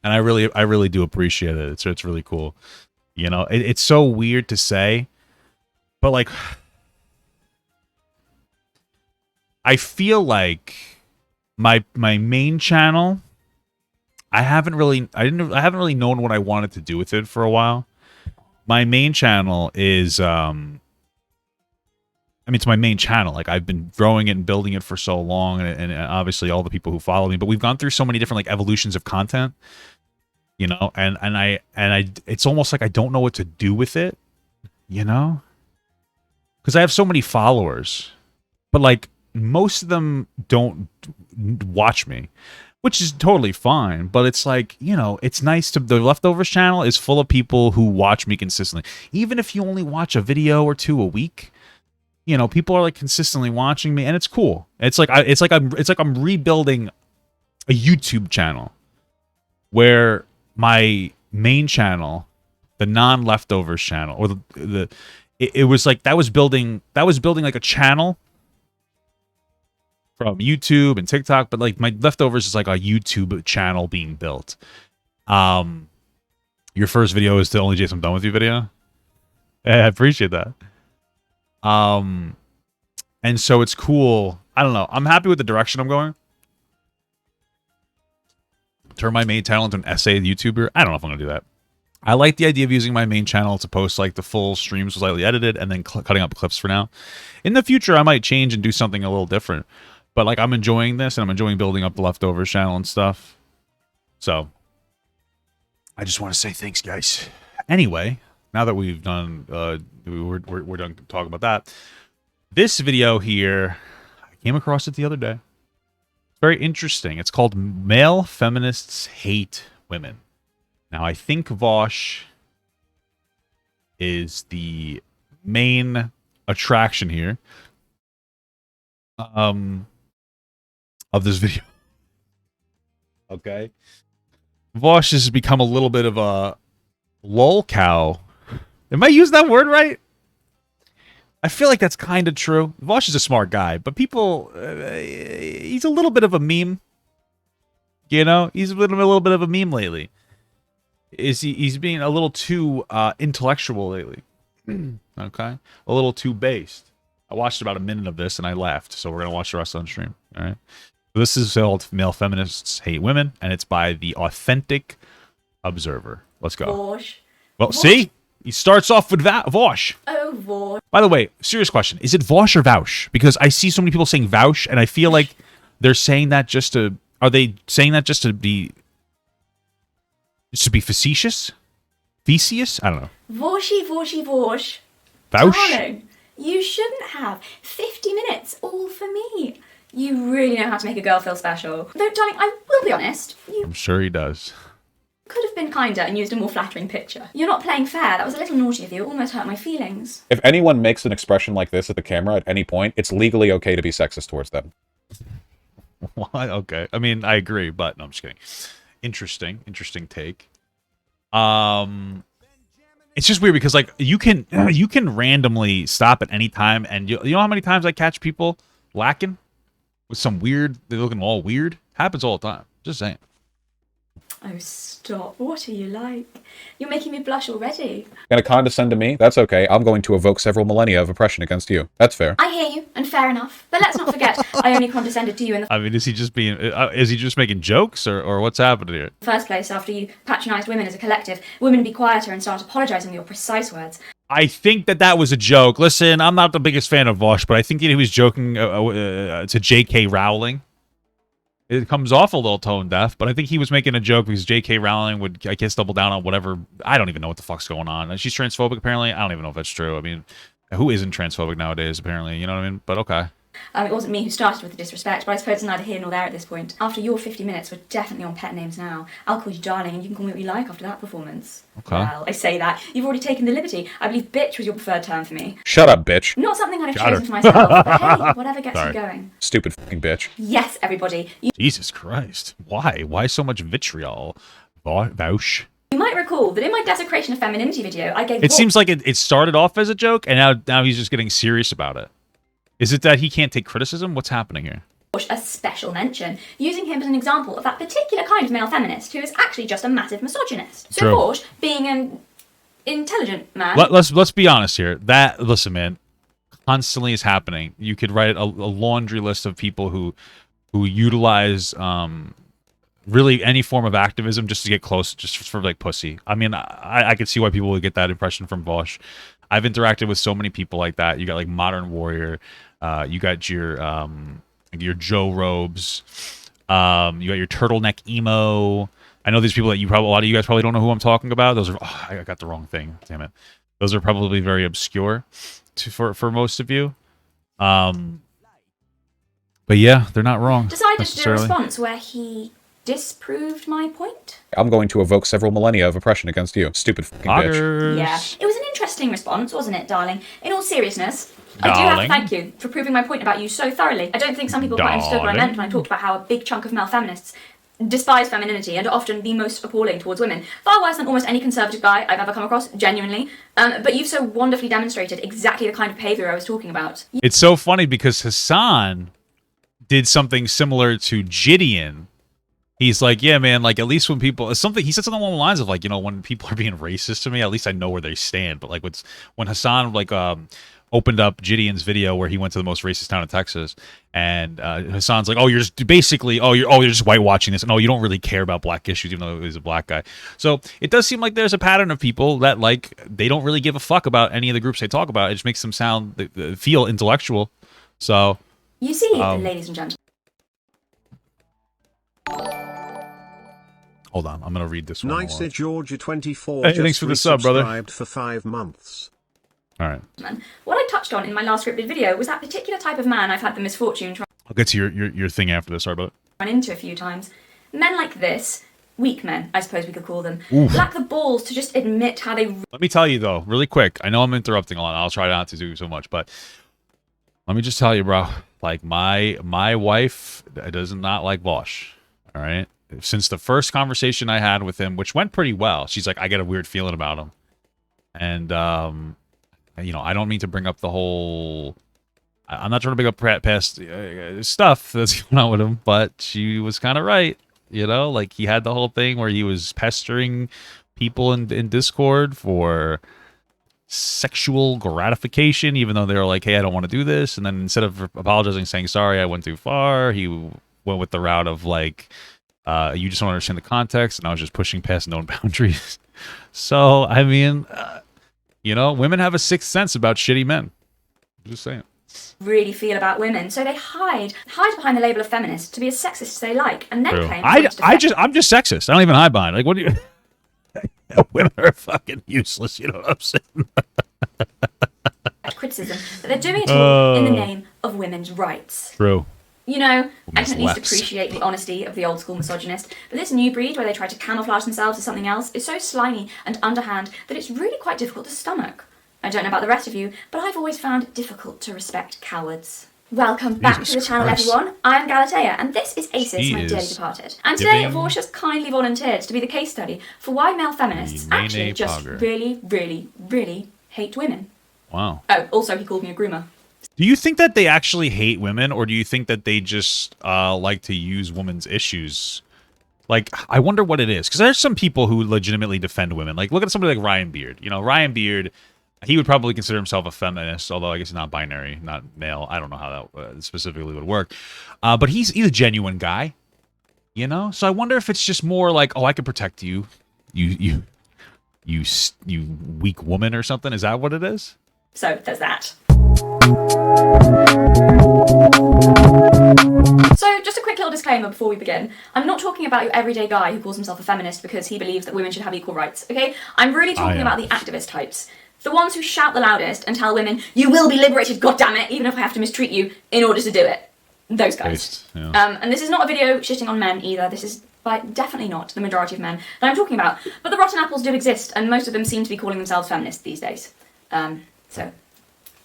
and I really do appreciate it. It's really cool, you know. It's so weird to say, but like I feel like my main channel, I haven't really known what I wanted to do with it for a while. My main channel is I mean, it's my main channel. Like, I've been growing it and building it for so long, and obviously all the people who follow me, but we've gone through so many different like evolutions of content, you know, and I it's almost like I don't know what to do with it, you know? Because I have so many followers, but like most of them don't watch me, which is totally fine. But it's like, you know, it's nice to, the Leftovers channel is full of people who watch me consistently. Even if you only watch a video or two a week, you know, people are like consistently watching me, and it's cool. It's like I'm rebuilding a YouTube channel where my main channel, the non-Leftovers channel, or it was like that was building like a channel from YouTube and TikTok, but like my Leftovers is like a YouTube channel being built. Your first video is the Only Jason I'm Done With You video. I appreciate that. And so it's cool. I don't know. I'm happy with the direction I'm going. Turn my main channel into an essay YouTuber. I don't know if I'm gonna do that. I like the idea of using my main channel to post like the full streams slightly edited and then cutting up clips for now. In the future, I might change and do something a little different. But like, I'm enjoying this, and I'm enjoying building up the Leftovers channel and stuff. So I just want to say thanks, guys. Anyway, now that we've done, we're done talking about that. This video here, I came across it the other day. It's very interesting. It's called "Male Feminists Hate Women." Now, I think Vaush is the main attraction here of this video. Okay. Vaush has become a little bit of a lolcow. Am I using that word right? I feel like that's kind of true. Vaush is a smart guy, but people, he's a little bit of a meme. You know, he's a little bit of a meme lately. He's being a little too intellectual lately. Okay, a little too based. I watched about a minute of this and I laughed, so we're gonna watch the rest on stream. All right. So this is called "Male Feminists Hate Women," and it's by the Authentic Observer. Let's go. Vaush. Well, see, he starts off with Vaush. Oh, Vaush. By the way, serious question: is it Vaush or Vaush? Because I see so many people saying Vaush, and I feel like they're saying that just to. Are they saying that just to be? Just to be facetious? Theseus? I don't know. Vaushy, Vaushy, Vaush. Vaush? Darling, you shouldn't have 50 minutes all for me. You really know how to make a girl feel special. Though, darling, I will be honest. You I'm sure he does. could have been kinder and used a more flattering picture. You're not playing fair. That was a little naughty of you. It almost hurt my feelings. If anyone makes an expression like this at the camera at any point, it's legally okay to be sexist towards them. What? Okay. I mean, I agree, but no, I'm just kidding. Interesting take. It's just weird because like you can randomly stop at any time, and you know how many times I catch people lacking with some weird, they're looking all weird. Happens all the time. Just saying. Oh, stop. What are you like? You're making me blush already. Gonna condescend to me? That's okay. I'm going to evoke several millennia of oppression against you. That's fair. I hear you, and fair enough. But let's not forget, I only condescended to you in the I mean, is he just making jokes, or what's happening here? first place after you patronised women as a collective. Women be quieter and start apologising with your precise words. I think that was a joke. Listen, I'm not the biggest fan of Vaush, but I think that he was joking to J.K. Rowling. It comes off a little tone deaf, but I think he was making a joke because J.K. Rowling would, I guess, double down on whatever. I don't even know what the fuck's going on. And she's transphobic, apparently. I don't even know if that's true. I mean, who isn't transphobic nowadays, apparently? You know what I mean? But okay. It wasn't me who started with the disrespect, but I suppose it's neither here nor there at this point. After your 50 minutes, we're definitely on pet names now. I'll call you darling, and you can call me what you like after that performance. Okay. Well, I say that. You've already taken the liberty. I believe bitch was your preferred term for me. Shut up, bitch. Not something I'd have Got chosen her. for myself, but hey, whatever gets Sorry. you going. Stupid fucking bitch. Yes, everybody. Jesus Christ. Why? Why so much vitriol? Vaush. You might recall that in my desecration of femininity video, I gave It seems like it started off as a joke, and now he's just getting serious about it. Is it that he can't take criticism? What's happening here? Vaush a special mention, using him as an example of that particular kind of male feminist who is actually just a massive misogynist. So True. Vaush, being an intelligent man... Let's be honest here. Listen, man, constantly is happening. You could write a laundry list of people who who utilize really any form of activism just to get close, just for like pussy. I mean, I could see why people would get that impression from Vaush. I've interacted with so many people like that. You got like Modern Warrior, you got your Joe Robes, you got your turtleneck emo. I know these people that a lot of you guys probably don't know who I'm talking about. Those are, I got the wrong thing. Damn it. Those are probably very obscure for most of you. But yeah, they're not wrong. Decided to do a response where he disproved my point. I'm going to evoke several millennia of oppression against you. Stupid fucking bitch. Yeah, it was an interesting response, wasn't it, darling? In all seriousness, I do have to thank you for proving my point about you so thoroughly. I don't think some people quite understood what I meant when I talked about how a big chunk of male feminists despise femininity and are often the most appalling towards women. Far worse than almost any conservative guy I've ever come across, genuinely. But you've so wonderfully demonstrated exactly the kind of behavior I was talking about. It's so funny because Hassan did something similar to Jadyn. He's like, yeah, man, like, at least when people... he said something along the lines of, like, you know, when people are being racist to me, at least I know where they stand. But, like, when Hassan, like, opened up Jadyn's video where he went to the most racist town in Texas, and Hassan's like, oh, you're just basically... you're just whitewashing this. And, oh, you don't really care about black issues, even though he's a black guy. So, it does seem like there's a pattern of people that, like, they don't really give a fuck about any of the groups they talk about. It just makes them feel intellectual. So... You see, ladies and gentlemen. Hold on, I'm gonna read this one. Nice Georgia 24. Hey, thanks for the sub, brother. For 5 months. All right. What I touched on in my last scripted video was that particular type of man I've had the misfortune to I'll get to your thing after this. Sorry about it. run into a few times. Men like this, weak men, I suppose we could call them, Oof. lack the balls to just admit how they... Let me tell you though, really quick. I know I'm interrupting a lot. I'll try not to do so much, but let me just tell you, bro. Like my wife does not like Vaush. All right. Since the first conversation I had with him, which went pretty well, she's like, I get a weird feeling about him. And, you know, I don't mean to bring up the whole... I'm not trying to bring up past stuff that's going on with him, but she was kind of right. You know, like, he had the whole thing where he was pestering people in Discord for sexual gratification, even though they were like, hey, I don't want to do this. And then instead of apologizing, saying, sorry, I went too far, he went with the route of, like... you just don't understand the context, and I was just pushing past known boundaries. So, I mean, you know, women have a sixth sense about shitty men. Just saying. really feel about women, so they hide behind the label of feminist to be as sexist as they like, and then claim... I'm just sexist. I don't even hide behind. Like, what do you... Women are fucking useless, you know what I'm saying? criticism, but they're doing it all in the name of women's rights. True. You know, I can at least appreciate the honesty of the old school misogynist, but this new breed where they try to camouflage themselves as something else is so slimy and underhand that it's really quite difficult to stomach. I don't know about the rest of you, but I've always found it difficult to respect cowards. Welcome back to the channel, everyone. I am Galatea, and this is Asis, my dearly departed. And today, Vaush has kindly volunteered to be the case study for why male feminists actually just really, really, really hate women. Wow. Oh, also, he called me a groomer. Do you think that they actually hate women, or do you think that they just like to use women's issues? Like, I wonder what it is. Because there's some people who legitimately defend women. Like, look at somebody like Ryan Beard. You know, Ryan Beard, he would probably consider himself a feminist, although I guess he's not binary, not male. I don't know how that specifically would work. But he's a genuine guy, you know? So I wonder if it's just more like, oh, I can protect you, you weak woman or something. Is that what it is? So, there's that. So, just a quick little disclaimer before we begin. I'm not talking about your everyday guy who calls himself a feminist because he believes that women should have equal rights, okay? I'm really talking about the activist types. The ones who shout the loudest and tell women, you will be liberated, goddammit, even if I have to mistreat you in order to do it. Those guys. And this is not a video shitting on men either. This is definitely not the majority of men that I'm talking about. But the rotten apples do exist, and most of them seem to be calling themselves feminists these days. So,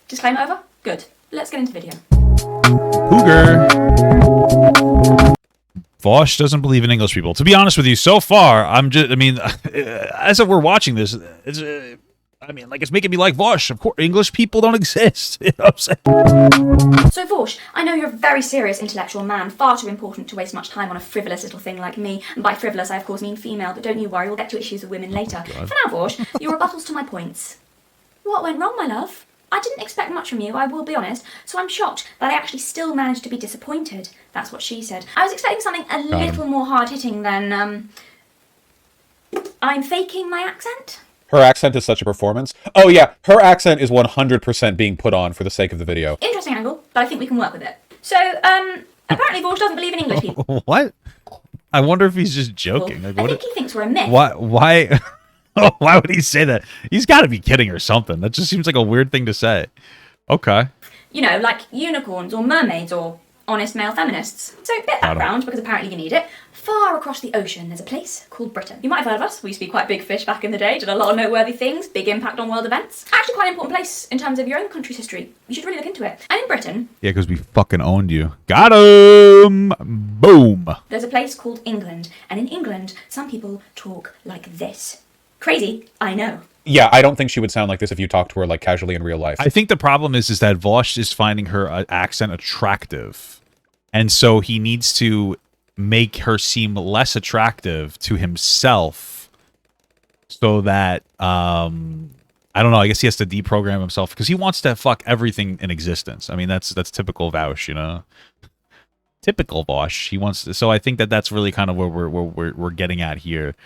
disclaimer over? Good. Let's get into the video. Cougar. Vaush doesn't believe in English people. To be honest with you, so far, as if we're watching this, it's making me like Vaush. Of course, English people don't exist. You know what I'm saying? So, Vaush, I know you're a very serious intellectual man, far too important to waste much time on a frivolous little thing like me. And by frivolous, I of course mean female, but don't you worry, we'll get to issues with women later. For now, Vaush, your rebuttals to my points. What went wrong, my love? I didn't expect much from you, I will be honest, so I'm shocked that I actually still managed to be disappointed. That's what she said. I was expecting something a little more hard-hitting than, I'm faking my accent. Her accent is such a performance. Oh yeah, her accent is 100% being put on for the sake of the video. Interesting angle, but I think we can work with it. So, apparently Vaush doesn't believe in English people. What? I wonder if he's just joking. Like, I think he thinks we're a myth. Why? Why would he say that? He's got to be kidding or something. That just seems like a weird thing to say. Okay. You know, like unicorns or mermaids or honest male feminists. So a bit of background, because apparently you need it. Far across the ocean, there's a place called Britain. You might have heard of us. We used to be quite big fish back in the day, did a lot of noteworthy things, big impact on world events. Actually quite an important place in terms of your own country's history. You should really look into it. And in Britain... Yeah, because we fucking owned you. Got him! Boom! There's a place called England. And in England, some people talk like this. Crazy, I know. Yeah, I don't think she would sound like this if you talked to her like casually in real life. I think the problem is that Vaush is finding her accent attractive. And so he needs to make her seem less attractive to himself so that, I don't know, I guess he has to deprogram himself because he wants to fuck everything in existence. I mean, that's typical Vaush, you know? Typical Vaush. He wants to, so I think that that's really kind of where we're getting at here,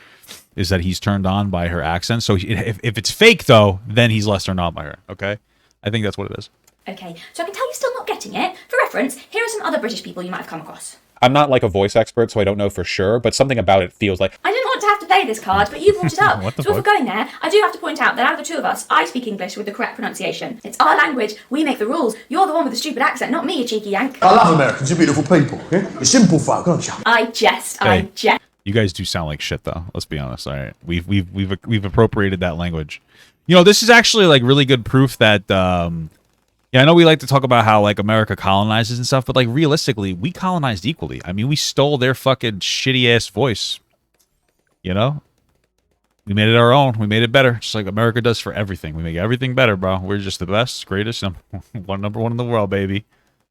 is that he's turned on by her accent. So if it's fake, though, then he's less turned on by her, okay? I think that's what it is. Okay, so I can tell you're still not getting it. For reference, here are some other British people you might have come across. I'm not like a voice expert, so I don't know for sure, but something about it feels like... I didn't want to have to play this card, but you brought it up. What the So if we're fuck? going there, I do have to point out that out of the two of us, I speak English with the correct pronunciation. It's our language, we make the rules. You're the one with the stupid accent, not me, you cheeky yank. I love Americans, you're beautiful people. Yeah? You're simple folk, aren't you? I jest, Hey. I jest. You guys do sound like shit, though. Let's be honest. All right, we've appropriated that language. You know, this is actually like really good proof that. Yeah, I know we like to talk about how like America colonizes and stuff, but like realistically, we colonized equally. I mean, we stole their fucking shitty ass voice. You know, we made it our own. We made it better, just like America does for everything. We make everything better, bro. We're just the best, greatest, number one in the world, baby.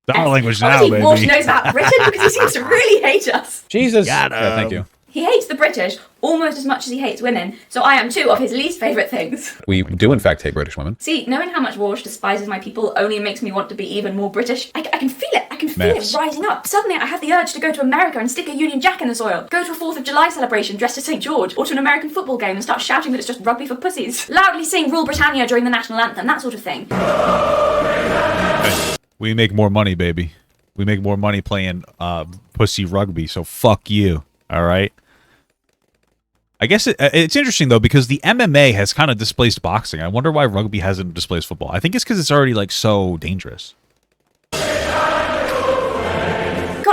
It's our language now, Obviously, baby. Vaush knows about Britain because he seems to really hate us. Jesus. Yeah, thank you. He hates the British almost as much as he hates women, so I am two of his least favourite things. We do, in fact, hate British women. See, knowing how much Vaush despises my people only makes me want to be even more British. I can feel it. I can feel Maths. it rising up. Suddenly I have the urge to go to America and stick a Union Jack in the soil. Go to a 4th of July celebration dressed as St. George, or to an American football game and start shouting that it's just rugby for pussies. Loudly sing Rule Britannia during the national anthem, that sort of thing. We make more money, baby. We make more money playing pussy rugby, so fuck you. All right? I guess it's interesting, though, because the MMA has kind of displaced boxing. I wonder why rugby hasn't displaced football. I think it's because it's already, like, so dangerous. God,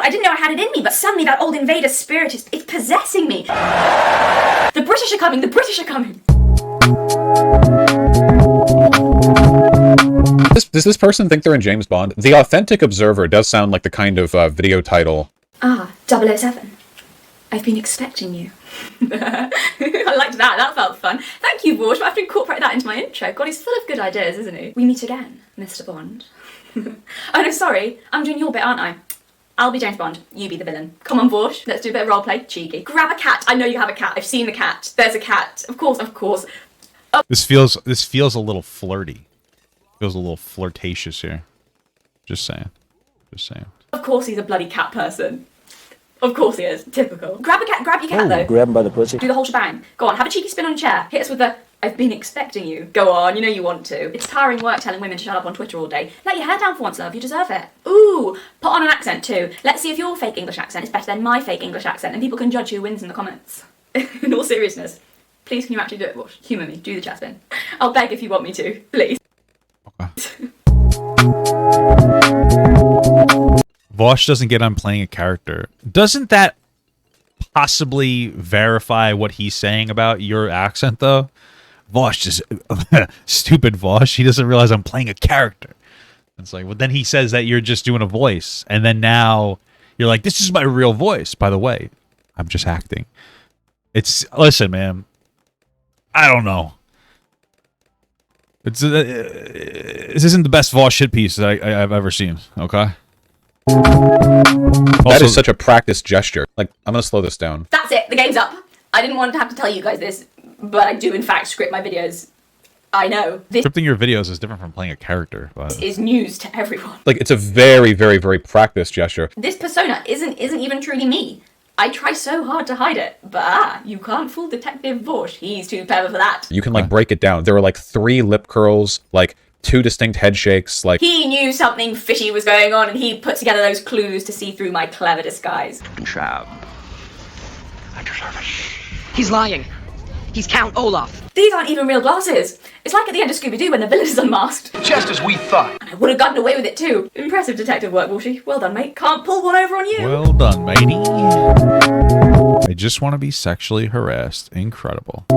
I didn't know I had it in me, but suddenly that old invader spirit is possessing me. The British are coming, the British are coming. Does this person think they're in James Bond? The Authentic Observer does sound like the kind of video title. Ah, 007. I've been expecting you. I liked that. That felt fun. Thank you, Vaush. I have to incorporate that into my intro. God, he's full of good ideas, isn't he? We meet again, Mr. Bond. Oh, no, sorry. I'm doing your bit, aren't I? I'll be James Bond. You be the villain. Come on, Vaush. Let's do a bit of roleplay. Cheeky. Grab a cat. I know you have a cat. I've seen the cat. There's a cat. Of course, of course. Oh. This feels a little flirty. Feels a little flirtatious here. Just saying. Just saying. Of course he's a bloody cat person. Of course he is. Typical. Grab your cat, though. Grab him by the pussy. Do the whole shebang. Go on, have a cheeky spin on your chair. Hit us with the, I've been expecting you. Go on, you know you want to. It's tiring work telling women to shut up on Twitter all day. Let your hair down for once, love. You deserve it. Ooh, put on an accent too. Let's see if your fake English accent is better than my fake English accent, and people can judge who wins in the comments. In all seriousness. Please, can you actually do it, Vaush? Humour me. Do the chat spin. I'll beg if you want me to. Please. Vaush doesn't get on playing a character. Doesn't that possibly verify what he's saying about your accent, though? Vaush just... stupid Vaush. He doesn't realize I'm playing a character. It's like, well, then he says that you're just doing a voice. And then now you're like, this is my real voice. By the way, I'm just acting. It's... Listen, man. I don't know. It's this isn't the best Vaush shit piece that I've ever seen, okay? That is such a practiced gesture. Like, I'm gonna slow this down. That's it. The game's up. I didn't want to have to tell you guys this, but I do in fact script my videos I know. This Scripting your videos is different from playing a character, but is news to everyone. Like, it's a very, very, very practiced gesture. This persona isn't even truly me. I try so hard to hide it, but you can't fool Detective Vaush. He's too clever for that. You can, like, break it down. There were, like, 3 lip curls, like, 2 distinct head shakes, like... He knew something fishy was going on, and he put together those clues to see through my clever disguise. Trab. I deserve it. He's lying. He's Count Olaf. These aren't even real glasses. It's like at the end of Scooby-Doo when the villain is unmasked. Just as we thought. And I would have gotten away with it too. Impressive detective work, Vaush. Well done, mate. Can't pull one over on you. well done, matey. I just want to be sexually harassed. Incredible. So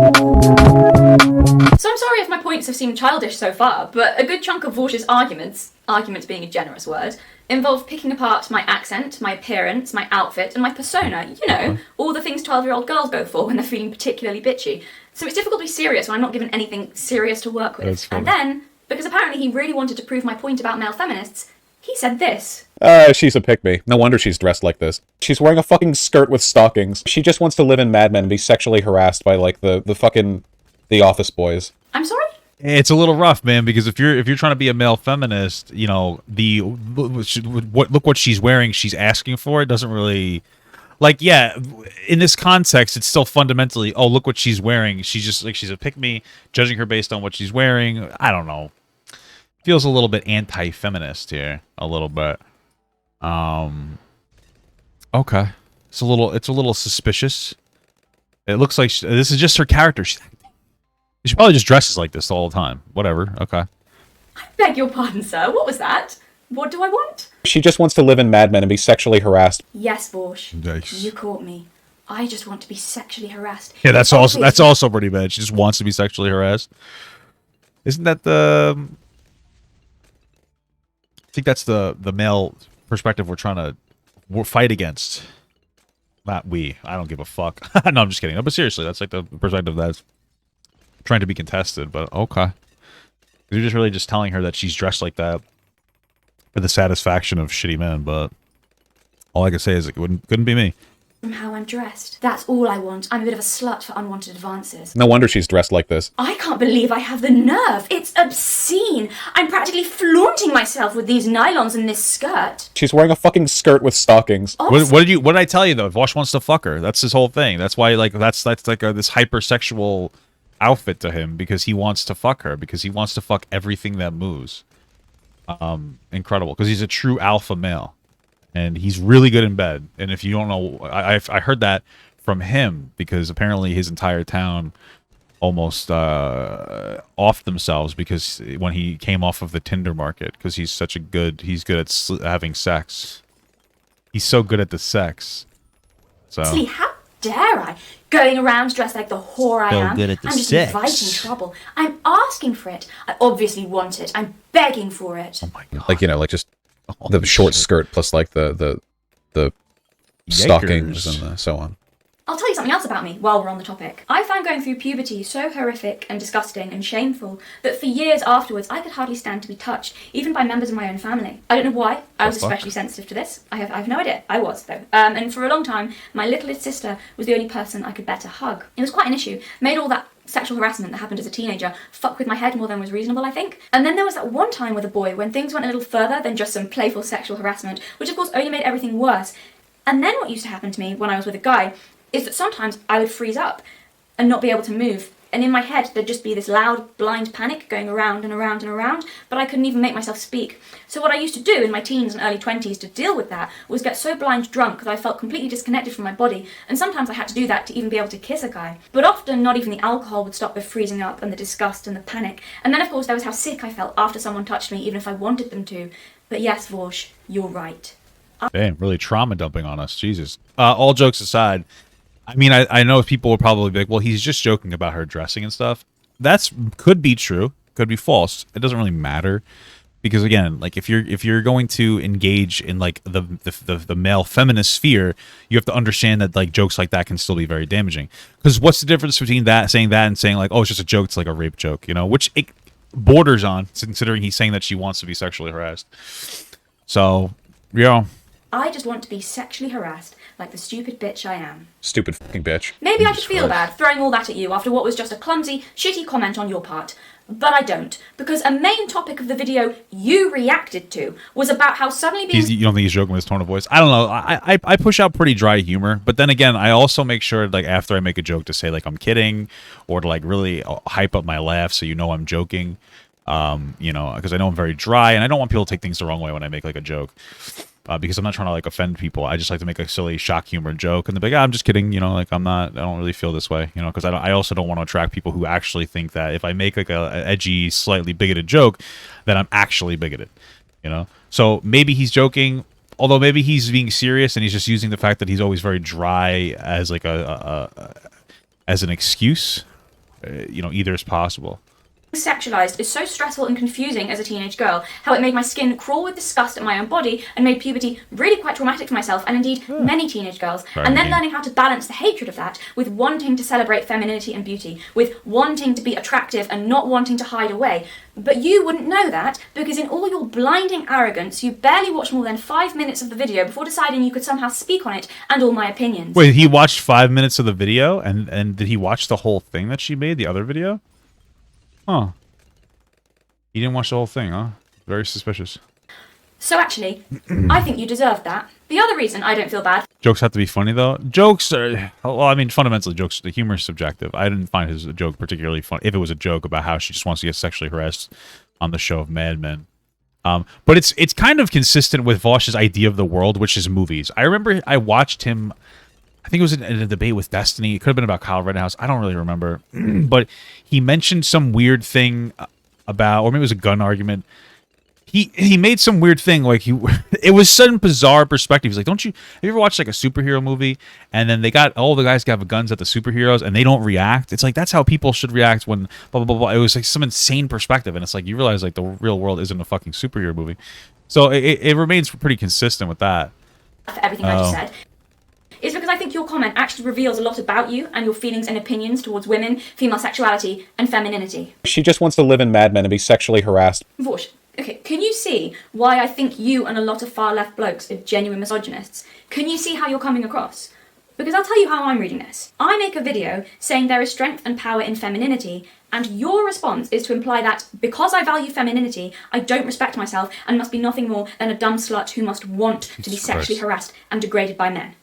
I'm sorry if my points have seemed childish so far, but a good chunk of Vaush's arguments being a generous word, involve picking apart my accent, my appearance, my outfit, and my persona. You know, all the things 12-year-old girls go for when they're feeling particularly bitchy. So it's difficult to be serious when I'm not given anything serious to work with. And then, because apparently he really wanted to prove my point about male feminists, he said this. She's a pick-me. No wonder she's dressed like this. She's wearing a fucking skirt with stockings. She just wants to live in Mad Men and be sexually harassed by, like, the fucking... the office boys. I'm sorry? It's a little rough, man, because if you're trying to be a male feminist, you know, look what she's wearing, she's asking for, it doesn't really... Like, yeah, in this context, it's still fundamentally, oh, look what she's wearing. She's just, like, she's a pick-me, judging her based on what she's wearing. I don't know. Feels a little bit anti-feminist here. A little bit. Okay. It's a little suspicious. It looks like this is just her character. She probably just dresses like this all the time. Whatever. Okay. I beg your pardon, sir. What was that? What do I want? She just wants to live in Mad Men and be sexually harassed. Yes, Vaush. Nice. You caught me. I just want to be sexually harassed. Yeah, that's also pretty bad. She just wants to be sexually harassed. Isn't that the... I think that's the male perspective we're trying to fight against. Not we. I don't give a fuck. No, I'm just kidding. No, but seriously, that's like the perspective that's trying to be contested. But okay. You're just really just telling her that she's dressed like that for the satisfaction of shitty men, but all I can say is it couldn't be me. From how I'm dressed. That's all I want. I'm a bit of a slut for unwanted advances. No wonder she's dressed like this. I can't believe I have the nerve. It's obscene. I'm practically flaunting myself with these nylons and this skirt. She's wearing a fucking skirt with stockings. What did I tell you though? Vaush wants to fuck her. That's his whole thing. That's why that's like this hypersexual outfit to him, because he wants to fuck her, because he wants to fuck everything that moves. Incredible, because he's a true alpha male. And he's really good in bed. And if you don't know, I heard that from him, because apparently his entire town almost offed themselves because when he came off of the Tinder market, because he's good at having sex. He's so good at the sex. So See, how dare I? Going around dressed like the whore I So am. good at the I'm just sex. inviting trouble. I'm asking for it. I obviously want it. I'm begging for it. Oh my god. Like, you know, like just the short skirt plus like the stockings and so on. I'll tell you something else about me while we're on the topic. I found going through puberty so horrific and disgusting and shameful that for years afterwards I could hardly stand to be touched, even by members of my own family. I don't know why. I was especially sensitive to this. I have no idea. I was, though. And for a long time, my littlest sister was the only person I could bear to hug. It was quite an issue. Made all that sexual harassment that happened as a teenager fuck with my head more than was reasonable, I think. And then there was that one time with a boy when things went a little further than just some playful sexual harassment, which of course only made everything worse. And then what used to happen to me when I was with a guy is that sometimes I would freeze up and not be able to move. And in my head, there'd just be this loud, blind panic going around and around and around, but I couldn't even make myself speak. So what I used to do in my teens and early 20s to deal with that was get so blind drunk that I felt completely disconnected from my body, and sometimes I had to do that to even be able to kiss a guy. But often, not even the alcohol would stop the freezing up and the disgust and the panic. And then, of course, there was how sick I felt after someone touched me, even if I wanted them to. But yes, Vaush, you're right. Damn, really trauma dumping on us. Jesus. All jokes aside, I mean, I know people will probably be like, well, he's just joking about her dressing and stuff. Could be true, could be false. It doesn't really matter, because again, like if you're going to engage in like the male feminist sphere, you have to understand that like jokes like that can still be very damaging. Because what's the difference between saying that and saying like, oh, it's just a joke, it's like a rape joke, you know, which it borders on, considering he's saying that she wants to be sexually harassed. So, yeah. I just want to be sexually harassed like the stupid bitch I am. Stupid fucking bitch. Maybe I should feel bad throwing all that at you after what was just a clumsy, shitty comment on your part. But I don't, because a main topic of the video you reacted to was about how suddenly being... You don't think he's joking with his tone of voice? I don't know. I push out pretty dry humor, but then again, I also make sure, like, after I make a joke to say, like, I'm kidding, or to, like, really hype up my laugh so you know I'm joking, you know, because I know I'm very dry, and I don't want people to take things the wrong way when I make, like, a joke. Because I'm not trying to, like, offend people. I just like to make a silly shock humor joke, and they're like, I'm just kidding, you know, like, I don't really feel this way, you know, because I also don't want to attract people who actually think that if I make, like, a edgy, slightly bigoted joke, that I'm actually bigoted, you know? So maybe he's joking, although maybe he's being serious, and he's just using the fact that he's always very dry as, like, as an excuse. You know, either is possible. Sexualized is so stressful and confusing as a teenage girl, how it made my skin crawl with disgust at my own body and made puberty really quite traumatic for myself and indeed many teenage girls. And then learning how to balance the hatred of that with wanting to celebrate femininity and beauty, with wanting to be attractive and not wanting to hide away. But you wouldn't know that because in all your blinding arrogance, you barely watched more than 5 minutes of the video before deciding you could somehow speak on it and all my opinions. Wait, he watched 5 minutes of the video, and did he watch the whole thing that she made, the other video? Huh. He didn't watch the whole thing, huh? Very suspicious. So actually, I think you deserved that. The other reason I don't feel bad... Jokes have to be funny, though. Jokes are... Well, I mean, fundamentally, jokes... The humor is subjective. I didn't find his joke particularly funny. If it was a joke about how she just wants to get sexually harassed on the show of Mad Men. But it's kind of consistent with Vaush's idea of the world, which is movies. I remember I watched him... I think it was in a debate with Destiny. It could have been about Kyle Rittenhouse. I don't really remember. But he mentioned some weird thing about, or maybe it was a gun argument. He made some weird thing, like it was some bizarre perspective. He's like, have you ever watched like a superhero movie and then they got all the guys have guns at the superheroes and they don't react? It's like, that's how people should react when blah, blah, blah, blah. It was like some insane perspective. And it's like, you realize like the real world isn't a fucking superhero movie. So it remains pretty consistent with that. For everything I just said. Is because I think your comment actually reveals a lot about you and your feelings and opinions towards women, female sexuality, and femininity. She just wants to live in Mad Men and be sexually harassed. Vaush, okay, can you see why I think you and a lot of far-left blokes are genuine misogynists? Can you see how you're coming across? Because I'll tell you how I'm reading this. I make a video saying there is strength and power in femininity, and your response is to imply that because I value femininity, I don't respect myself and must be nothing more than a dumb slut who must want to be sexually harassed and degraded by men.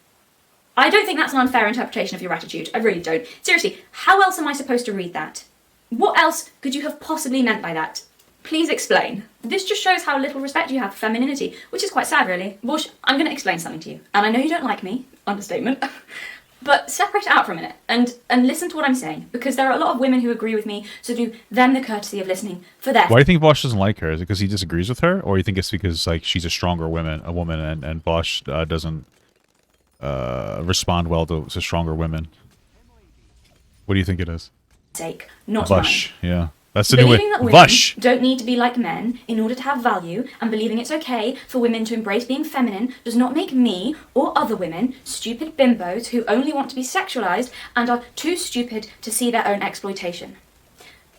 I don't think that's an unfair interpretation of your attitude. I really don't. Seriously, how else am I supposed to read that? What else could you have possibly meant by that? Please explain. This just shows how little respect you have for femininity, which is quite sad, really. Vaush, I'm going to explain something to you. And I know you don't like me, understatement, but separate it out for a minute and listen to what I'm saying, because there are a lot of women who agree with me, so do them the courtesy of listening for their... Why do you think Vaush doesn't like her? Is it because he disagrees with her? Or you think it's because like she's a stronger woman and Vaush doesn't respond well to stronger women? What do you think it is? Sake, not Vaush, mine. yeah. That's the new way. Believing that women Vaush! Don't need to be like men in order to have value, and believing it's okay for women to embrace being feminine does not make me or other women stupid bimbos who only want to be sexualized and are too stupid to see their own exploitation.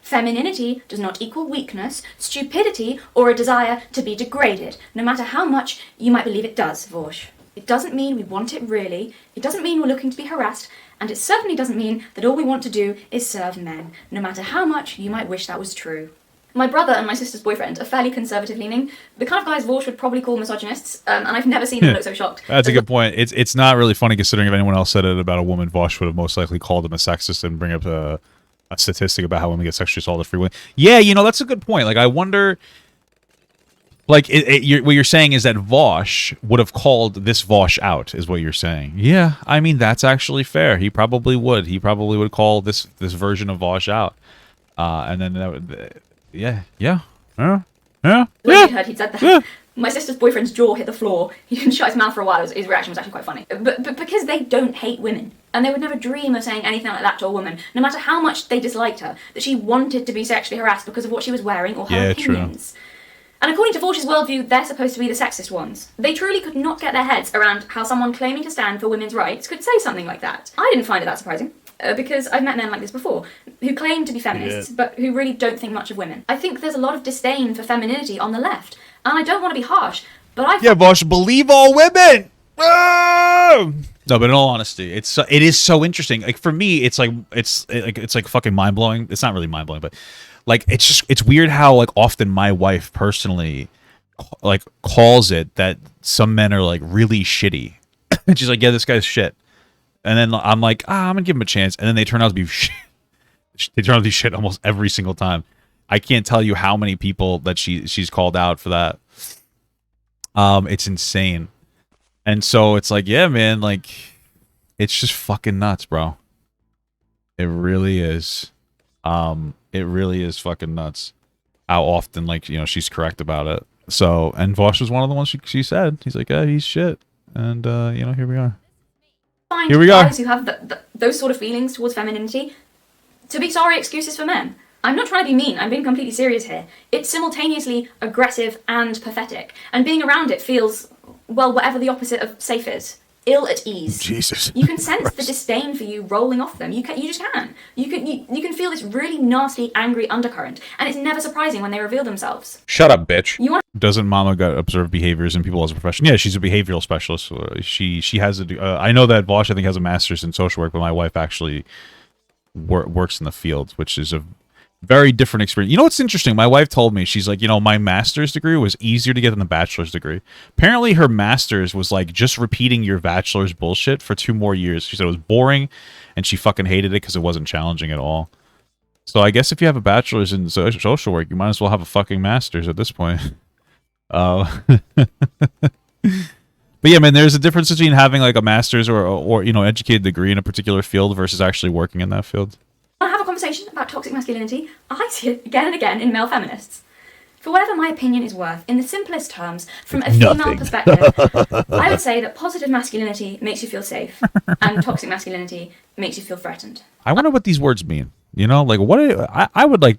Femininity does not equal weakness, stupidity, or a desire to be degraded, no matter how much you might believe it does, Vaush. It doesn't mean we want it really, it doesn't mean we're looking to be harassed, and it certainly doesn't mean that all we want to do is serve men, no matter how much you might wish that was true. My brother and my sister's boyfriend are fairly conservative-leaning, the kind of guys Vaush would probably call misogynists, and I've never seen them look so shocked. That's a good point. It's not really funny considering if anyone else said it about a woman, Vaush would have most likely called them a sexist and bring up a statistic about how women get sexually assaulted frequently. Yeah, you know, that's a good point. Like, I wonder... Like, what you're saying is that Vaush would have called this Vaush out, is what you're saying. Yeah, I mean, that's actually fair. He probably would. He probably would call this version of Vaush out. And then that would... Yeah. When he heard he'd said that, my sister's boyfriend's jaw hit the floor. He didn't shut his mouth for a while. His reaction was actually quite funny. But because they don't hate women, and they would never dream of saying anything like that to a woman, no matter how much they disliked her, that she wanted to be sexually harassed because of what she was wearing or her opinions. True. And according to Vaush's worldview, they're supposed to be the sexist ones. They truly could not get their heads around how someone claiming to stand for women's rights could say something like that. I didn't find it that surprising, because I've met men like this before, who claim to be feminists, but who really don't think much of women. I think there's a lot of disdain for femininity on the left, and I don't want to be harsh, but I... Yeah, Vaush, believe all women! No, but in all honesty, it is so interesting. Like, for me, it's like fucking mind-blowing. It's not really mind-blowing, but Like, it's weird how, like, often my wife personally, like, calls it that some men are, like, really shitty. And she's like, yeah, this guy's shit. And then I'm like, I'm gonna give him a chance. And then they turn out to be shit. They turn out to be shit almost every single time. I can't tell you how many people that she's called out for that. It's insane. And so it's like, yeah, man, like, it's just fucking nuts, bro. It really is. It really is fucking nuts how often, like, you know, she's correct about it. So, and Vaush was one of the ones she said. He's like, yeah, he's shit. And, you know, here we are. Find Here we are. guys who have those sort of feelings towards femininity to be sorry excuses for men. I'm not trying to be mean, I'm being completely serious here. It's simultaneously aggressive and pathetic. And being around it feels, well, whatever the opposite of safe is. Ill at ease. Jesus. You can sense the disdain for you rolling off them. You just can. You can feel this really nasty, angry undercurrent, and it's never surprising when they reveal themselves. Shut up, bitch. Doesn't Mama got observe behaviors in people as a profession? Yeah, she's a behavioral specialist. She has a. I know that Vaush, I think, has a master's in social work, but my wife actually works in the field, which is a very different experience. You know what's interesting? My wife told me, she's like, you know, my master's degree was easier to get than the bachelor's degree. Apparently her master's was like just repeating your bachelor's bullshit for 2 more years. She said it was boring and she fucking hated it because it wasn't challenging at all. So I guess if you have a bachelor's in social work, you might as well have a fucking master's at this point. But yeah, man, there's a difference between having like a master's or you know, educated degree in a particular field versus actually working in that field. I want to have a conversation about toxic masculinity. I see it again and again in male feminists. For whatever my opinion is worth, in the simplest terms, from a female perspective, I would say that positive masculinity makes you feel safe, and toxic masculinity makes you feel threatened. I wonder what these words mean. You know, like what I would like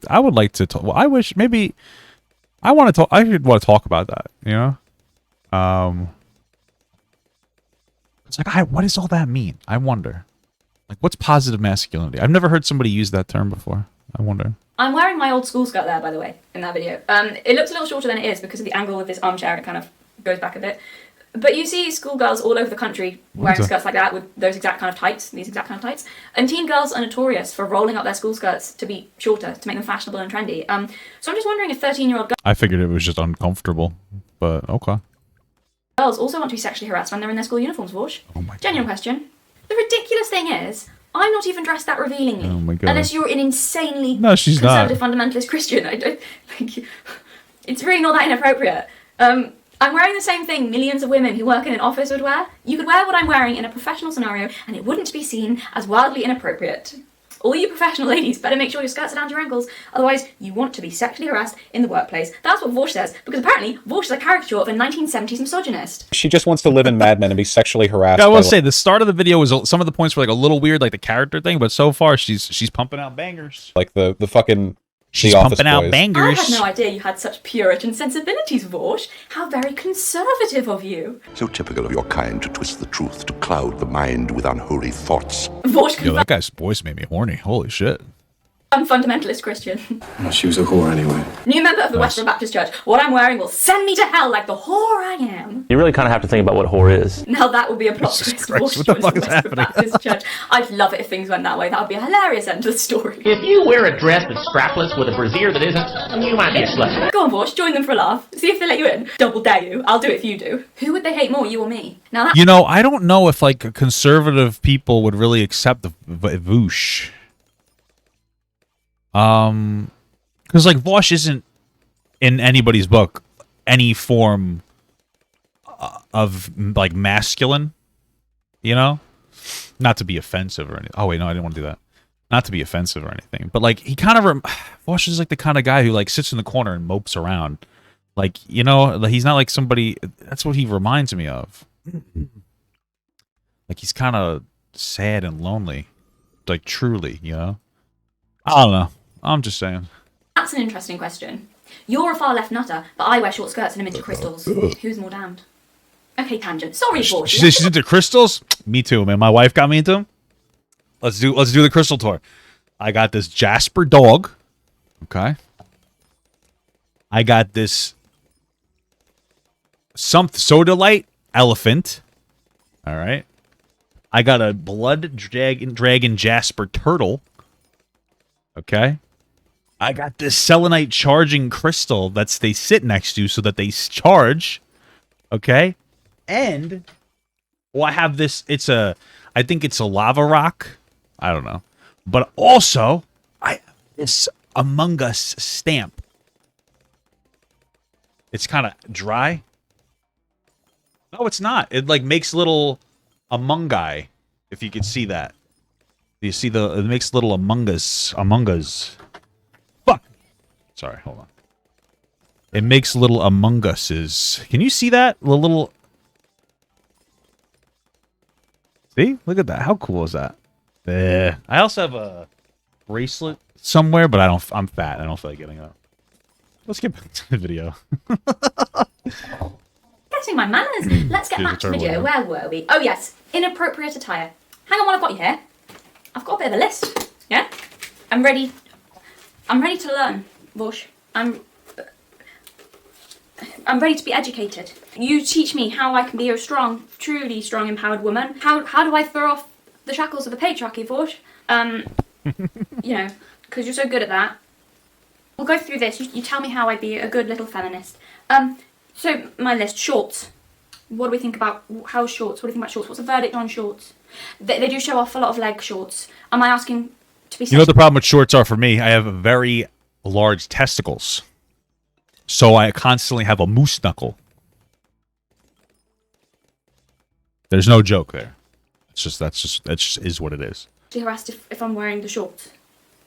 to talk. Well, I wish maybe I want to talk. I would want to talk about that. You know, it's like what does all that mean? I wonder. Like, what's positive masculinity? I've never heard somebody use that term before. I wonder. I'm wearing my old school skirt there, by the way, in that video. It looks a little shorter than it is because of the angle of this armchair. It kind of goes back a bit. But you see schoolgirls all over the country wearing skirts like that with those exact kind of tights, these exact kind of tights. And teen girls are notorious for rolling up their school skirts to be shorter, to make them fashionable and trendy. So I'm just wondering if 13-year-old girls... I figured it was just uncomfortable, but okay. Girls also want to be sexually harassed when they're in their school uniforms, Vaush. Oh my God. Genuine question. The ridiculous thing is, I'm not even dressed that revealingly. Oh my God. Unless you're an insanely she's conservative fundamentalist Christian. I don't think you... It's really not that inappropriate. I'm wearing the same thing millions of women who work in an office would wear. You could wear what I'm wearing in a professional scenario and it wouldn't be seen as wildly inappropriate. All you professional ladies better make sure your skirts are down to your ankles, otherwise you want to be sexually harassed in the workplace. That's what Vaush says, because apparently Vaush is a caricature of a 1970s misogynist. She just wants to live in Mad Men and be sexually harassed. I will say the start of the video was some of the points were like a little weird, like the character thing, but so far she's pumping out bangers. Like the fucking she's pumping out bangers. I had no idea you had such Puritan sensibilities, Vaush. How very conservative of you. So typical of your kind to twist the truth, to cloud the mind with unholy thoughts. Vaush, yo, that guy's voice made me horny. Holy shit. I'm fundamentalist Christian. Well, she was a whore anyway. New member of the Western Baptist Church. What I'm wearing will send me to hell like the whore I am. You really kind of have to think about what whore is. Now that would be a plot twist. What the fuck is happening? Baptist Church. I'd love it if things went that way. That would be a hilarious end to the story. If you wear a dress that's strapless with a brassiere that isn't, you might be a slut. Go on, Vaush, join them for a laugh. See if they let you in. Double dare you. I'll do it if you do. Who would they hate more, you or me? Now that... You know, I don't know if like conservative people would really accept the Vaush. Because like Vaush isn't in anybody's book any form of like masculine, you know, not to be offensive or anything. Oh wait, no, I didn't want to do that. Not to be offensive or anything, but like he kind of Vaush is like the kind of guy who like sits in the corner and mopes around, like, you know, he's not like somebody. That's what he reminds me of. Like he's kind of sad and lonely, like truly, you know. I don't know. I'm just saying. That's an interesting question. You're a far left nutter, but I wear short skirts and I'm into crystals. Who's more damned? Okay, tangent. Sorry, Vaush. She says she's into crystals? Me too, man. My wife got me into them. Let's do the crystal tour. I got this Jasper dog. Okay. I got this Sodalite elephant. All right. I got a blood dragon Jasper turtle. Okay. I got this selenite charging crystal that's they sit next to so that they charge. Okay? And I have this, I think it's a lava rock. I don't know. But also, I have this Among Us stamp. It's kind of dry. No, it's not. It like makes little Among Us, if you can see that. You see it makes little Among Us. Fuck. Sorry, hold on. It makes little Among Us's. Can you see that? The little. See? Look at that. How cool is that? I also have a bracelet somewhere, but I'm fat. I don't feel like getting it up. Let's get back to the video. Getting my manners. Let's get back to the video. Where were we? Oh yes, inappropriate attire. Hang on while I've got you here. I've got a bit of a list. Yeah? I'm ready to learn, Vaush. I'm ready to be educated. You teach me how I can be a strong, truly strong, empowered woman. How do I throw off the shackles of the patriarchy, Vaush? You know, because you're so good at that. We'll go through this. You tell me how I'd be a good little feminist. So my list, shorts. What do we think about how shorts? What do you think about shorts? What's the verdict on shorts? They do show off a lot of leg shorts. Am I asking to be? You know what the problem with shorts are for me? I have very large testicles, so I constantly have a moose knuckle. There's no joke there. That just is what it is. Harassed if I'm wearing the shorts.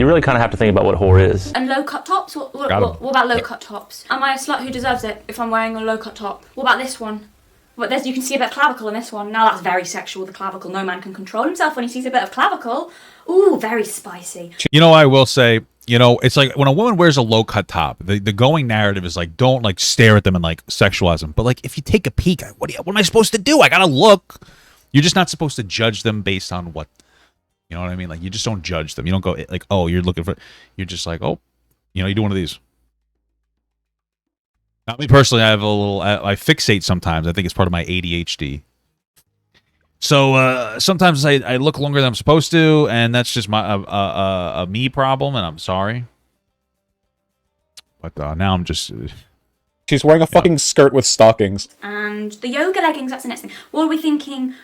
You really kind of have to think about what whore is. And low cut tops? What about low cut tops? Am I a slut who deserves it if I'm wearing a low cut top? What about this one? You can see a bit of clavicle in this one. Now that's very sexual, the clavicle. No man can control himself when he sees a bit of clavicle. Ooh, very spicy. You know, I will say, you know, it's like when a woman wears a low cut top, the going narrative is like, don't like stare at them and like sexualize them. But like, if you take a peek, what am I supposed to do? I gotta look. You're just not supposed to judge them based on what, you know what I mean? Like, you just don't judge them. You don't go like, oh, you're looking for, you're just like, oh, you know, you do one of these. Not me personally, I have a little, I fixate sometimes. I think it's part of my ADHD. So sometimes I look longer than I'm supposed to, and that's just my a me problem, and I'm sorry. But now I'm just... She's wearing a fucking skirt with stockings. And the yoga leggings, that's the next thing. What are we thinking?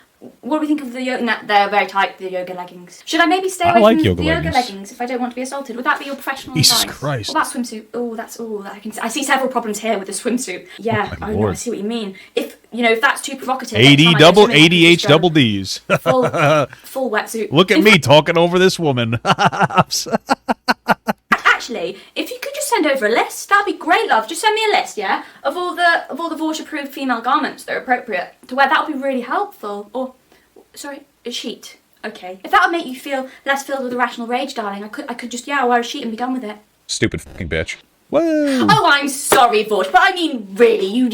What do we think of the yoga? They're very tight, the yoga leggings. Should I maybe stay away from the yoga leggings if I don't want to be assaulted? Would that be your professional advice? Jesus Christ. What about swimsuit? I see several problems here with the swimsuit. Yeah, no, I see what you mean. If that's too provocative. ADH double Ds. Full wetsuit. Look at me talking over this woman. Actually, if you could just send over a list, that'd be great, love. Just send me a list, yeah, of all the Vaush approved female garments that are appropriate to wear. That would be really helpful. Or, sorry, a sheet. Okay. If that would make you feel less filled with irrational rage, darling, I could just wear a sheet and be done with it. Stupid fucking bitch. Whoa. Oh, I'm sorry, Vaush, but I mean, really, you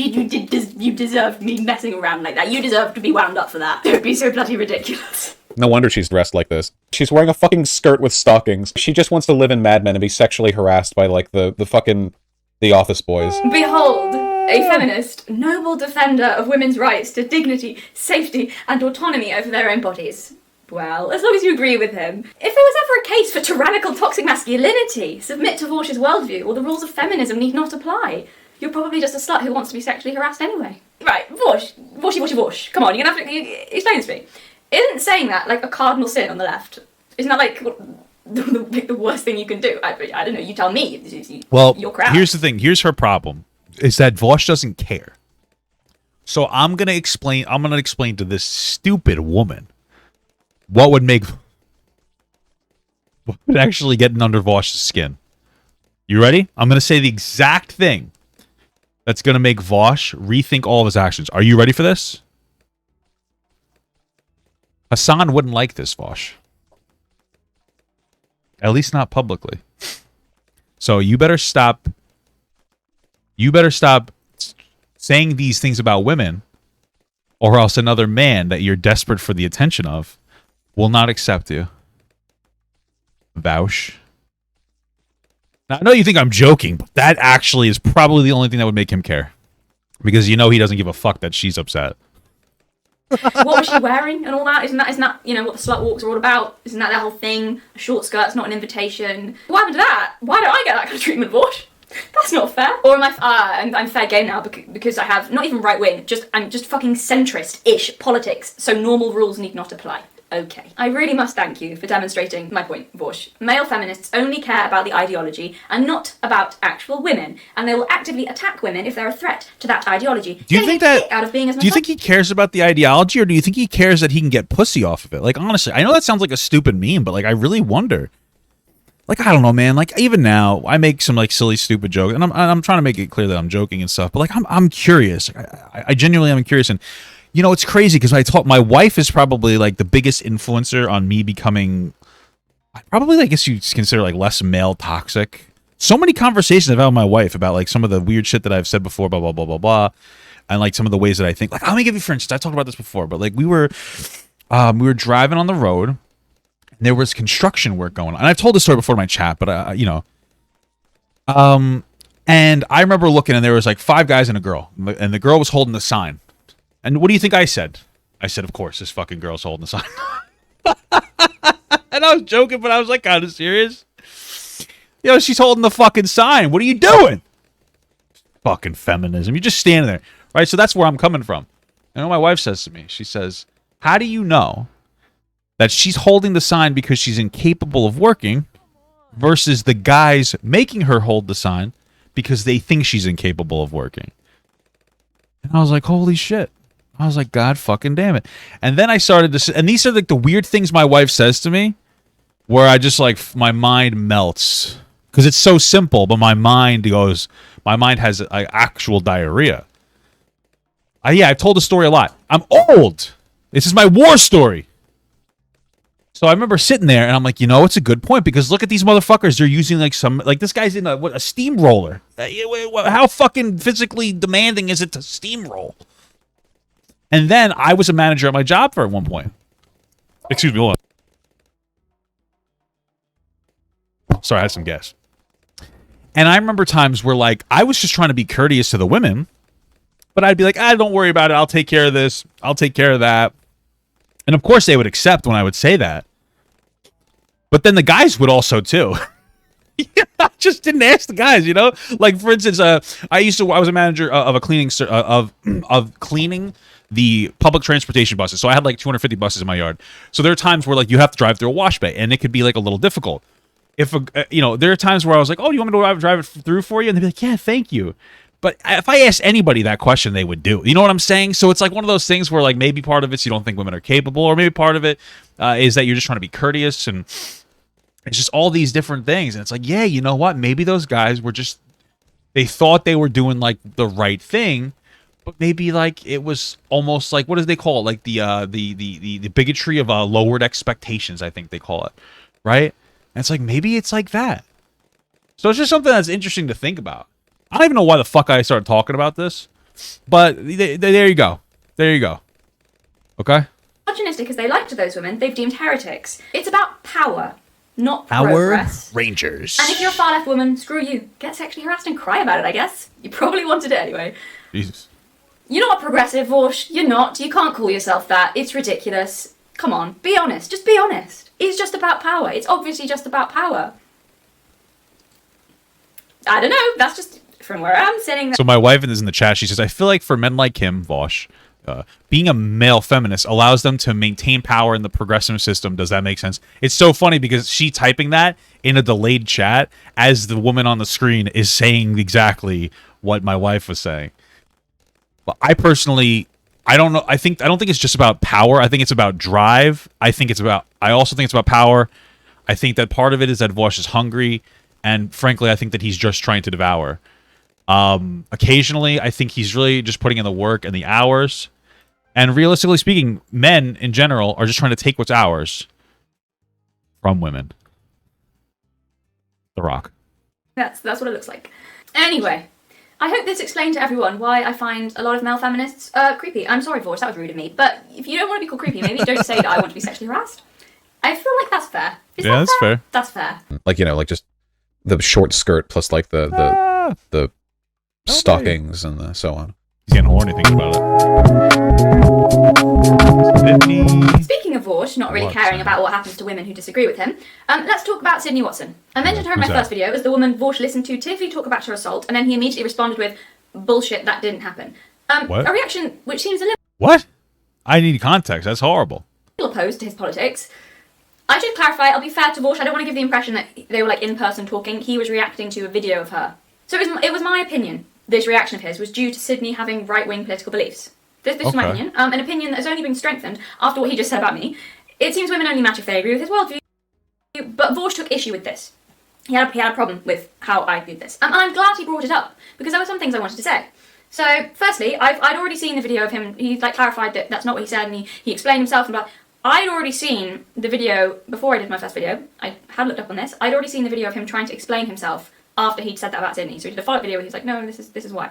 deserved me messing around like that. You deserve to be wound up for that. Don't be so bloody ridiculous. No wonder she's dressed like this. She's wearing a fucking skirt with stockings. She just wants to live in Mad Men and be sexually harassed by, like, the office boys. Behold, a feminist, noble defender of women's rights to dignity, safety, and autonomy over their own bodies. Well, as long as you agree with him. If there was ever a case for tyrannical toxic masculinity, submit to Vaush's worldview, or the rules of feminism need not apply. You're probably just a slut who wants to be sexually harassed anyway. Right, Vaush. Come on, you're gonna have to explain this to me. Isn't saying that like a cardinal sin on the left? Isn't that like the worst thing you can do? I don't know. You tell me. Well, your crowd. Here's the thing. Here's her problem: is that Vaush doesn't care. So I'm gonna explain to this stupid woman what would actually get under Vaush's skin. You ready? I'm gonna say the exact thing that's gonna make Vaush rethink all of his actions. Are you ready for this? Hassan wouldn't like this, Vaush. At least not publicly. So you better stop saying these things about women, or else another man that you're desperate for the attention of will not accept you. Vaush. Now, I know you think I'm joking, but that actually is probably the only thing that would make him care. Because you know he doesn't give a fuck that she's upset. What was she wearing and all that? Isn't that you know what the slut walks are all about? Isn't that the whole thing? A short skirt's not an invitation. What happened to that? Why don't I get that kind of treatment, Vaush? That's not fair. Or am I? I'm fair game now because I have not even right wing. I'm just fucking centrist-ish politics. So normal rules need not apply. Okay. I really must thank you for demonstrating my point, Vaush. Male feminists only care about the ideology and not about actual women, and they will actively attack women if they're a threat to that ideology. Do you think that? Out of being as Do you think he cares about the ideology, or do you think he cares that he can get pussy off of it? Like, honestly, I know that sounds like a stupid meme, but like, I really wonder. Like, I don't know, man. Like, even now, I make some like silly, stupid jokes, and I'm trying to make it clear that I'm joking and stuff. But like, I'm curious. I genuinely am curious, and you know, it's crazy because my wife is probably like the biggest influencer on me becoming, probably, I guess you consider like less male toxic. So many conversations I've had with my wife about like some of the weird shit that I've said before, blah blah blah blah blah, and like some of the ways that I think. Like, let me give you for instance. I talked about this before, but like we were driving on the road, and there was construction work going on. And I've told this story before in my chat, but you know, and I remember looking, and there was like 5 guys and a girl, and the girl was holding the sign. And what do you think I said? I said, of course, this fucking girl's holding the sign. And I was joking, but I was like kind of serious. You know, she's holding the fucking sign. What are you doing? Fucking feminism. You're just standing there. Right? So that's where I'm coming from. And what my wife says to me, she says, how do you know that she's holding the sign because she's incapable of working versus the guys making her hold the sign because they think she's incapable of working? And I was like, holy shit. I was like, God fucking damn it. And then I started to, and these are like the weird things my wife says to me, where I just like, my mind melts. Because it's so simple, but my mind has actual diarrhea. Yeah, I've told the story a lot. I'm old. This is my war story. So I remember sitting there, and I'm like, you know, it's a good point, because look at these motherfuckers. They're using like this guy's in a steamroller. How fucking physically demanding is it to steamroll? And then I was a manager at my job at one point. Excuse me, hold on. Sorry, I had some gas. And I remember times where like I was just trying to be courteous to the women, but I'd be like, don't worry about it. I'll take care of this. I'll take care of that. And of course they would accept when I would say that. But then the guys would also too. I just didn't ask the guys, you know? Like, for instance, I was a manager of a cleaning of cleaning the public transportation buses. So I had like 250 buses in my yard. So there are times where like you have to drive through a wash bay, and it could be like a little difficult. If you know, there are times where I was like, "Oh, you want me to drive it through for you?" And they'd be like, "Yeah, thank you." But if I asked anybody that question, they would do. You know what I'm saying? So it's like one of those things where like maybe part of it's you don't think women are capable, or maybe part of it is that you're just trying to be courteous, and it's just all these different things. And it's like, yeah, you know what? Maybe those guys were just, they thought they were doing like the right thing, but maybe like it was almost like, what do they call it? Like the bigotry of lowered expectations, I think they call it, right? And it's like, maybe it's like that. So it's just something that's interesting to think about. I don't even know why the fuck I started talking about this, but there you go. There you go. Okay? Misogynistic as they liked those women, they've deemed heretics. It's about power, not Power progress. Rangers. And if you're a far left woman, screw you. Get sexually harassed and cry about it, I guess. You probably wanted it anyway. Jesus. You're not progressive, Vaush. You're not. You can't call yourself that. It's ridiculous. Come on, be honest. Just be honest. It's just about power. It's obviously just about power. I don't know. That's just from where I'm sitting. So my wife is in the chat. She says, I feel like for men like him, Vaush, being a male feminist allows them to maintain power in the progressive system. Does that make sense? It's so funny because she typing that in a delayed chat as the woman on the screen is saying exactly what my wife was saying. But I personally, I don't know. I don't think it's just about power. I think it's about drive. I also think it's about power. I think that part of it is that Vaush is hungry. And frankly, I think that he's just trying to devour. Occasionally, I think he's really just putting in the work and the hours. And realistically speaking, men in general are just trying to take what's ours from women. The Rock. That's what it looks like. Anyway, I hope this explained to everyone why I find a lot of male feminists creepy. I'm sorry, Vaush, that was rude of me. But if you don't want to be called creepy, maybe don't say that I want to be sexually harassed. I feel like that's fair. Yeah, that's fair. That's fair. Like, you know, like just the short skirt plus like the stockings and so on. He's getting horny thinking about it. not really caring about what happens to women who disagree with him. Let's talk about Sydney Watson. I mentioned her in my first video as the woman Vaush listened to Tiffany talk about her assault, and then he immediately responded with, bullshit, that didn't happen. What? A reaction which seems a little What? I need context. That's horrible. opposed to his politics. I should clarify, I'll be fair to Vaush, I don't want to give the impression that they were like in person talking. He was reacting to a video of her. So it was my opinion, this reaction of his was due to Sydney having right-wing political beliefs. This is my opinion, an opinion that has only been strengthened after what he just said about me. It seems women only match if they agree with his worldview, but Vaush took issue with this. He had a problem with how I viewed this. And I'm glad he brought it up, because there were some things I wanted to say. So, firstly, I'd already seen the video of him, he like clarified that that's not what he said, and he explained himself and blah. I'd already seen the video, before I did my first video, I had looked up on this, I'd already seen the video of him trying to explain himself after he'd said that about Sydney. So he did a follow-up video where he was like, no, this is why.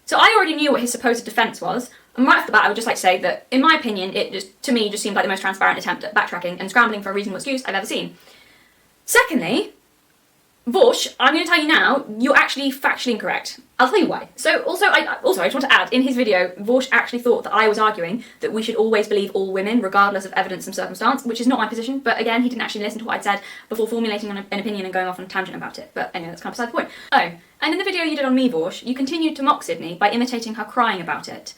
So I already knew what his supposed defence was, and right off the bat I would just like to say that, in my opinion, it just, to me, just seemed like the most transparent attempt at backtracking and scrambling for a reasonable excuse I've ever seen. Secondly, Vaush, I'm going to tell you now, you're actually factually incorrect. I'll tell you why. So, also, I just want to add, in his video, Vaush actually thought that I was arguing that we should always believe all women, regardless of evidence and circumstance, which is not my position, but again, he didn't actually listen to what I'd said before formulating an opinion and going off on a tangent about it. But anyway, that's kind of beside the point. Oh, and in the video you did on me, Vaush, you continued to mock Sydney by imitating her crying about it.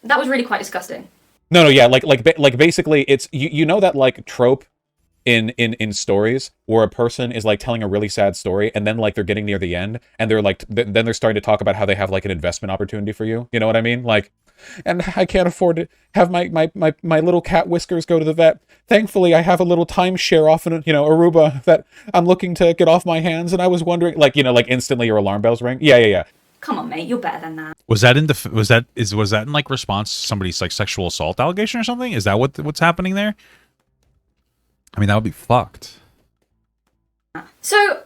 That was really quite disgusting. No, yeah, like basically, it's you know that like trope in stories where a person is like telling a really sad story and then like they're getting near the end and they're like then they're starting to talk about how they have like an investment opportunity for you. You know what I mean? Like, and I can't afford to have my little cat Whiskers go to the vet. Thankfully, I have a little timeshare off in Aruba that I'm looking to get off my hands. And I was wondering, like like instantly your alarm bells ring. Yeah. Come on, mate, you're better than that. Was that in like response to somebody's like sexual assault allegation or something? Is that what's happening there? I mean, that would be fucked. So,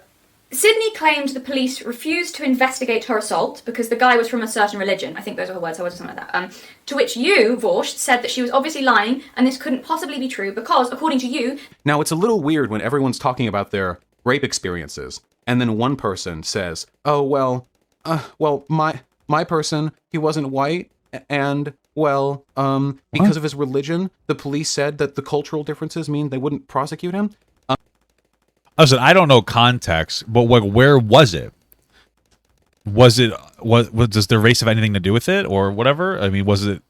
Sydney claimed the police refused to investigate her assault because the guy was from a certain religion. I think those are her words, or something like that. To which you, Vaush, said that she was obviously lying and this couldn't possibly be true because, according to you... Now, it's a little weird when everyone's talking about their rape experiences and then one person says, oh, well, my person, he wasn't white and... well, because of his religion, the police said that the cultural differences mean they wouldn't prosecute him. Listen, I don't know context, but where was it? What does the race have anything to do with it or whatever? I mean, was it?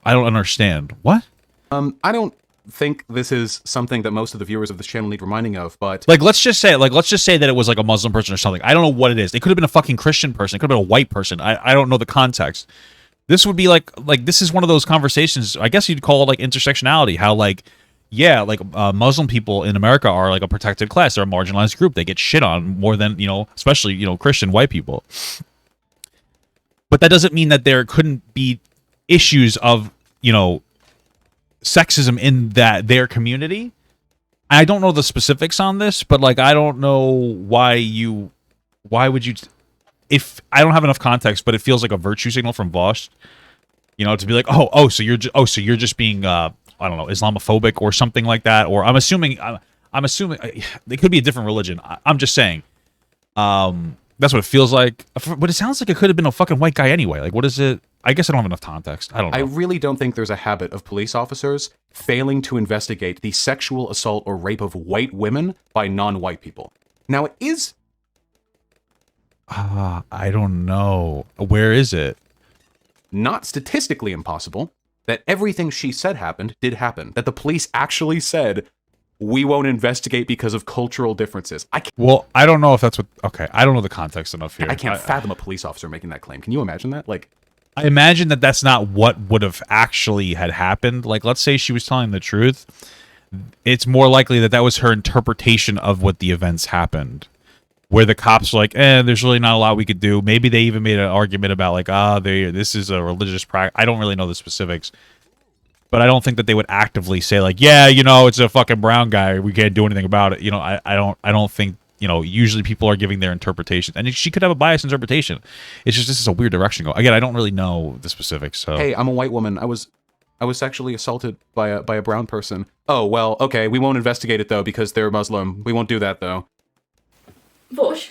I don't understand. What? I don't think this is something that most of the viewers of this channel need reminding of, but like, let's just say that it was like a Muslim person or something. I don't know what it is. It could have been a fucking Christian person. It could have been a white person. I don't know the context. This would be like this is one of those conversations, I guess you'd call it like intersectionality, how like, yeah, like Muslim people in America are like a protected class. They're a marginalized group. They get shit on more than, especially, Christian white people. But that doesn't mean that there couldn't be issues of, sexism in their community. I don't know the specifics on this, but like, I don't know why would you... If I don't have enough context, but it feels like a virtue signal from Vaush, to be like, so you're just being, I don't know, Islamophobic or something like that. Or I'm assuming it could be a different religion. I'm just saying, that's what it feels like. But it sounds like it could have been a fucking white guy anyway. Like, what is it? I guess I don't have enough context. I don't know. I really don't think there's a habit of police officers failing to investigate the sexual assault or rape of white women by non-white people. Now, it is... I don't know. Where is it? Not statistically impossible that everything she said did happen. That the police actually said, we won't investigate because of cultural differences. Well, I don't know if that's what... Okay, I don't know the context enough here. I can't fathom a police officer making that claim. Can you imagine that? Like, I imagine that that's not what would have actually had happened. Like, let's say she was telling the truth. It's more likely that was her interpretation of what the events happened. Where the cops were like, there's really not a lot we could do. Maybe they even made an argument about like, this is a religious practice. I don't really know the specifics. But I don't think that they would actively say like, yeah, it's a fucking brown guy. We can't do anything about it. I don't think, usually people are giving their interpretation. And she could have a biased interpretation. It's just, this is a weird direction to go. Again, I don't really know the specifics. So hey, I'm a white woman. I was sexually assaulted by a brown person. Oh, well, okay. We won't investigate it though because they're Muslim. We won't do that though. Vaush,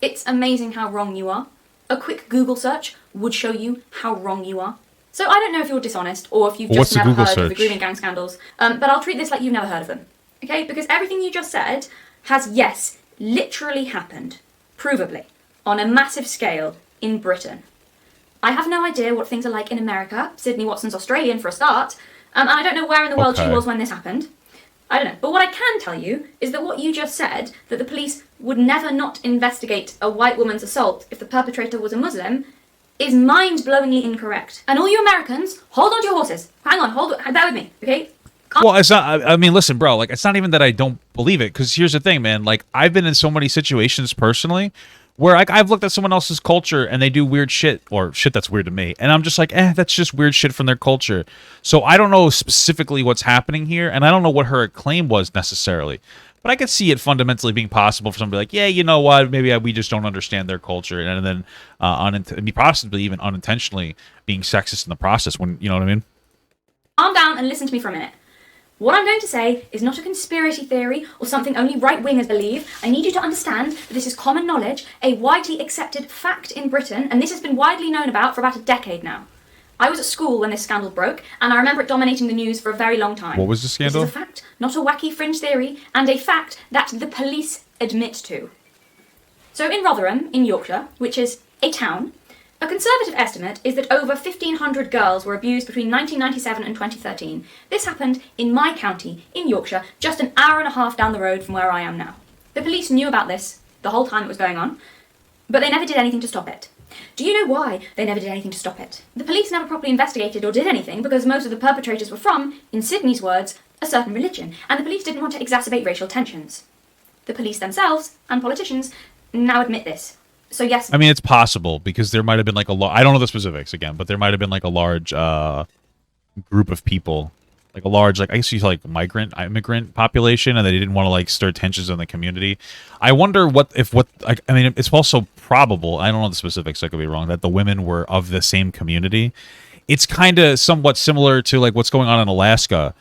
it's amazing how wrong you are. A quick Google search would show you how wrong you are. So I don't know if you're dishonest or if you've Well, what's just the never Google heard of the search? grooming gang scandals, but I'll treat this like you've never heard of them, okay? Because everything you just said has, yes, literally happened, provably, on a massive scale in Britain. I have no idea what things are like in America. Sydney Watson's Australian for a start, and I don't know where in the world she Okay. was when this happened. I don't know. But what I can tell you is that what you just said, that the police would never not investigate a white woman's assault if the perpetrator was a Muslim, is mind-blowingly incorrect. And all you Americans, hold on to your horses. Hang on, bear with me, okay? Well, it's not. I mean, listen, bro. Like, it's not even that I don't believe it. Because here's the thing, man. Like, I've been in so many situations personally where I've looked at someone else's culture and they do weird shit or shit that's weird to me, and I'm just like, that's just weird shit from their culture. So I don't know specifically what's happening here, and I don't know what her claim was necessarily. But I could see it fundamentally being possible for somebody like, yeah, you know what, maybe we just don't understand their culture, and then possibly even unintentionally being sexist in the process. When you know what I mean? Calm down and listen to me for a minute. What I'm going to say is not a conspiracy theory or something only right-wingers believe. I need you to understand that this is common knowledge, a widely accepted fact in Britain, and this has been widely known about for about a decade now. I was at school when this scandal broke, and I remember it dominating the news for a very long time. What was the scandal? This is a fact, not a wacky fringe theory, and a fact that the police admit to. So in Rotherham, in Yorkshire, which is a town, a conservative estimate is that over 1,500 girls were abused between 1997 and 2013. This happened in my county, in Yorkshire, just an hour and a half down the road from where I am now. The police knew about this the whole time it was going on, but they never did anything to stop it. Do you know why they never did anything to stop it? The police never properly investigated or did anything because most of the perpetrators were from, in Sydney's words, a certain religion, and the police didn't want to exacerbate racial tensions. The police themselves, and politicians, now admit this. So yes. I mean, it's possible because there might have been like I don't know the specifics again, but there might have been like a large group of people, like a large, like I guess you say like immigrant population, and they didn't want to like stir tensions in the community. I wonder I mean, it's also probable, I don't know the specifics, I could be wrong, that the women were of the same community. It's kind of somewhat similar to like what's going on in Alaska,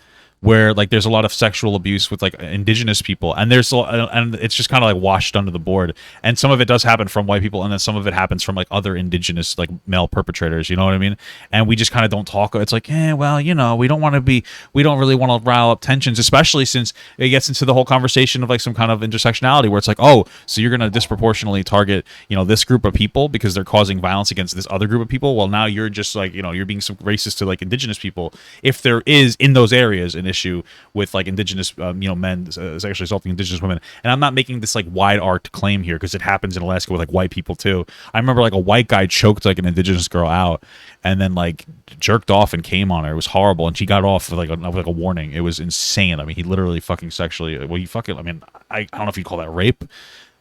where like there's a lot of sexual abuse with like indigenous people, and and it's just kind of like washed under the board, and some of it does happen from white people, and then some of it happens from like other indigenous like male perpetrators, you know what I mean? And we just kind of don't talk. It's like, well, you know, we don't really want to rile up tensions, especially since it gets into the whole conversation of like some kind of intersectionality where it's like, oh, so you're going to disproportionately target, you know, this group of people because they're causing violence against this other group of people. Well, now you're just like, you know, you're being some racist to like indigenous people. If there is in those areas an issue with like indigenous, you know, men sexually assaulting indigenous women, and I'm not making this like wide arced claim here because it happens in Alaska with like white people too. I remember like a white guy choked like an indigenous girl out, and then like jerked off and came on her. It was horrible, and she got off with like a warning. It was insane. I mean, he literally fucking sexually. Well, I mean, I don't know if you call that rape.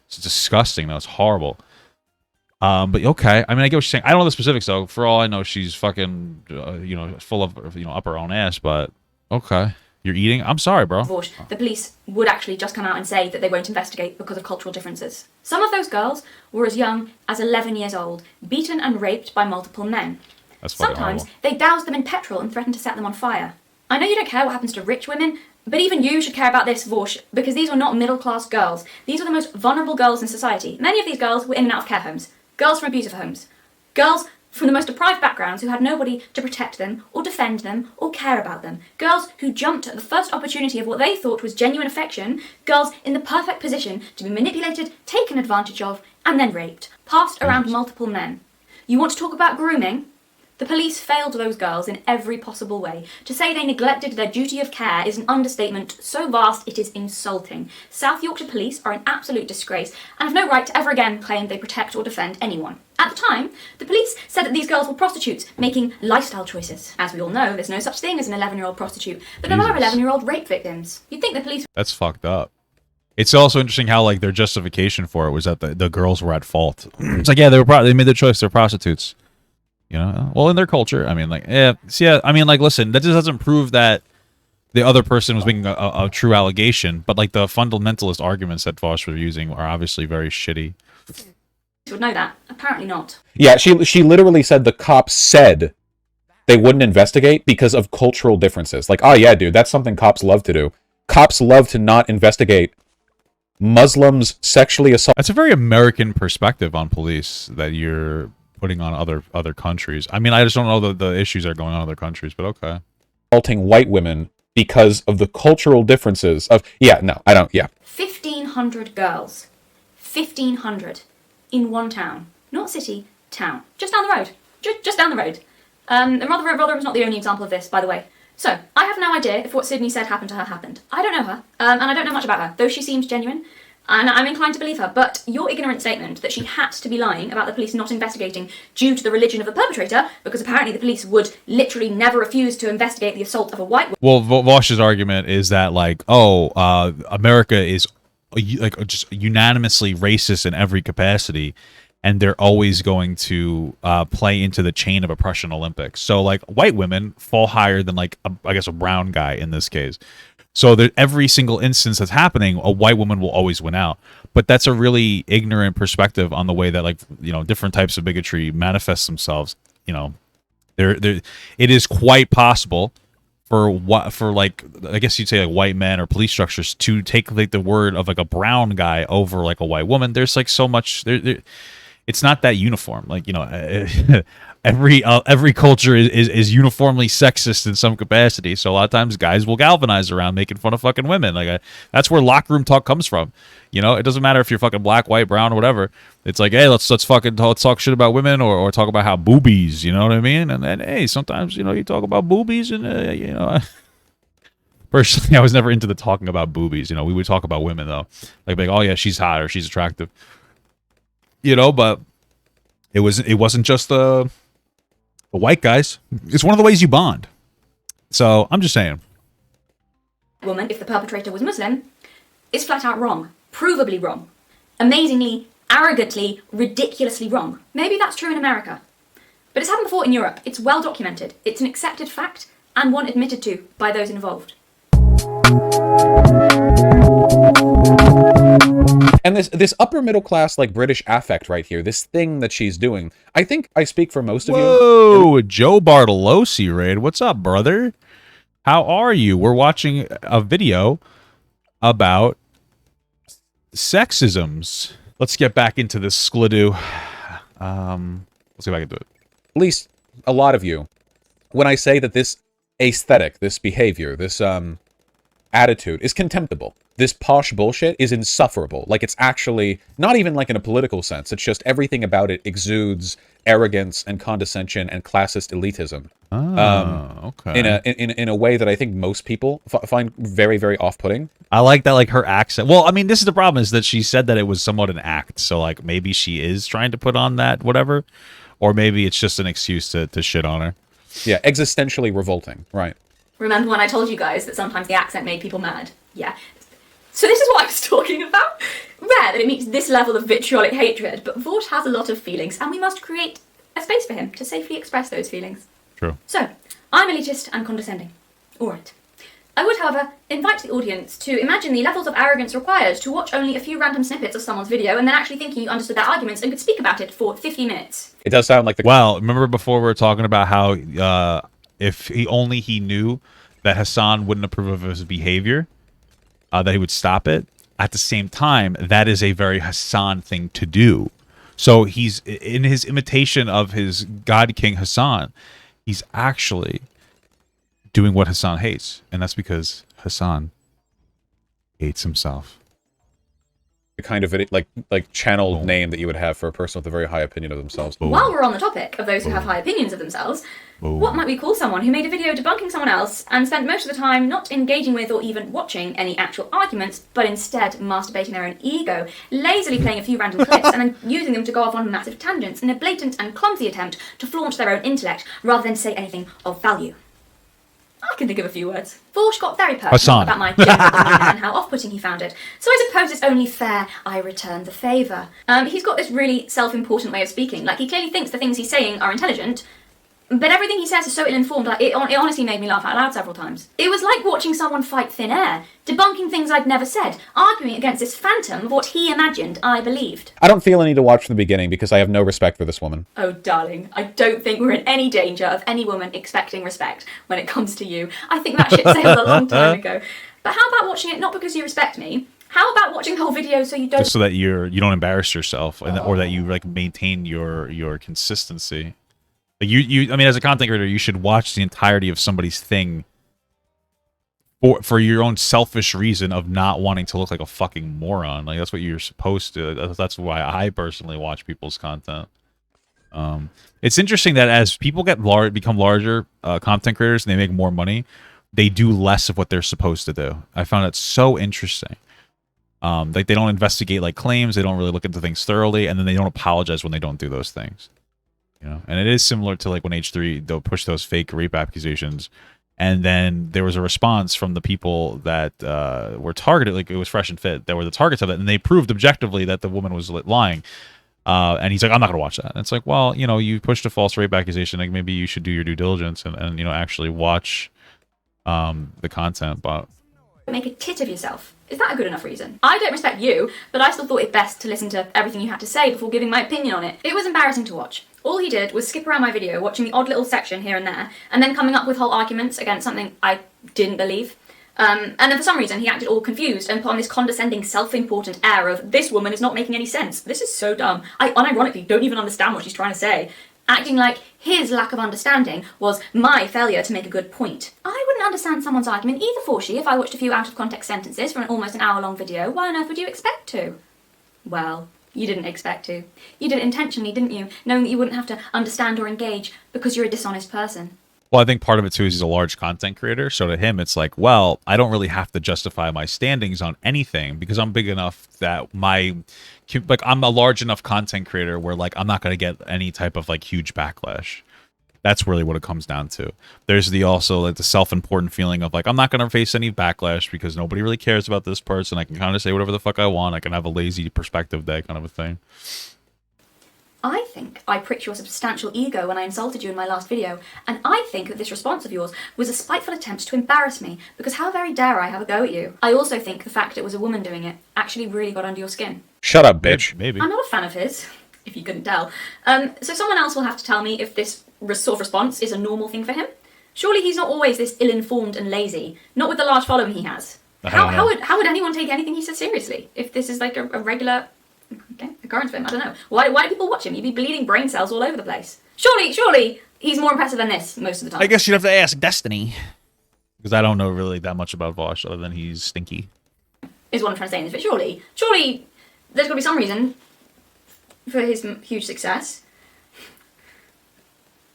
It's disgusting. Though. It's horrible. But okay. I mean, I get what you're saying. I don't know the specifics though. For all I know, she's fucking, you know, full of, you know, up her own ass. But okay. You're eating? I'm sorry, bro. Vaush, the police would actually just come out and say that they won't investigate because of cultural differences. Some of those girls were as young as 11 years old, beaten and raped by multiple men. That's fucking Sometimes horrible. they doused them in petrol and threatened to set them on fire. I know you don't care what happens to rich women, but even you should care about this, Vaush, because these were not middle-class girls. These were the most vulnerable girls in society. Many of these girls were in and out of care homes, girls from abusive homes, girls from the most deprived backgrounds who had nobody to protect them or defend them or care about them. Girls who jumped at the first opportunity of what they thought was genuine affection. Girls in the perfect position to be manipulated, taken advantage of, and then raped. Passed around multiple men. You want to talk about grooming? The police failed those girls in every possible way. To say they neglected their duty of care is an understatement so vast it is insulting. South Yorkshire police are an absolute disgrace and have no right to ever again claim they protect or defend anyone. At the time, the police said that these girls were prostitutes, making lifestyle choices. As we all know, there's no such thing as an 11-year-old prostitute, but there are 11-year-old rape victims. You'd think the police... That's fucked up. It's also interesting how like their justification for it was that the girls were at fault. It's like, yeah, they made their choice. They're prostitutes. You know, well, in their culture, I mean, like, I mean, like, listen, that just doesn't prove that the other person was making a true allegation, but like the fundamentalist arguments that Vaush was using are obviously very shitty. would know that. Apparently not. Yeah, she literally said the cops said they wouldn't investigate because of cultural differences. Like, oh yeah, dude, that's something cops love to do. Cops love to not investigate Muslims sexually assault. That's a very American perspective on police that you're putting on other countries. I mean, I just don't know the issues that are going on in other countries, but okay. Assaulting white women because of the cultural differences of 1,500 girls. 1,500 in one town. Not city, town. Just down the road. Just down the road. And Rotherham's not the only example of this, by the way. So, I have no idea if what Sydney said happened to her happened. I don't know her, and I don't know much about her, though she seems genuine, and I'm inclined to believe her. But your ignorant statement that she had to be lying about the police not investigating due to the religion of the perpetrator, because apparently the police would literally never refuse to investigate the assault of a white woman. Well, Vaush's argument is that, like, America is like just unanimously racist in every capacity, and they're always going to play into the chain of oppression Olympics. So, like, white women fall higher than, like, I guess a brown guy in this case. So that every single instance that's happening, a white woman will always win out. But that's a really ignorant perspective on the way that, like, you know, different types of bigotry manifest themselves. You know, it is quite possible for like, I guess you'd say, like, white men or police structures to take, like, the word of, like, a brown guy over, like, a white woman. There's, like, so much there. It's not that uniform. Like, you know, every culture is uniformly sexist in some capacity. So a lot of times guys will galvanize around making fun of fucking women. Like, that's where locker room talk comes from. You know, it doesn't matter if you're fucking black, white, brown, or whatever. It's like, hey, let's talk shit about women or talk about how boobies. You know what I mean? And then, hey, sometimes, you know, you talk about boobies and you know. Personally, I was never into the talking about boobies. You know, we would talk about women though, like, oh yeah, she's hot or she's attractive. You know, but it wasn't just the white guys. It's one of the ways you bond. So I'm just saying. Woman, if the perpetrator was Muslim, is flat out wrong. Provably wrong. Amazingly, arrogantly, ridiculously wrong. Maybe that's true in America. But it's happened before in Europe. It's well documented. It's an accepted fact and one admitted to by those involved. And this upper middle class, like, British affect right here, this thing that she's doing, I think I speak for most of you. Whoa, Joe Bartolosi raid. What's up, brother? How are you? We're watching a video about sexisms. Let's get back into this sklido. Let's see if I can do it. At least a lot of you. When I say that this aesthetic, this behavior, this attitude is contemptible. This posh bullshit is insufferable. Like, it's actually not even like in a political sense. It's just everything about it exudes arrogance and condescension and classist elitism. Okay. In a way that I think most people find very, very off-putting. I like that, like, her accent. Well, I mean, this is the problem, is that she said that it was somewhat an act. So, like, maybe she is trying to put on that whatever, or maybe it's just an excuse to shit on her. Yeah, existentially revolting. Right. Remember when I told you guys that sometimes the accent made people mad? Yeah. So this is what I was talking about. Rare that it meets this level of vitriolic hatred, but Vaush has a lot of feelings, and we must create a space for him to safely express those feelings. True. So, I'm elitist and condescending. Alright. I would, however, invite the audience to imagine the levels of arrogance required to watch only a few random snippets of someone's video and then actually thinking you understood their arguments and could speak about it for 50 minutes. It does sound like the... Well, remember before we were talking about how if he knew that Hassan wouldn't approve of his behavior, that he would stop it. At the same time, that is a very Hassan thing to do. So he's, in his imitation of his God King Hassan, he's actually doing what Hassan hates. And that's because Hassan hates himself. The kind of like channeled name that you would have for a person with a very high opinion of themselves. While we're on the topic of those who have high opinions of themselves, what might we call someone who made a video debunking someone else and spent most of the time not engaging with or even watching any actual arguments, but instead masturbating their own ego, lazily playing a few random clips and then using them to go off on massive tangents in a blatant and clumsy attempt to flaunt their own intellect rather than say anything of value? I can think of a few words. Vaush got very personal about my general demeanour and how off-putting he found it, so I suppose it's only fair I return the favour. He's got this really self-important way of speaking. Like, he clearly thinks the things he's saying are intelligent, but everything he says is so ill-informed, like, it honestly made me laugh out loud several times. It was like watching someone fight thin air, debunking things I'd never said, arguing against this phantom of what he imagined I believed. I don't feel a need to watch from the beginning because I have no respect for this woman. Oh, darling, I don't think we're in any danger of any woman expecting respect when it comes to you. I think that ship sailed a long time ago. But how about watching it not because you respect me, How about watching the whole video so you don't... Just so that you don't embarrass yourself, and or that you like maintain your consistency. Like I mean, as a content creator, you should watch the entirety of somebody's thing for your own selfish reason of not wanting to look like a fucking moron. Like that's what you're supposed to. That's why I personally watch people's content. It's interesting that as people become larger content creators and they make more money, they do less of what they're supposed to do. I found it so interesting. Like they don't investigate like claims, they don't really look into things thoroughly, and then they don't apologize when they don't do those things. You know, and it is similar to like when H3 they'll push those fake rape accusations, and then there was a response from the people that were targeted, like it was Fresh and Fit, that were the targets of it, and they proved objectively that the woman was lying. And he's like, I'm not gonna watch that. And it's like, well, you know, you pushed a false rape accusation, like maybe you should do your due diligence and you know actually watch the content. But make a tit of yourself. Is that a good enough reason? I don't respect you, but I still thought it best to listen to everything you had to say before giving my opinion on it. It was embarrassing to watch. All he did was skip around my video, watching the odd little section here and there, and then coming up with whole arguments against something I didn't believe. And then for some reason he acted all confused and put on this condescending, self-important air of, this woman is not making any sense. This is so dumb. I unironically don't even understand what she's trying to say. Acting like his lack of understanding was my failure to make a good point. I wouldn't understand someone's argument either, Vaush, if I watched a few out-of-context sentences from almost an hour-long video. Why on earth would you expect to? Well, you didn't expect to. You did it intentionally, didn't you? Knowing that you wouldn't have to understand or engage because you're a dishonest person. well, I think part of it too is he's a large content creator. So to him, it's like, well, I don't really have to justify my standings on anything because I'm big enough that I'm a large enough content creator where like I'm not going to get any type of like huge backlash. That's really what it comes down to. There's the also like the self-important feeling of like I'm not going to face any backlash because nobody really cares about this person. I can kind of say whatever the fuck I want. I can have a lazy perspective day kind of a thing. I think I pricked your substantial ego when I insulted you in my last video, and I think that this response of yours was a spiteful attempt to embarrass me, because how very dare I have a go at you? I also think the fact it was a woman doing it actually really got under your skin. Shut up, bitch. Maybe. I'm not a fan of his, if you couldn't tell. So someone else will have to tell me if this sort of response is a normal thing for him. Surely he's not always this ill-informed and lazy, not with the large following he has. How would anyone take anything he says seriously if this is like a regular... Okay, occurrence for him, I don't know. Why do people watch him? He'd be bleeding brain cells all over the place. Surely, he's more impressive than this most of the time. I guess you'd have to ask Destiny. Because I don't know really that much about Vaush other than he's stinky. Is what I'm trying to say in this, but surely there's got to be some reason for his huge success.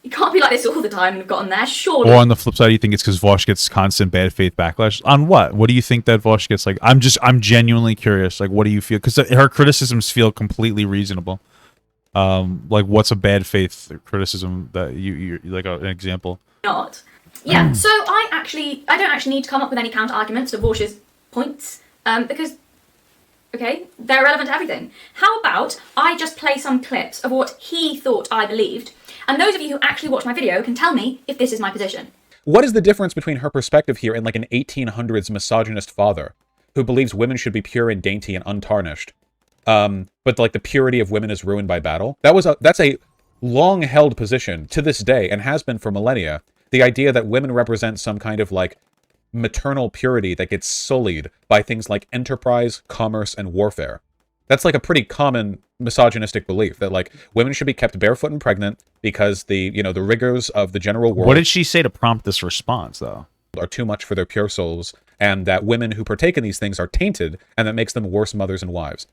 You can't be like this all the time and have gotten there, surely. Or on the flip side, you think it's because Vaush gets constant bad faith backlash? On what? What do you think that Vaush gets? Like, I'm genuinely curious. Like, what do you feel? Because her criticisms feel completely reasonable. Like, what's a bad faith criticism that you like an example? Not. Yeah, so I don't actually need to come up with any counter arguments to Vaush's points, because, okay, they're relevant to everything. How about I just play some clips of what he thought I believed, and those of you who actually watch my video can tell me if this is my position. What is the difference between her perspective here and like an 1800s misogynist father who believes women should be pure and dainty and untarnished, but like the purity of women is ruined by battle? That's a long-held position to this day and has been for millennia. The idea that women represent some kind of like maternal purity that gets sullied by things like enterprise, commerce, and warfare. That's like a pretty common misogynistic belief that like women should be kept barefoot and pregnant because the rigors of the general world. What did she say to prompt this response though? Are too much for their pure souls, and that women who partake in these things are tainted, and that makes them worse mothers and wives.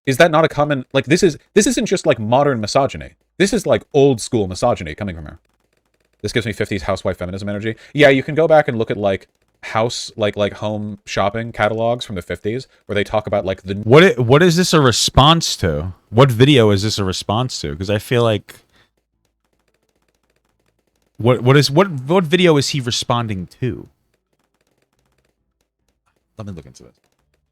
Is that not a common, like, this isn't just like modern misogyny. This is like old school misogyny coming from her. This gives me 50s housewife feminism energy. Yeah, you can go back and look at like home shopping catalogs from the 50s where they talk about like the... What is this a response to? What video is this a response to? Because I feel like... What video is he responding to? Let me look into this.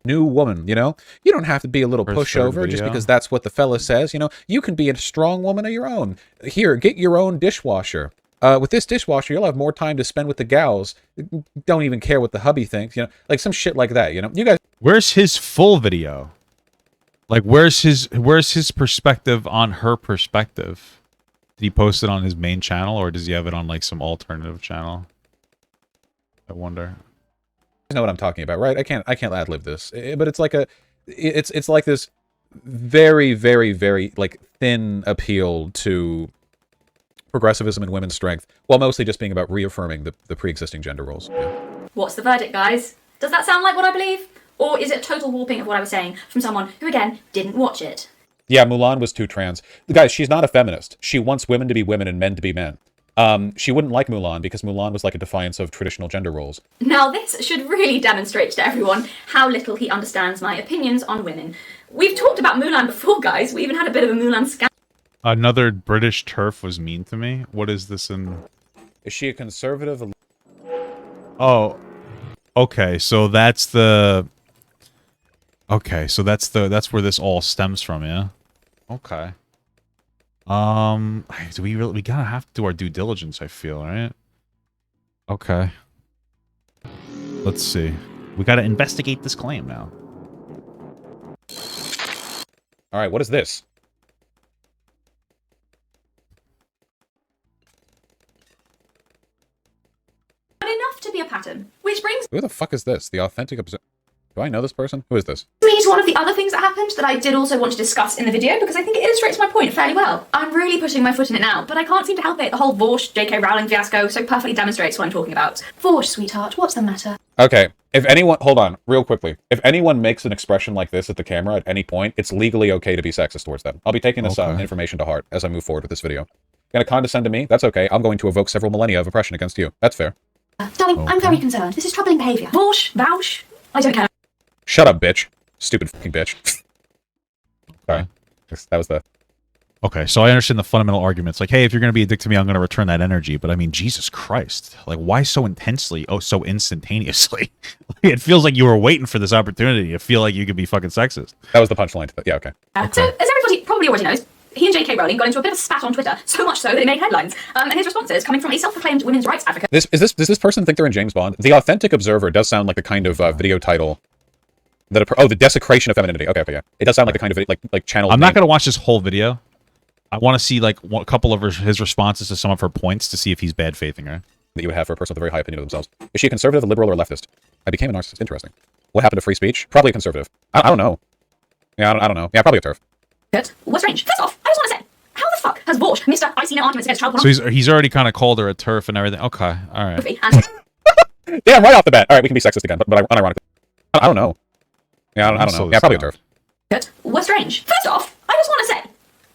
New woman, you know? You don't have to be a little pushover just because that's what the fella says, you know? You can be a strong woman of your own. Here, get your own dishwasher. With this dishwasher, you'll have more time to spend with the gals. Don't even care what the hubby thinks, you know? Like some shit like that, you know? You guys... Where's his full video? Like, where's his perspective on her perspective? Did he post it on his main channel, or does he have it on, like, some alternative channel? I wonder. know what I'm talking about, right? I can't ad-lib this, but it's like it's like this very, very, very like thin appeal to progressivism and women's strength, while mostly just being about reaffirming the pre-existing gender roles. Yeah. What's the verdict, guys? Does that sound like what I believe? Or is it a total warping of what I was saying from someone who, again, didn't watch it? Yeah, Mulan was too trans. Guys, she's not a feminist. She wants women to be women and men to be men. She wouldn't like Mulan because Mulan was like a defiance of traditional gender roles. Now this should really demonstrate to everyone how little he understands my opinions on women. We've talked about Mulan before, guys. We even had a bit of a Mulan scandal. Another British TERF was mean to me. What is this in? Is she a conservative? Oh, okay. So that's the. Okay, so that's where this all stems from, yeah. Okay. Do we gotta have to do our due diligence, I feel, right? Okay. Let's see. We gotta investigate this claim now. All right, what is this? But enough to be a pattern, which brings Who the fuck is this? The authentic observer. Do I know this person? Who is this? me to one of the other things that happened that I did also want to discuss in the video because I think it illustrates my point fairly well. I'm really pushing my foot in it now, but I can't seem to help it. The whole Vaush J.K. Rowling fiasco so perfectly demonstrates what I'm talking about. Vaush, sweetheart, what's the matter? Okay, if anyone... Hold on, real quickly. If anyone makes an expression like this at the camera at any point, it's legally okay to be sexist towards them. I'll be taking this information to heart as I move forward with this video. Gonna condescend to me? That's okay. I'm going to evoke several millennia of oppression against you. That's fair. Darling, I'm very concerned. This is troubling behaviour. Vaush, I don't care. Shut up, bitch. Stupid fucking bitch. Sorry. That was the... Okay, so I understand the fundamental arguments. Like, hey, if you're going to be a dick to me, I'm going to return that energy. But I mean, Jesus Christ. Like, why so intensely? Oh, so instantaneously. It feels like you were waiting for this opportunity to feel like you could be fucking sexist. That was the punchline. Yeah, okay. So, as everybody probably already knows, he and J.K. Rowling got into a bit of a spat on Twitter, so much so that it made headlines. And his responses coming from a self-proclaimed women's rights advocate. Does this person think they're in James Bond? The Authentic Observer does sound like the kind of video title that the desecration of femininity. Okay, yeah. It does sound like the kind of like channel. I'm not going to watch this whole video. I want to see like a couple of his responses to some of her points to see if he's bad faithing her. That you would have for a person with a very high opinion of themselves. Is she a conservative, a liberal, or a leftist? I became a narcissist. Interesting. What happened to free speech? Probably a conservative. I don't know. Yeah, I don't know. Yeah, probably a TERF. What's strange? First off, I just want to say, how the fuck has Vaush, Mr. I see no arguments against child pornography? So he's already kind of called her a TERF and everything. Okay, all right. Damn, right off the bat. All right, we can be sexist again, but unironically. I don't know. Yeah, I don't know. Yeah, probably a TERF. What's strange? First off, I just want to say,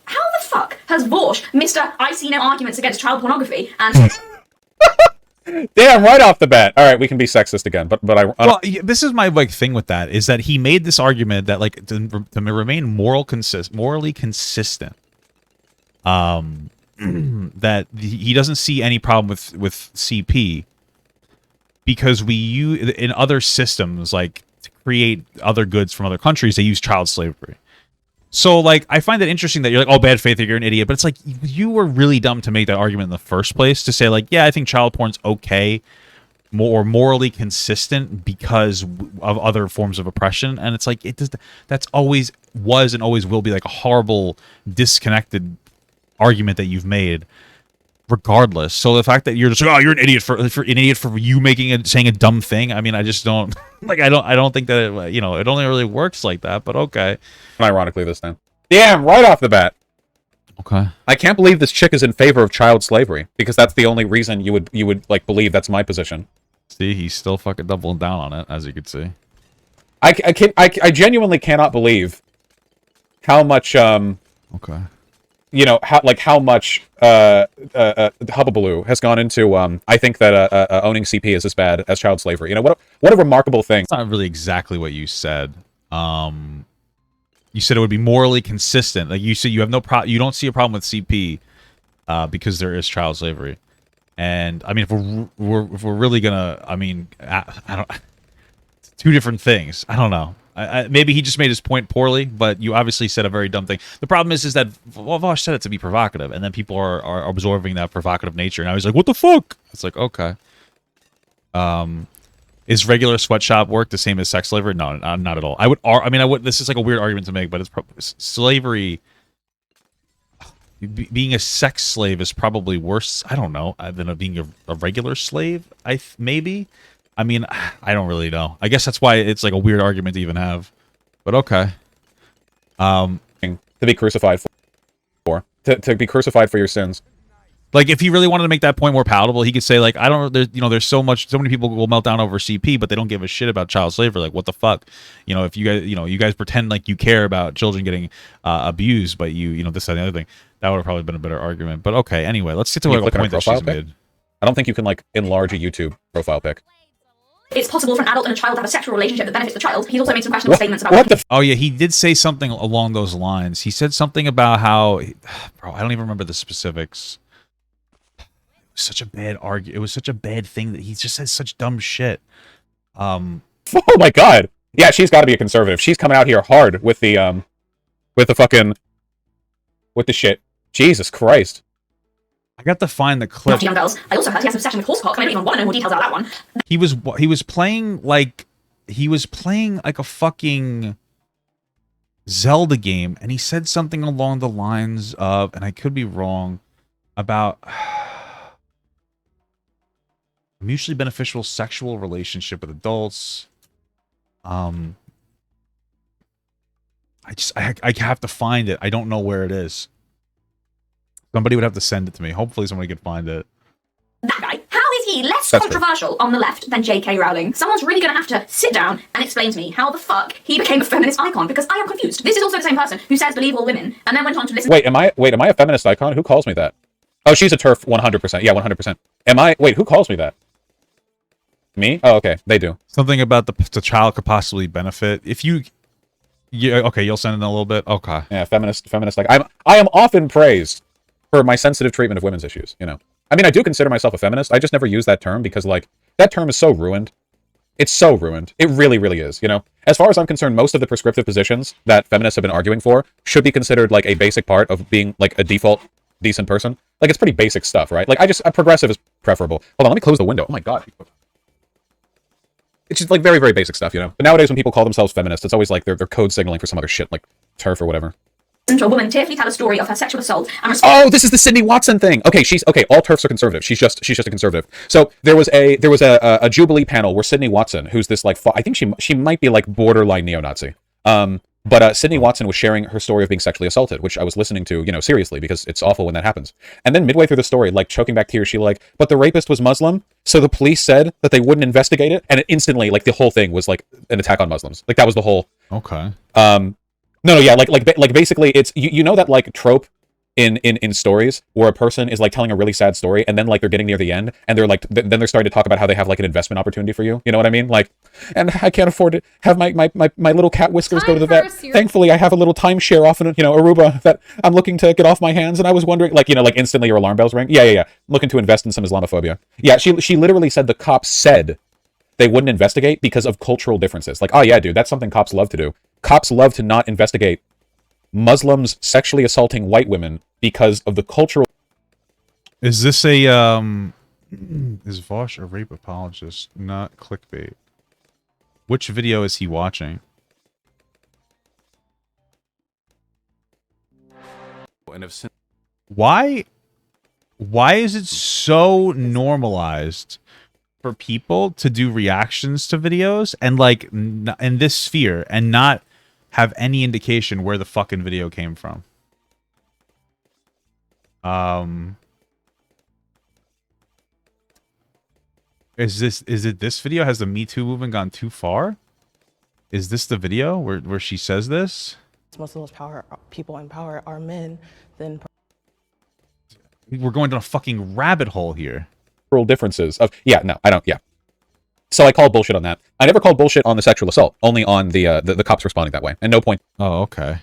how the fuck has Vaush, Mr. I see no arguments against child pornography, and... Damn, right off the bat. All right, we can be sexist again, but well, this is my like thing with that is that he made this argument that like to remain morally consistent, that he doesn't see any problem with CP because in other systems like to create other goods from other countries they use child slavery. So, like, I find it interesting that you're like, oh, bad faith, you're an idiot. But it's like, you were really dumb to make that argument in the first place, to say, like, yeah, I think child porn's okay, more morally consistent because of other forms of oppression. And it's like, that's always was and always will be, like, a horrible, disconnected argument that you've made, regardless. So the fact that you're just like, oh, you're an idiot for you saying a dumb thing, I mean, I just don't... Like, I don't think that, it only really works like that, but okay. Ironically this time. Damn, right off the bat. Okay. I can't believe this chick is in favor of child slavery, because that's the only reason you would like, believe that's my position. See, he's still fucking doubling down on it, as you can see. I genuinely cannot believe how much, Okay. How much hubbubaloo has gone into I think that owning CP is as bad as child slavery. You know, what a remarkable thing. It's not really exactly what you said. You said it would be morally consistent. Like you said, you have you don't see a problem with CP because there is child slavery. And I mean, if we're really gonna, I mean, I don't. It's two different things. I don't know. Maybe he just made his point poorly, but you obviously said a very dumb thing. The problem is that Vaush said it to be provocative, and then people are absorbing that provocative nature. Now he's like, "What the fuck?" It's like, okay. Is regular sweatshop work the same as sex slavery? No, not at all. I would. This is like a weird argument to make, but it's slavery. Being a sex slave is probably worse. I don't know than being a regular slave. Maybe. I mean, I don't really know. I guess that's why it's like a weird argument to even have. But okay. To be crucified for. To be crucified for your sins. Like, if he really wanted to make that point more palatable, he could say, like, I don't, there's, you know, there's so many people who will melt down over CP, but they don't give a shit about child slavery. Like, what the fuck? You know, if you guys, you guys pretend like you care about children getting abused, but you know, this and the other thing, that would have probably been a better argument. But okay, anyway, let's get to what point that she's made. I don't think you can, like, enlarge a YouTube profile pic. It's possible for an adult and a child to have a sexual relationship that benefits the child. He's also made some questionable statements about Oh yeah, he did say something along those lines. He said something about how, bro, I don't even remember the specifics. Such a bad it was such a bad thing that he just says such dumb shit. Oh my god. Yeah, she's got to be a conservative. She's coming out here hard with the shit. Jesus Christ. I got to find the clip. young girls. I also heard he has an obsession with horse cock, and I don't even want to know more details about that one. He was playing like a fucking Zelda game, and he said something along the lines of, and I could be wrong, about mutually beneficial sexual relationship with adults. I have to find it. I don't know where it is. Somebody would have to send it to me. Hopefully somebody could find it. That guy, how is he less controversial on the left than J.K. Rowling? Someone's really going to have to sit down and explain to me how the fuck he became a feminist icon, because I am confused. This is also the same person who says believe all women, and then went on to listen. Wait, am I a feminist icon? Who calls me that? Oh, she's a TERF 100%. Yeah, 100%. Wait, who calls me that? Me? Oh, okay. They do. Something about the child could possibly benefit. If you... Yeah, okay, you'll send it in a little bit? Okay. Yeah, feminist. Like, I am often praised for my sensitive treatment of women's issues, you know? I mean, I do consider myself a feminist. I just never use that term because, like, that term is so ruined. It's so ruined. It really, really is, you know? As far as I'm concerned, most of the prescriptive positions that feminists have been arguing for should be considered, like, a basic part of being, like, a default decent person. Like, it's pretty basic stuff, right? Like, a progressive is preferable. Hold on, let me close the window. Oh my god. It's just, like, very, very basic stuff, you know? But nowadays, when people call themselves feminists, it's always like they're code signaling for some other shit, like TERF or whatever. To a woman tearfully tell a story of her sexual assault and oh, this is the Sydney Watson thing. Okay, all TERFs are conservative. She's just a conservative. So there was a Jubilee panel where Sydney Watson, who's this like I think she might be like borderline neo-Nazi. But Sydney Watson was sharing her story of being sexually assaulted, which I was listening to, you know, seriously, because it's awful when that happens. And then midway through the story, like choking back tears, she like, but the rapist was Muslim, so the police said that they wouldn't investigate it, and it instantly, like, the whole thing was like an attack on Muslims. Like, that was the whole. Okay. No, yeah, like basically, it's you know that like trope in stories where a person is like telling a really sad story, and then like they're getting near the end, and they're like then they're starting to talk about how they have like an investment opportunity for you. You know what I mean? Like, and I can't afford to have my little cat Whiskers go to the vet. Thankfully, I have a little timeshare off in Aruba that I'm looking to get off my hands, and I was wondering, like, like instantly your alarm bells ring. Yeah. Looking to invest in some Islamophobia. Yeah, she literally said the cops said they wouldn't investigate because of cultural differences. Like, oh yeah, dude, that's something cops love to do. Cops love to not investigate Muslims sexually assaulting white women because of the cultural. Is this a is Vaush a rape apologist? Not clickbait. Which video is he watching? Why is it so normalized for people to do reactions to videos and like in this sphere and not have any indication where the fucking video came from? Is it this video? Has the MeToo movement gone too far? Is this the video where she says this? Most of those people in power are men. Then we're going down a fucking rabbit hole here. Differences of So I call bullshit on that. I never called bullshit on the sexual assault, only on the cops responding that way. And no point. Oh, okay.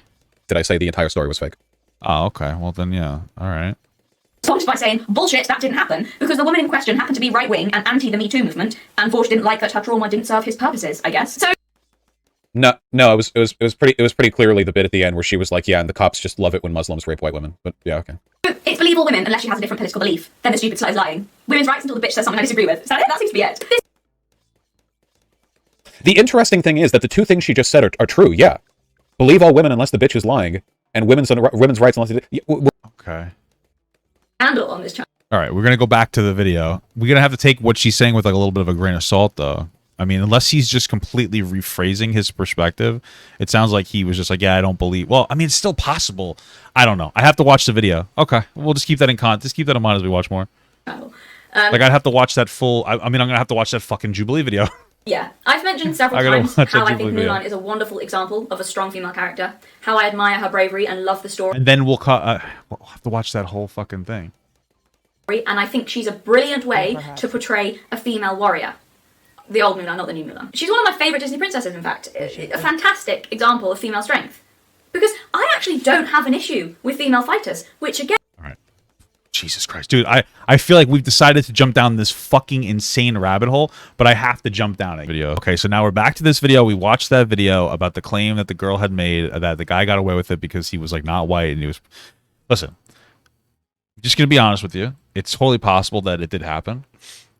Did I say the entire story was fake? Oh, okay. Well then, yeah. All right. Responded by saying, bullshit, that didn't happen, because the woman in question happened to be right-wing and anti the Me Too movement, and Vaush didn't like that her trauma didn't serve his purposes, I guess. So No, it was pretty clearly the bit at the end where she was like, yeah, and the cops just love it when Muslims rape white women. But yeah, okay. It's believe all women unless she has a different political belief. Then the stupid slut is lying. Women's rights until the bitch says something I disagree with. Is that it? That seems to be it. The interesting thing is that the two things she just said are true, yeah. Believe all women unless the bitch is lying, and women's rights unless... Okay. Handle on this channel. All right, we're gonna go back to the video. We're gonna have to take what she's saying with like a little bit of a grain of salt, though. I mean, unless he's just completely rephrasing his perspective, it sounds like he was just like, "Yeah, I don't believe." Well, I mean, it's still possible. I don't know. I have to watch the video. Okay, we'll just keep that in just keep that in mind as we watch more. Like, I'd have to watch that full. I mean, I'm gonna have to watch that fucking Jubilee video. Yeah, I've mentioned several times how I think Mulan is a wonderful example of a strong female character, how I admire her bravery and love the story. And then we'll have to watch that whole fucking thing. And I think she's a brilliant way to portray a female warrior. The old Mulan, not the new Mulan. She's one of my favourite Disney princesses, in fact. A fantastic example of female strength. Because I actually don't have an issue with female fighters, which again... Alright. Jesus Christ. Dude, I feel like we've decided to jump down this fucking insane rabbit hole, but I have to jump down it. Video. Okay, so now we're back to this video. We watched that video about the claim that the girl had made, that the guy got away with it because he was, like, not white, and he was... Listen. I'm just gonna be honest with you. It's totally possible that it did happen.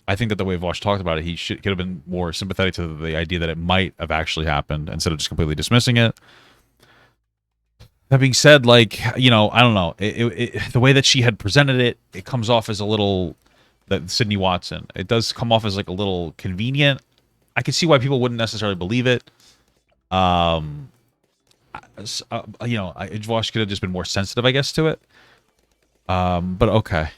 I think that the way Vaush talked about it, he could have been more sympathetic to the idea that it might have actually happened instead of just completely dismissing it. That being said, like, you know, I don't know. The way that she had presented it, it comes off as a little... That Sydney Watson. It does come off as, like, a little convenient. I can see why people wouldn't necessarily believe it. You know, Vaush could have just been more sensitive, I guess, to it. But okay.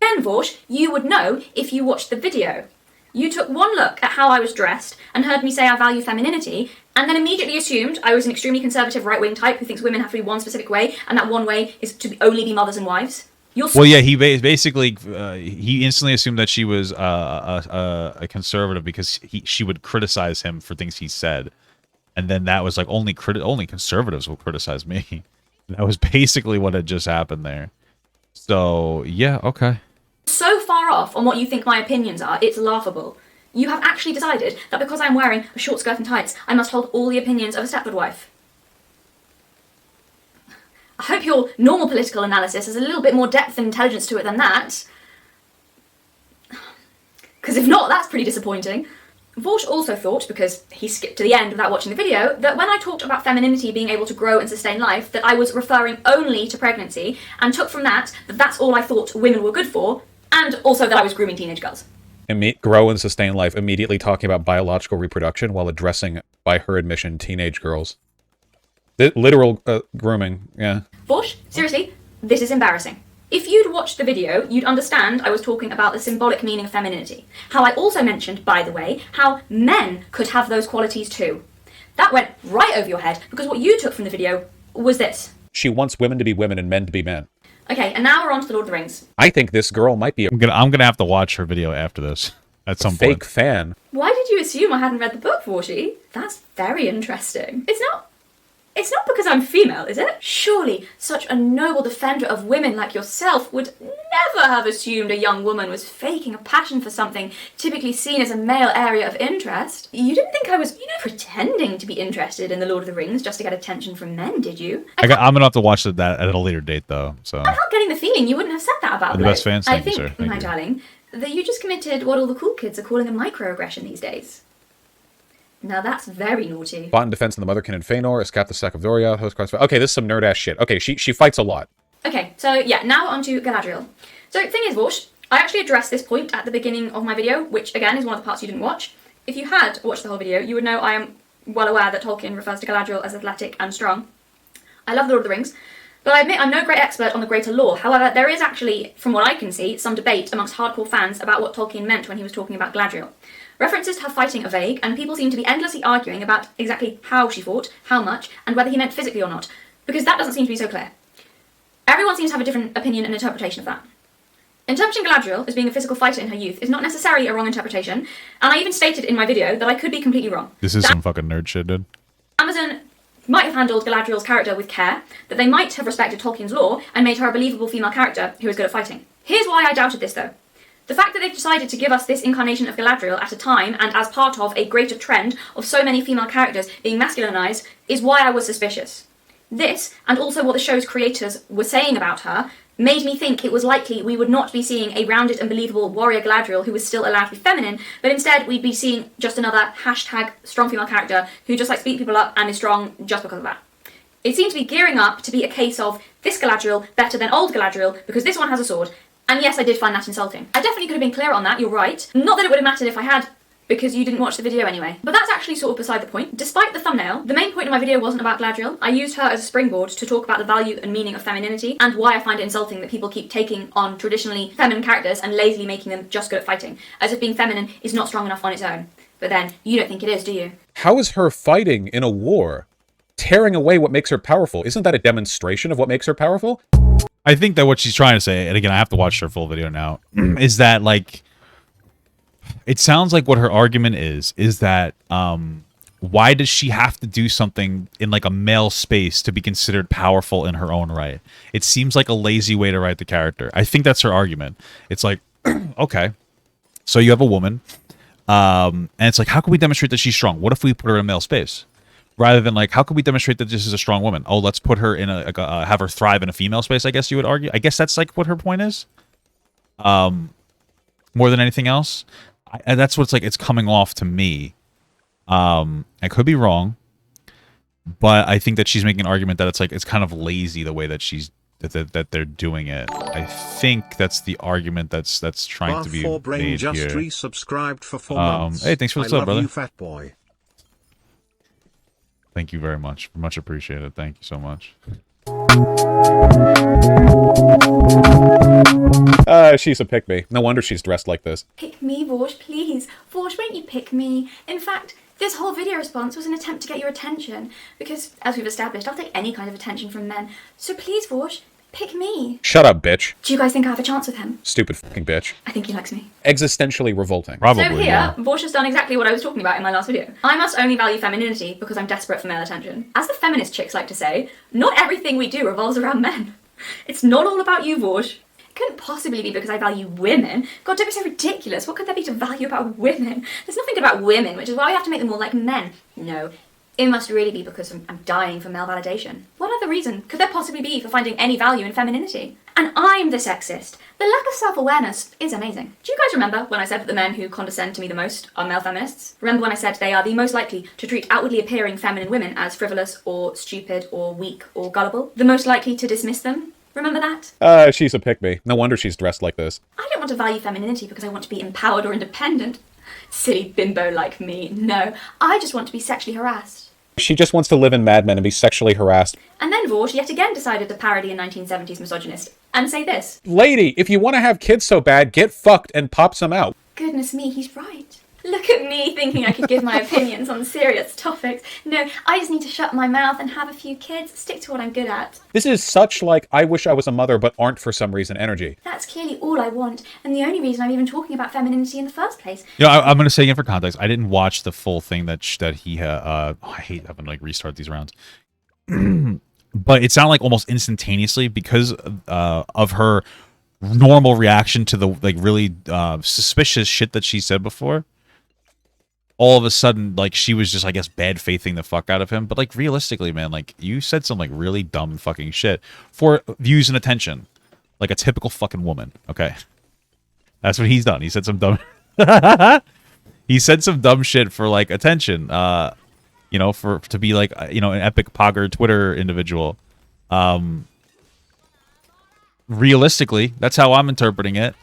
Again, Vaush, you would know if you watched the video. You took one look at how I was dressed and heard me say I value femininity, and then immediately assumed I was an extremely conservative right-wing type who thinks women have to be one specific way, and that one way is to only be mothers and wives. Well, yeah, he basically he instantly assumed that she was a conservative because she would criticize him for things he said, and then that was like only conservatives will criticize me. That was basically what had just happened there. So yeah, okay. So far off on what you think my opinions are, it's laughable. You have actually decided that because I'm wearing a short skirt and tights, I must hold all the opinions of a Stepford wife. I hope your normal political analysis has a little bit more depth and intelligence to it than that. Because if not, that's pretty disappointing. Vaush also thought, because he skipped to the end without watching the video, that when I talked about femininity being able to grow and sustain life, that I was referring only to pregnancy, and took from that that's all I thought women were good for, and also that I was grooming teenage girls. Grow and sustain life, immediately talking about biological reproduction while addressing, by her admission, teenage girls. Literal grooming, yeah. Vaush, seriously, this is embarrassing. If you'd watched the video, you'd understand I was talking about the symbolic meaning of femininity. How I also mentioned, by the way, how men could have those qualities too. That went right over your head, because what you took from the video was this. She wants women to be women and men to be men. Okay, and now we're on to the Lord of the Rings. I think this girl might be I'm gonna have to watch her video after this at some point. Fake fan. Why did you assume I hadn't read the book, Vaushi? That's very interesting. It's not because I'm female, is it? Surely such a noble defender of women like yourself would never have assumed a young woman was faking a passion for something typically seen as a male area of interest. You didn't think I was, pretending to be interested in the Lord of the Rings just to get attention from men, did you? I'm gonna have to watch that at a later date, though. So I'm not getting the feeling you wouldn't have said that about the best fans. I think, my darling, that you just committed what all the cool kids are calling a microaggression these days. Now that's very naughty. Fought in defense of the Motherkin and Feanor, escaped the sack of Doria, host cards. Okay, this is some nerd ass shit. Okay, she fights a lot. Okay, so yeah, now on to Galadriel. So thing is, Vaush, I actually addressed this point at the beginning of my video, which again is one of the parts you didn't watch. If you had watched the whole video, you would know I am well aware that Tolkien refers to Galadriel as athletic and strong. I love The Lord of the Rings, but I admit I'm no great expert on the greater lore. However, there is actually, from what I can see, some debate amongst hardcore fans about what Tolkien meant when he was talking about Galadriel. References to her fighting are vague, and people seem to be endlessly arguing about exactly how she fought, how much, and whether he meant physically or not, because that doesn't seem to be so clear. Everyone seems to have a different opinion and interpretation of that. Interpreting Galadriel as being a physical fighter in her youth is not necessarily a wrong interpretation, and I even stated in my video that I could be completely wrong. This is some fucking nerd shit, dude. Amazon might have handled Galadriel's character with care, that they might have respected Tolkien's lore and made her a believable female character who is good at fighting. Here's why I doubted this, though. The fact that they've decided to give us this incarnation of Galadriel at a time and as part of a greater trend of so many female characters being masculinized is why I was suspicious. This, and also what the show's creators were saying about her, made me think it was likely we would not be seeing a rounded and believable warrior Galadriel who was still allowed to be feminine, but instead we'd be seeing just another hashtag strong female character who just likes to beat people up and is strong just because of that. It seemed to be gearing up to be a case of this Galadriel better than old Galadriel because this one has a sword, And yes, I did find that insulting. I definitely could have been clearer on that, you're right. Not that it would have mattered if I had, because you didn't watch the video anyway. But that's actually sort of beside the point. Despite the thumbnail, the main point of my video wasn't about Gladriel. I used her as a springboard to talk about the value and meaning of femininity, and why I find it insulting that people keep taking on traditionally feminine characters and lazily making them just good at fighting, as if being feminine is not strong enough on its own. But then, you don't think it is, do you? How is her fighting in a war tearing away what makes her powerful? Isn't that a demonstration of what makes her powerful? I think that what she's trying to say, and again, I have to watch her full video now, is that, like, it sounds like what her argument is that, why does she have to do something in, like, a male space to be considered powerful in her own right? It seems like a lazy way to write the character. I think that's her argument. It's like, okay, so you have a woman, and it's like, how can we demonstrate that she's strong? What if we put her in a male space? Rather than, like, how can we demonstrate that this is a strong woman? Oh, let's put her in have her thrive in a female space, I guess you would argue. I guess that's, like, what her point is. More than anything else. And that's what's, like, it's coming off to me. I could be wrong. But I think that she's making an argument that it's, like, it's kind of lazy the way that that they're doing it. I think that's the argument that's trying to be made just here. resubscribed for 4 months. Hey, thanks for the sub, brother. You, fat boy. Thank you very much. Much appreciated. Thank you so much. She's a pick-me. No wonder she's dressed like this. Pick me, Vaush, please. Vaush, won't you pick me? In fact, this whole video response was an attempt to get your attention. Because, as we've established, I'll take any kind of attention from men. So please, Vaush, pick me. Shut up, bitch. Do you guys think I have a chance with him? Stupid fucking bitch. I think he likes me. Existentially revolting. Probably, So here, Vaush has done exactly what I was talking about in my last video. I must only value femininity because I'm desperate for male attention. As the feminist chicks like to say, not everything we do revolves around men. It's not all about you, Vaush. It couldn't possibly be because I value women. God, don't be so ridiculous. What could there be to value about women? There's nothing about women, which is why we have to make them more like men. No. It must really be because I'm dying for male validation. What other reason could there possibly be for finding any value in femininity? And I'm the sexist. The lack of self-awareness is amazing. Do you guys remember when I said that the men who condescend to me the most are male feminists? Remember when I said they are the most likely to treat outwardly appearing feminine women as frivolous or stupid or weak or gullible? The most likely to dismiss them? Remember that? She's a pick-me. No wonder she's dressed like this. I don't want to value femininity because I want to be empowered or independent. Silly bimbo like me. No, I just want to be sexually harassed. She just wants to live in Mad Men and be sexually harassed. And then Vaush yet again decided to parody a 1970s misogynist and say this. Lady, if you want to have kids so bad, get fucked and pop some out. Goodness me, he's right. Look at me thinking I could give my opinions on serious topics. No, I just need to shut my mouth and have a few kids, stick to what I'm good at. This is such like I wish I was a mother but aren't for some reason energy. That's clearly all I want, and the only reason I'm even talking about femininity in the first place. You know, I'm going to say again for context, I didn't watch the full thing that he had. I hate having to, like, restart these rounds. But it sounded like almost instantaneously because of her normal reaction to the, like, really suspicious shit that she said before. All of a sudden, like, she was just, I guess, bad-faithing the fuck out of him. But, like, realistically, man, like, you said some, like, really dumb fucking shit for views and attention. Like a typical fucking woman, okay? That's what he's done. He said some dumb... he said some dumb shit for, like, attention. You know, to be, like, you know, an epic pogger Twitter individual. Realistically, that's how I'm interpreting it.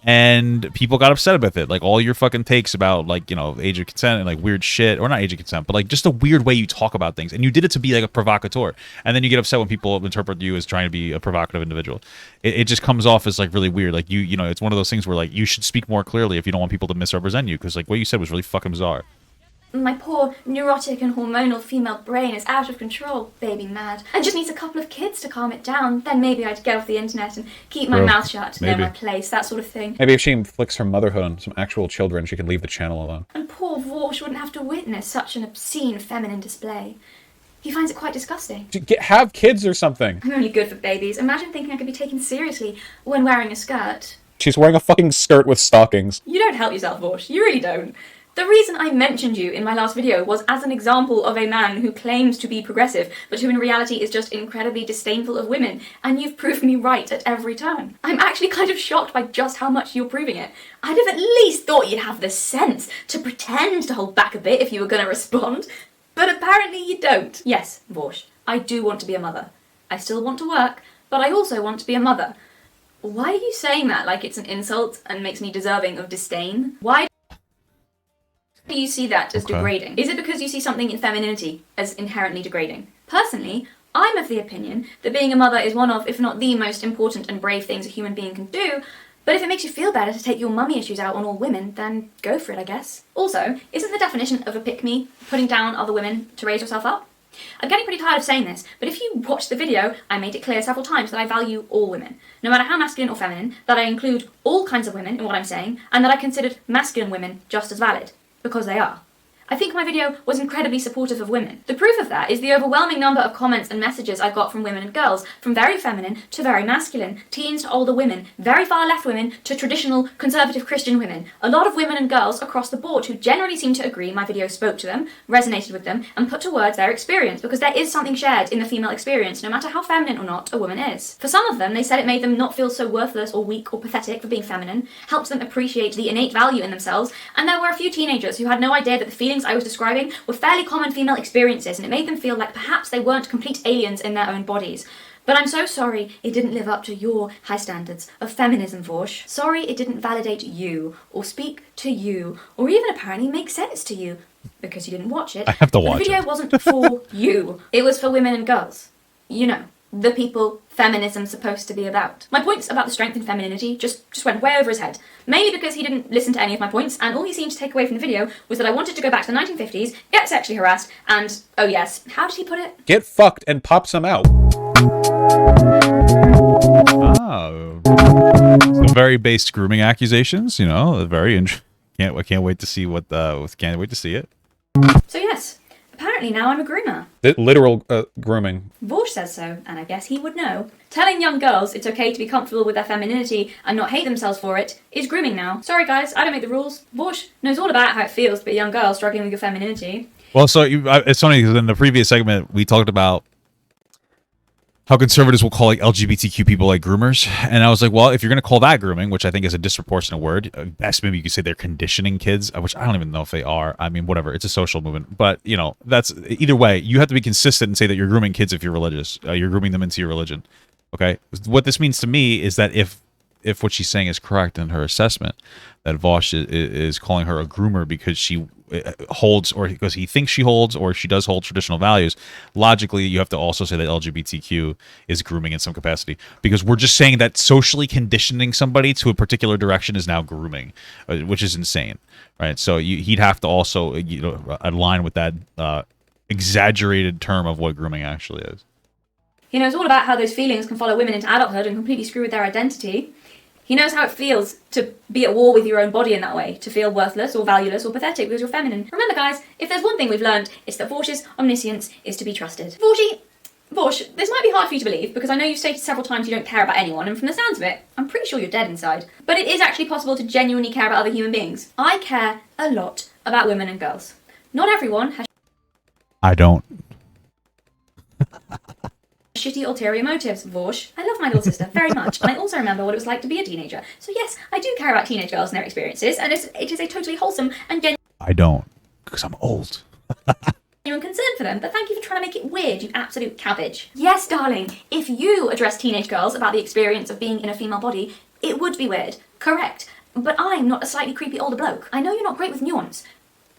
And people got upset with it. Like, all your fucking takes about, like, you know, age of consent and, like, weird shit. Or not age of consent, but, like, just a weird way you talk about things. And you did it to be, like, a provocateur. And then you get upset when people interpret you as trying to be a provocative individual. It just comes off as, like, really weird. Like, you know, it's one of those things where, like, you should speak more clearly if you don't want people to misrepresent you. Because, like, what you said was really fucking bizarre. My poor, neurotic and hormonal female brain is out of control, baby mad, and just needs a couple of kids to calm it down. Then maybe I'd get off the internet and keep my mouth shut, know my place, that sort of thing. Maybe if she inflicts her motherhood on some actual children, she can leave the channel alone. And poor Vaush wouldn't have to witness such an obscene feminine display. He finds it quite disgusting. Have kids or something. I'm only good for babies. Imagine thinking I could be taken seriously when wearing a skirt. She's wearing a fucking skirt with stockings. You don't help yourself, Vaush. You really don't. The reason I mentioned you in my last video was as an example of a man who claims to be progressive, but who in reality is just incredibly disdainful of women, and you've proved me right at every turn. I'm actually kind of shocked by just how much you're proving it. I'd have at least thought you'd have the sense to pretend to hold back a bit if you were going to respond, but apparently you don't. Yes, Vaush, I do want to be a mother. I still want to work, but I also want to be a mother. Why are you saying that like it's an insult and makes me deserving of disdain? Why do you see that as degrading? Is it because you see something in femininity as inherently degrading? Personally, I'm of the opinion that being a mother is one of, if not the most important and brave things a human being can do, but if it makes you feel better to take your mummy issues out on all women, then go for it, I guess. Also, isn't the definition of a pick-me putting down other women to raise yourself up? I'm getting pretty tired of saying this, but if you watch the video, I made it clear several times that I value all women, no matter how masculine or feminine, that I include all kinds of women in what I'm saying, and that I considered masculine women just as valid, because they are. I think my video was incredibly supportive of women. The proof of that is the overwhelming number of comments and messages I got from women and girls, from very feminine to very masculine, teens to older women, very far left women to traditional conservative Christian women. A lot of women and girls across the board who generally seem to agree my video spoke to them, resonated with them, and put to words their experience, because there is something shared in the female experience, no matter how feminine or not a woman is. For some of them, they said it made them not feel so worthless or weak or pathetic for being feminine, helped them appreciate the innate value in themselves, and there were a few teenagers who had no idea that the feelings I was describing were fairly common female experiences, and it made them feel like perhaps they weren't complete aliens in their own bodies. But I'm so sorry it didn't live up to your high standards of feminism, Vaush. Sorry it didn't validate you, or speak to you, or even apparently make sense to you, because you didn't watch it. I have to watch the video wasn't for you. It was for women and girls. You know, the people feminism's supposed to be about. My points about the strength in femininity just went way over his head. Mainly because he didn't listen to any of my points, and all he seemed to take away from the video was that I wanted to go back to the 1950s, get sexually harassed, and, oh yes, how did he put it? Get fucked and pop some out. Oh. Some very based grooming accusations, you know, I can't wait to see can't wait to see it. So yes, apparently now I'm a groomer. The literal grooming. Vaush says so, and I guess he would know. Telling young girls it's okay to be comfortable with their femininity and not hate themselves for it is grooming now. Sorry guys, I don't make the rules. Vaush knows all about how it feels to be a young girl struggling with your femininity. Well, so it's funny because in the previous segment we talked about how conservatives will call like LGBTQ people like groomers, and I was like, well, if you're going to call that grooming, which I think is a disproportionate word, best maybe you could say they're conditioning kids, which I don't even know if they are. I mean, whatever, it's a social movement, but you know, that's either way. You have to be consistent and say that you're grooming kids if you're religious. You're grooming them into your religion. Okay, what this means to me is that if what she's saying is correct in her assessment, that Vaush is calling her a groomer because she holds, or because he thinks she holds, or she does hold traditional values, logically you have to also say that LGBTQ is grooming in some capacity, because we're just saying that socially conditioning somebody to a particular direction is now grooming, which is insane, right? So he'd have to also align with that exaggerated term of what grooming actually is. He knows all about how those feelings can follow women into adulthood and completely screw with their identity. He knows how it feels to be at war with your own body in that way, to feel worthless or valueless or pathetic because you're feminine. Remember guys, if there's one thing we've learned, it's that Vaush's omniscience is to be trusted. Vaush, this might be hard for you to believe, because I know you've stated several times you don't care about anyone, and from the sounds of it, I'm pretty sure you're dead inside. But it is actually possible to genuinely care about other human beings. I care a lot about women and girls. Not everyone has I don't. shitty ulterior motives, Vaush. I love my little sister very much, and I also remember what it was like to be a teenager. So yes, I do care about teenage girls and their experiences, and it is a totally wholesome and I don't, because I'm old. genuine concern for them, but thank you for trying to make it weird, you absolute cabbage. Yes, darling, if you address teenage girls about the experience of being in a female body, it would be weird, correct. But I'm not a slightly creepy older bloke. I know you're not great with nuance,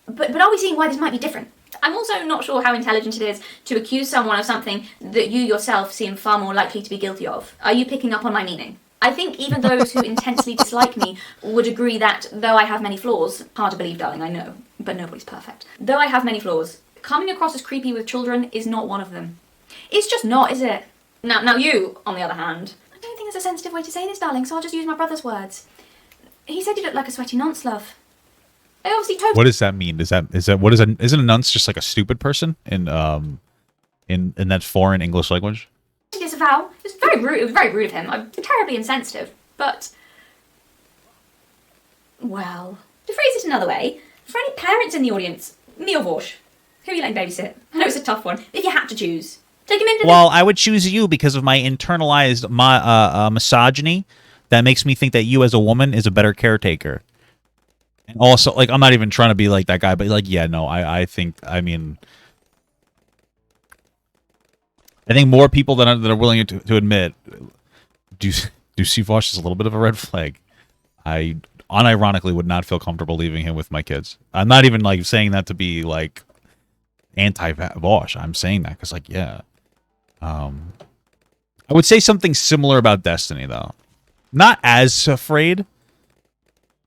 but are we seeing why this might be different? I'm also not sure how intelligent it is to accuse someone of something that you yourself seem far more likely to be guilty of. Are you picking up on my meaning? I think even those who intensely dislike me would agree that, though I have many flaws, hard to believe, darling, I know, but nobody's perfect. Though I have many flaws, coming across as creepy with children is not one of them. It's just not, is it? Now you, on the other hand, I don't think there's a sensitive way to say this, darling, so I'll just use my brother's words. He said you look like a sweaty nonce, love. I obviously totally. What does that mean? Isn't a nunce just like a stupid person in that foreign English language? Disavow. It was very rude. It was very rude of him. I'm terribly insensitive. But, well, to phrase it another way, for any parents in the audience, me or Vaush, who are you letting babysit? I know it's a tough one. If you had to choose, take him into. Well, I would choose you because of my internalized misogyny that makes me think that you as a woman is a better caretaker. And also, like, I'm not even trying to be like that guy, but like, yeah, no, I think more people that are willing to admit do do see Vaush as a little bit of a red flag. I unironically would not feel comfortable leaving him with my kids. I'm not even like saying that to be like anti-Vaush. I'm saying that because like, yeah. I would say something similar about Destiny though. Not as afraid,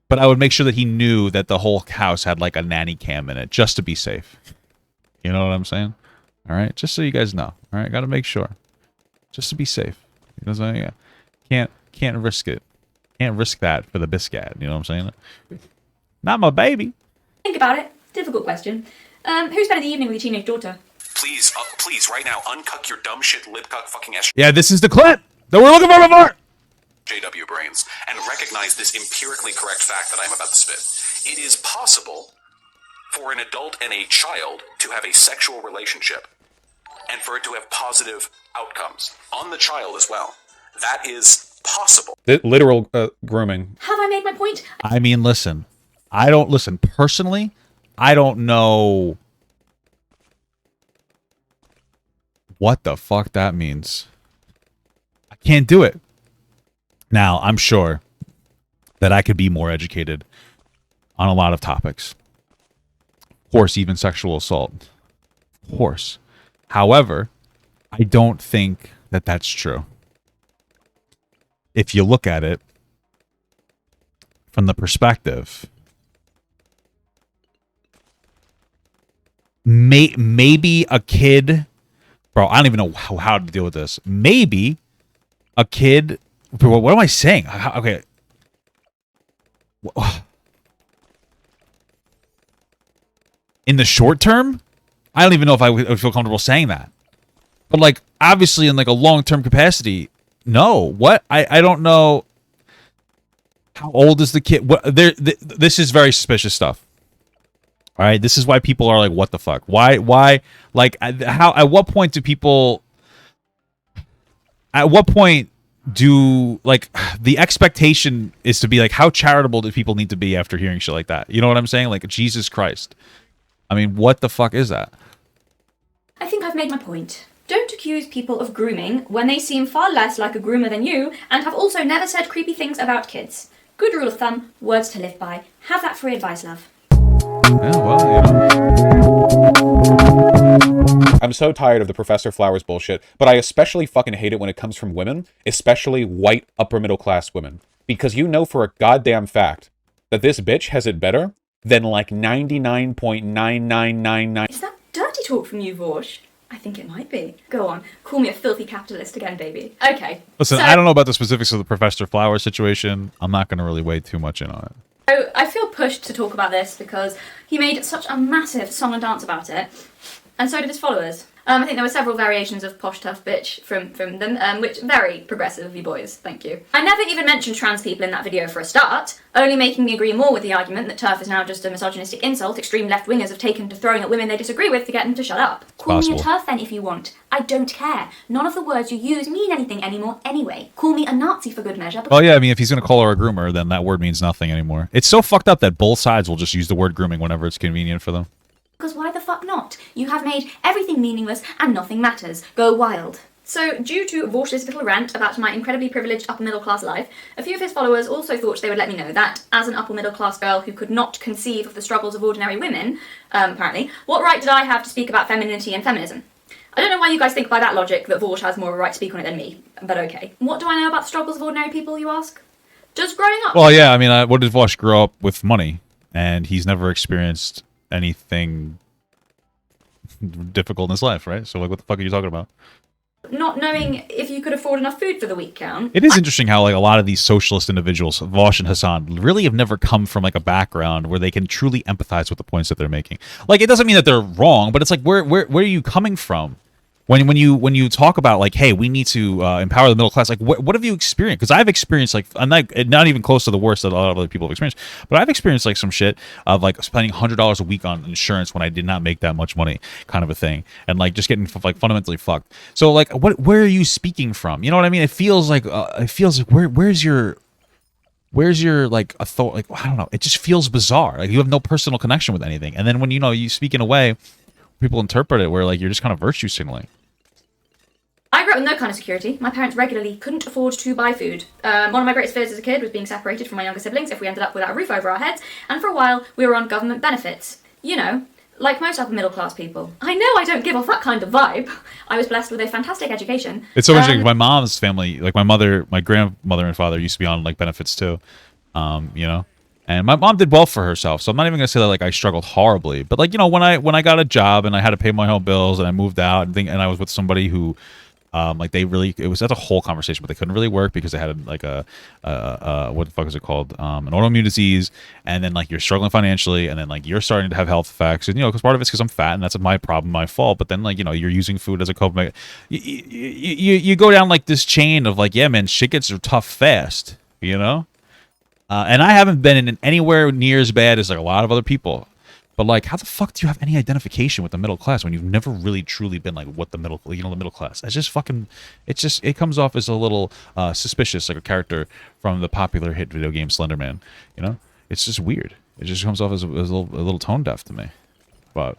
but I would make sure that he knew that the whole house had like a nanny cam in it just to be safe. You know what I'm saying? All right, just so you guys know. All right, got to make sure, just to be safe. You know what I'm saying? Yeah. Can't risk it. Can't risk that for the biscuit. You know what I'm saying? Not my baby. Think about it. Difficult question. Who spent the evening with your teenage daughter? Please, right now, uncuck your dumb shit lip-cuck fucking ass. Yeah, this is the clip that we're looking for before. JW brains, and recognize this empirically correct fact that I'm about to spit. It is possible for an adult and a child to have a sexual relationship, and for it to have positive outcomes on the child as well. That is possible. Literal grooming. Have I made my point? I mean, listen. Personally, I don't know what the fuck that means. I can't do it. Now, I'm sure that I could be more educated on a lot of topics. Of course, even sexual assault. Of course. However, I don't think that that's true. If you look at it from the perspective, maybe a kid, bro, I don't even know how to deal with this. Maybe a kid, what am I saying? Okay. In the short term, I don't even know if I would feel comfortable saying that. But like, obviously in like a long-term capacity, no. What? I don't know. How old is the kid? This is very suspicious stuff. All right, this is why people are like, "What the fuck? Why? Like, how? At what point do people? At what point do like the expectation is to be like, how charitable do people need to be after hearing shit like that? You know what I'm saying? Like, Jesus Christ. I mean, what the fuck is that? I think I've made my point. Don't accuse people of grooming when they seem far less like a groomer than you and have also never said creepy things about kids. Good rule of thumb, words to live by. Have that free advice, love. Yeah, well, I'm so tired of the Professor Flowers bullshit, but I especially fucking hate it when it comes from women, especially white upper middle class women. Because you know for a goddamn fact that this bitch has it better than like 99.9999. Is that dirty talk from you, Vaush? I think it might be. Go on, call me a filthy capitalist again, baby. Okay. Listen, I don't know about the specifics of the Professor Flowers situation. I'm not going to really weigh too much in on it. So I feel pushed to talk about this because he made such a massive song and dance about it, and so did his followers. I think there were several variations of posh tough bitch from them, which very progressive of you boys, thank you. I never even mentioned trans people in that video for a start, only making me agree more with the argument that TERF is now just a misogynistic insult extreme left-wingers have taken to throwing at women they disagree with to get them to shut up. Call me a TERF then if you want. I don't care. None of the words you use mean anything anymore anyway. Call me a Nazi for good measure. Well, yeah, I mean, if he's going to call her a groomer, then that word means nothing anymore. It's so fucked up that both sides will just use the word grooming whenever it's convenient for them. Because why the fuck not? You have made everything meaningless and nothing matters. Go wild. So, due to Vaush's little rant about my incredibly privileged upper middle class life, a few of his followers also thought they would let me know that, as an upper middle class girl who could not conceive of the struggles of ordinary women, apparently, what right did I have to speak about femininity and feminism? I don't know why you guys think by that logic that Vaush has more of a right to speak on it than me, but okay. What do I know about the struggles of ordinary people, you ask? Just growing up. Well, yeah, I mean, what did Vaush grow up with? Money, and he's never experienced anything difficult in his life, right? So like, what the fuck are you talking about? Not knowing if you could afford enough food for the week count. It is interesting how like a lot of these socialist individuals, Vaush and Hassan, really have never come from like a background where they can truly empathize with the points that they're making. Like, it doesn't mean that they're wrong, but it's like, where are you coming from? When you talk about like, hey, we need to empower the middle class, like what have you experienced? Because I've experienced like, I'm not even close to the worst that a lot of other people have experienced, but I've experienced like some shit of like spending $100 a week on insurance when I did not make that much money, kind of a thing, and like just getting like fundamentally fucked. So like, where are you speaking from? You know what I mean? It feels like where's your like authority? Like, I don't know. It just feels bizarre. Like you have no personal connection with anything, and then when you speak in a way, people interpret it where like you're just kind of virtue signaling. I grew up with no kind of security. My parents regularly couldn't afford to buy food. One of my greatest fears as a kid was being separated from my younger siblings if we ended up without a roof over our heads, and for a while we were on government benefits. You know, like most upper middle class people. I know I don't give off that kind of vibe. I was blessed with a fantastic education. It's so interesting. My mom's family, like my grandmother and father used to be on like benefits too, you know. And my mom did well for herself, so I'm not even gonna say that like I struggled horribly. But like, you know, when I got a job and I had to pay my own bills and I moved out and I was with somebody who, like that's a whole conversation, but they couldn't really work because they had like a what the fuck is it called, an autoimmune disease, and then like you're struggling financially, and then like you're starting to have health effects, and you know, because part of it's because I'm fat and that's my problem, my fault. But then like, you know, you're using food as a coping. You go down like this chain of like, yeah, man, shit gets tough fast, you know. And I haven't been in anywhere near as bad as like a lot of other people. But like, how the fuck do you have any identification with the middle class when you've never really truly been like what the middle class? It's just fucking, it comes off as a little suspicious, like a character from the popular hit video game Slender Man. You know, it's just weird. It just comes off as a little tone deaf to me. But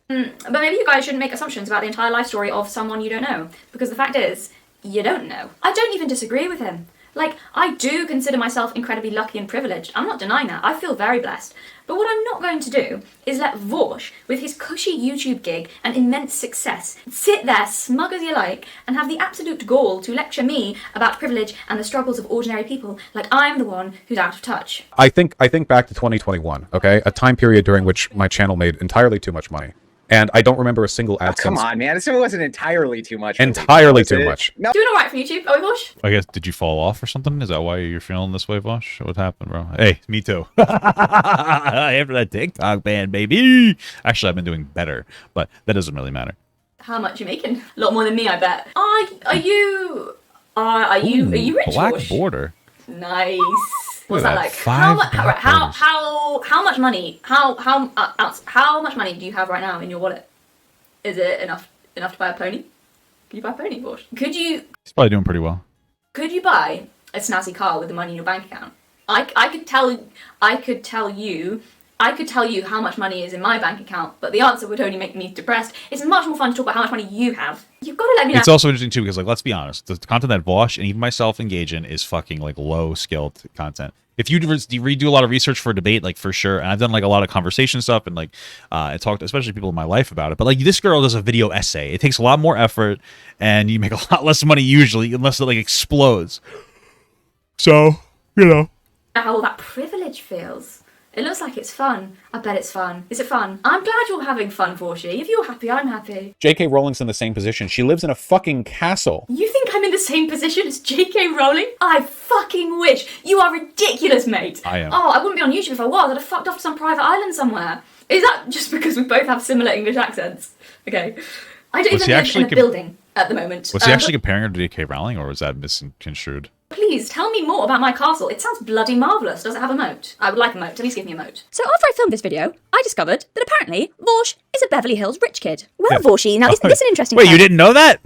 maybe you guys shouldn't make assumptions about the entire life story of someone you don't know, because the fact is, you don't know. I don't even disagree with him. Like, I do consider myself incredibly lucky and privileged. I'm not denying that. I feel very blessed. But what I'm not going to do is let Vaush, with his cushy YouTube gig and immense success, sit there smug as you like and have the absolute gall to lecture me about privilege and the struggles of ordinary people like I'm the one who's out of touch. I think back to 2021, okay? A time period during which my channel made entirely too much money. And I don't remember a single AdSense. Come on, man. It wasn't entirely too much. Entirely too much. No. Doing alright from YouTube, are we, Vaush? I guess, did you fall off or something? Is that why you're feeling this way, Vaush? What happened, bro? Hey, me too. After that TikTok ban, baby. Actually, I've been doing better, but that doesn't really matter. How much you making? A lot more than me, I bet. Are you rich, Black Vaush? border. Nice. What's that like? How much money? How much money do you have right now in your wallet? Is it enough to buy a pony? Can you buy a pony, Vaush? He's probably doing pretty well. Could you buy a snazzy car with the money in your bank account? I could tell you how much money is in my bank account, but the answer would only make me depressed. It's much more fun to talk about how much money you have. You've got to let me know. It's also interesting too because, like, let's be honest, the content that Vaush and even myself engage in is fucking like low skilled content. If you redo a lot of research for debate, like for sure, and I've done like a lot of conversation stuff and like I talked to especially people in my life about it, but like this girl does a video essay. It takes a lot more effort and you make a lot less money usually unless it like explodes. So, you know. How that privilege feels. It looks like it's fun. I bet it's fun. Is it fun? I'm glad you're having fun, Vaushi. If you're happy, I'm happy. J.K. Rowling's in the same position. She lives in a fucking castle. You think I'm in the same position as J.K. Rowling? I fucking wish. You are ridiculous, mate. I am. Oh, I wouldn't be on YouTube if I was. I'd have fucked off to some private island somewhere. Is that just because we both have similar English accents? Okay. I don't even live in a building at the moment. Was he actually comparing her to J.K. Rowling, or was that misconstrued? Please, tell me more about my castle. It sounds bloody marvellous. Does it have a moat? I would like a moat. At least give me a moat. So after I filmed this video, I discovered that apparently Vaush is a Beverly Hills rich kid. Well, Vaushi, now isn't this an interesting Wait, you didn't know that?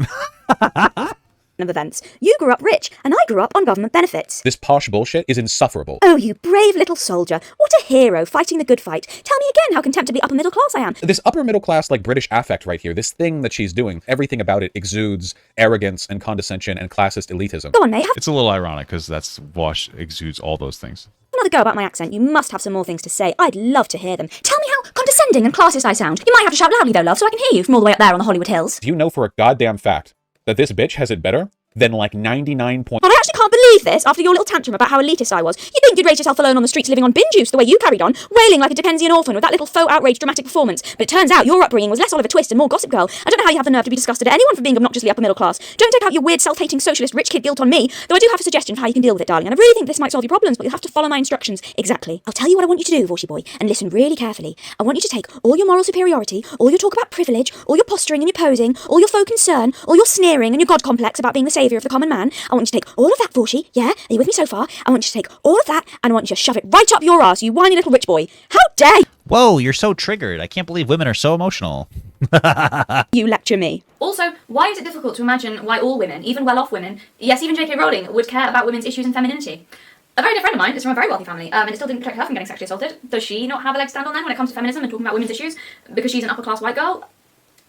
of events. You grew up rich, and I grew up on government benefits. This posh bullshit is insufferable. Oh, you brave little soldier. What a hero, fighting the good fight. Tell me again how contemptibly upper middle class I am. This upper middle class, like, British affect right here, this thing that she's doing, everything about it exudes arrogance and condescension and classist elitism. Go on, mate. It's a little ironic, because that's Vaush exudes all those things. Another go about my accent. You must have some more things to say. I'd love to hear them. Tell me how condescending and classist I sound. You might have to shout loudly though, love, so I can hear you from all the way up there on the Hollywood Hills. Do you know for a goddamn fact that this bitch has it better than like 99 point... But I actually can't believe this after your little tantrum about how elitist I was. You think you'd raise yourself alone on the streets living on bin juice the way you carried on, wailing like a Dickensian orphan with that little faux outrage dramatic performance. But it turns out your upbringing was less Oliver Twist and more Gossip Girl. I don't know how you have the nerve to be disgusted at anyone for being obnoxiously upper middle class. Don't take out your weird self-hating socialist rich kid guilt on me, though I do have a suggestion for how you can deal with it, darling, and I really think this might solve your problems, but you'll have to follow my instructions exactly. I'll tell you what I want you to do, Vaushy boy, and listen really carefully. I want you to take all your moral superiority, all your talk about privilege, all your posturing and your posing, all your faux concern, all your sneering and your god complex about being the saviour of the common man. I want you to take all of that, Vaushy, yeah? Are you with me so far? I want you to take all of that and I want you to shove it right up your ass, you whiny little rich boy. How dare you! Whoa, you're so triggered. I can't believe women are so emotional. You lecture me. Also, why is it difficult to imagine why all women, even well-off women, yes, even J.K. Rowling, would care about women's issues and femininity? A very dear friend of mine is from a very wealthy family, and it still didn't protect her from getting sexually assaulted. Does she not have a leg stand on then when it comes to feminism and talking about women's issues because she's an upper-class white girl?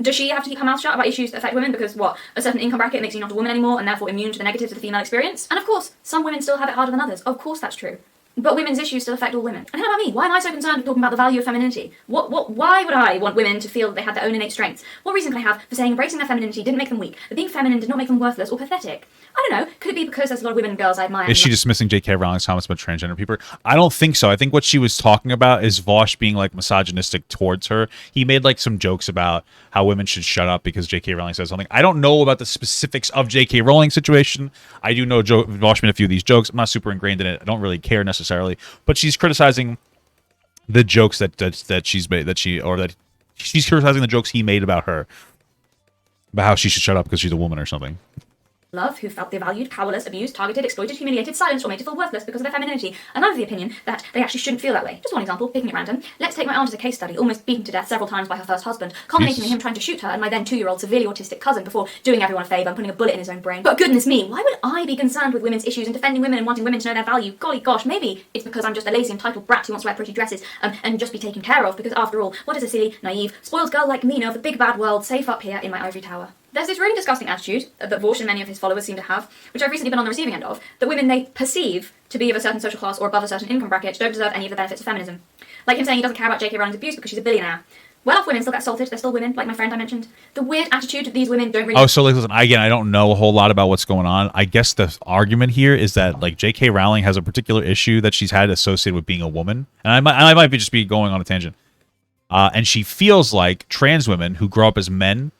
Does she have to keep her mouth shut about issues that affect women because, what, a certain income bracket makes you not a woman anymore and therefore immune to the negatives of the female experience? And of course, some women still have it harder than others. Of course that's true. But women's issues still affect all women. And how about me? Why am I so concerned with talking about the value of femininity? Why would I want women to feel that they had their own innate strengths? What reason can I have for saying embracing their femininity didn't make them weak, that being feminine did not make them worthless or pathetic? I don't know. Could it be because there's a lot of women and girls I admire? Is she dismissing J.K. Rowling's comments about transgender people? I don't think so. I think what she was talking about is Vaush being like misogynistic towards her. He made like some jokes about how women should shut up because J.K. Rowling says something. I don't know about the specifics of J.K. Rowling's situation. I do know Vaush made a few of these jokes. I'm not super ingrained in it. I don't really care necessarily. But she's criticizing the jokes that she's made, that she's criticizing the jokes he made about her, about how she should shut up because she's a woman or something. Love who felt devalued, powerless, abused, targeted, exploited, humiliated, silenced, or made to feel worthless because of their femininity, and I'm of the opinion that they actually shouldn't feel that way. Just one example, picking at random. Let's take my aunt as a case study, almost beaten to death several times by her first husband, culminating in him trying to shoot her and my then 2-year-old severely autistic cousin before doing everyone a favour and putting a bullet in his own brain. But goodness me, why would I be concerned with women's issues and defending women and wanting women to know their value? Golly gosh, maybe it's because I'm just a lazy entitled brat who wants to wear pretty dresses and just be taken care of, because after all, what does a silly, naive, spoiled girl like me know of the big bad world safe up here in my ivory tower? There's this really disgusting attitude that Vaush and many of his followers seem to have, which I've recently been on the receiving end of, that women they perceive to be of a certain social class or above a certain income bracket don't deserve any of the benefits of feminism. Like him saying he doesn't care about J.K. Rowling's abuse because she's a billionaire. Well-off women still get assaulted, they're still women, like my friend I mentioned. The weird attitude that these women don't really... Oh, so like, listen, again, I don't know a whole lot about what's going on. I guess the argument here is that like J.K. Rowling has a particular issue that she's had associated with being a woman. And I might be just be going on a tangent. And she feels like trans women who grow up as men,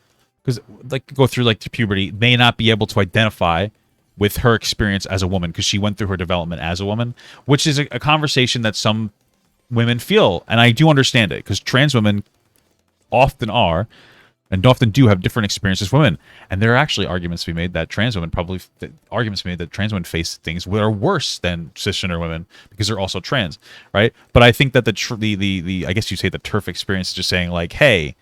because like go through like puberty, may not be able to identify with her experience as a woman because she went through her development as a woman, which is a conversation that some women feel, and I do understand it because trans women often are and often do have different experiences as women, and there are actually arguments to be made that trans women face things that are worse than cisgender women because they're also trans, right? But I think that the I guess you say the turf experience is just saying like, hey,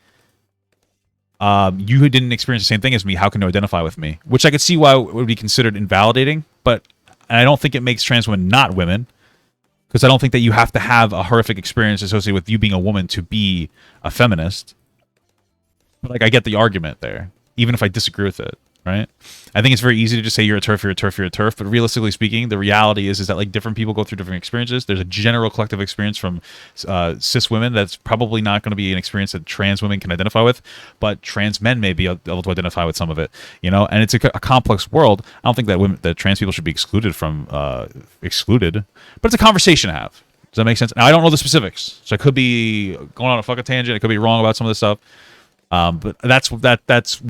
you didn't experience the same thing as me. How can you identify with me? Which I could see why it would be considered invalidating, but I don't think it makes trans women not women, because I don't think that you have to have a horrific experience associated with you being a woman to be a feminist. But like, I get the argument there, even if I disagree with it, right? I think it's very easy to just say you're a turf, you're a turf, you're a turf. But realistically speaking, the reality is that like different people go through different experiences. There's a general collective experience from cis women that's probably not going to be an experience that trans women can identify with, but trans men may be able to identify with some of it, you know. And it's a complex world. I don't think that trans people should be excluded, but it's a conversation to have. Does that make sense? Now, I don't know the specifics, so I could be going on a fucking tangent. I could be wrong about some of this stuff, but that's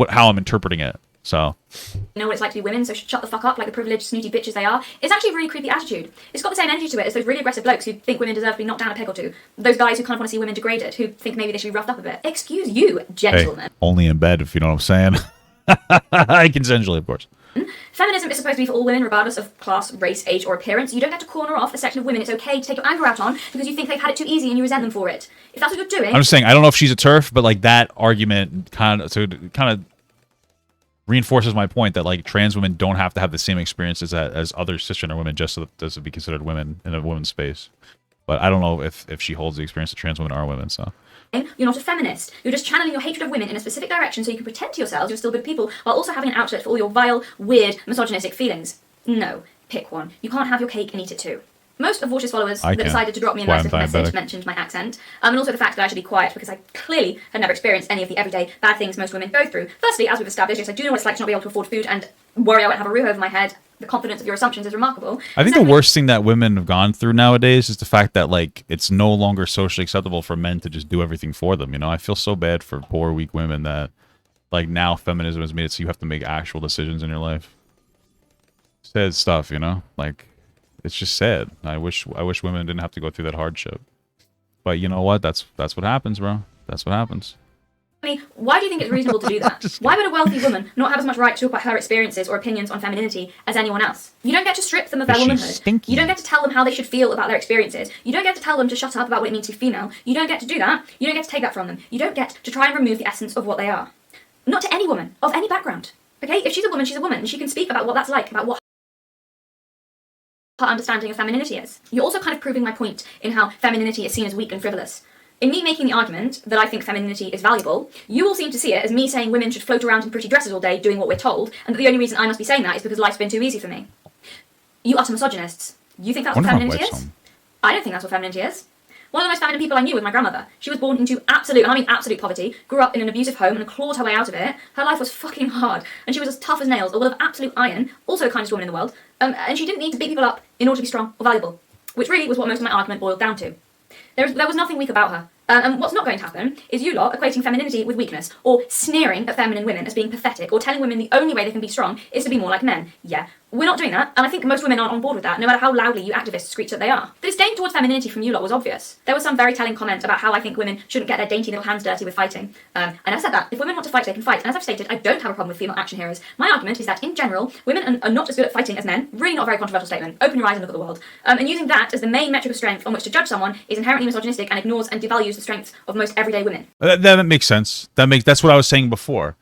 how I'm interpreting it. So, you know what it's like to be women, so shut the fuck up like the privileged, snooty bitches they are. It's actually a really creepy attitude. It's got the same energy to it as those really aggressive blokes who think women deserve to be knocked down a peg or two. Those guys who kind of want to see women degraded, who think maybe they should be roughed up a bit. Excuse you, gentlemen. Hey, only in bed, if you know what I'm saying. Consensually, of course. Feminism is supposed to be for all women, regardless of class, race, age, or appearance. You don't get to corner off a section of women it's okay to take your anger out on because you think they've had it too easy and you resent them for it. If that's what you're doing... I'm just saying, I don't know if she's a turf, but like that argument kind of reinforces my point that like trans women don't have to have the same experiences as other cisgender women just to be considered women in a woman's space. But I don't know if she holds the experience that trans women are women, so... You're not a feminist. You're just channeling your hatred of women in a specific direction so you can pretend to yourselves you're still good people while also having an outlet for all your vile, weird, misogynistic feelings. No, pick one. You can't have your cake and eat it too. Most of Vaush's followers that decided to drop me a nice little message mentioned my accent, and also the fact that I should be quiet because I clearly had never experienced any of the everyday bad things most women go through. Firstly, as we've established, yes, I do know what it's like to not be able to afford food and worry I won't have a roof over my head. The confidence of your assumptions is remarkable. I think the worst thing that women have gone through nowadays is the fact that like it's no longer socially acceptable for men to just do everything for them. You know, I feel so bad for poor, weak women that like now feminism has made it so you have to make actual decisions in your life. Sad stuff, you know, like it's just sad. I wish women didn't have to go through that hardship. But you know what? That's what happens, bro. That's what happens. Why do you think it's reasonable to do that? Why would a wealthy woman not have as much right to talk about her experiences or opinions on femininity as anyone else? You don't get to strip them of their womanhood. You don't get to tell them how they should feel about their experiences. You don't get to tell them to shut up about what it means to be female. You don't get to do that. You don't get to take that from them. You don't get to try and remove the essence of what they are. Not to any woman, of any background. Okay? If she's a woman, she's a woman, and she can speak about what that's like, about what her understanding of femininity is. You're also kind of proving my point in how femininity is seen as weak and frivolous. In me making the argument that I think femininity is valuable, you all seem to see it as me saying women should float around in pretty dresses all day doing what we're told, and that the only reason I must be saying that is because life's been too easy for me. You utter misogynists. You think that's what femininity is? I don't think that's what femininity is. One of the most feminine people I knew was my grandmother. She was born into absolute, and I mean absolute poverty, grew up in an abusive home and clawed her way out of it. Her life was fucking hard, and she was as tough as nails, a will of absolute iron, also the kindest woman in the world, and she didn't need to beat people up in order to be strong or valuable, which really was what most of my argument boiled down to. There was nothing weak about her. And what's not going to happen is you lot equating femininity with weakness, or sneering at feminine women as being pathetic, or telling women the only way they can be strong is to be more like men. Yeah, we're not doing that, and I think most women aren't on board with that, no matter how loudly you activists screech that they are. The disdain towards femininity from you lot was obvious. There was some very telling comment about how I think women shouldn't get their dainty little hands dirty with fighting. And I've said that. If women want to fight, they can fight, and as I've stated, I don't have a problem with female action heroes. My argument is that, in general, women are not as good at fighting as men. Really not a very controversial statement. Open your eyes and look at the world. And using that as the main metric of strength on which to judge someone is inherently misogynistic and ignores and devalues the strengths of most everyday women. That makes sense. That's what I was saying before.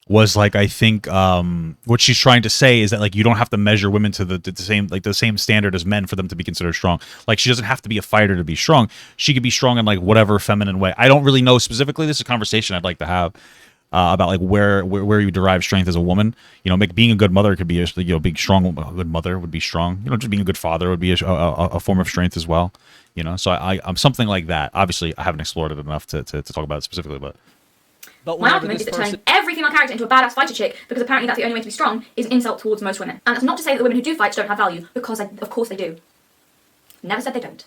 Was like, I think what she's trying to say is that like you don't have to measure women to the same standard as men for them to be considered strong. Like she doesn't have to be a fighter to be strong. She could be strong in like whatever feminine way. I don't really know specifically. This is a conversation I'd like to have about like where you derive strength as a woman. You know, being a good mother could be being strong. A good mother would be strong. You know, just being a good father would be a form of strength as well. You know, so I'm something like that. Obviously, I haven't explored it enough to talk about it specifically, but. My argument is that turning every female character into a badass fighter chick, because apparently that's the only way to be strong, is an insult towards most women. And that's not to say that the women who do fight don't have value, because of course they do. Never said they don't.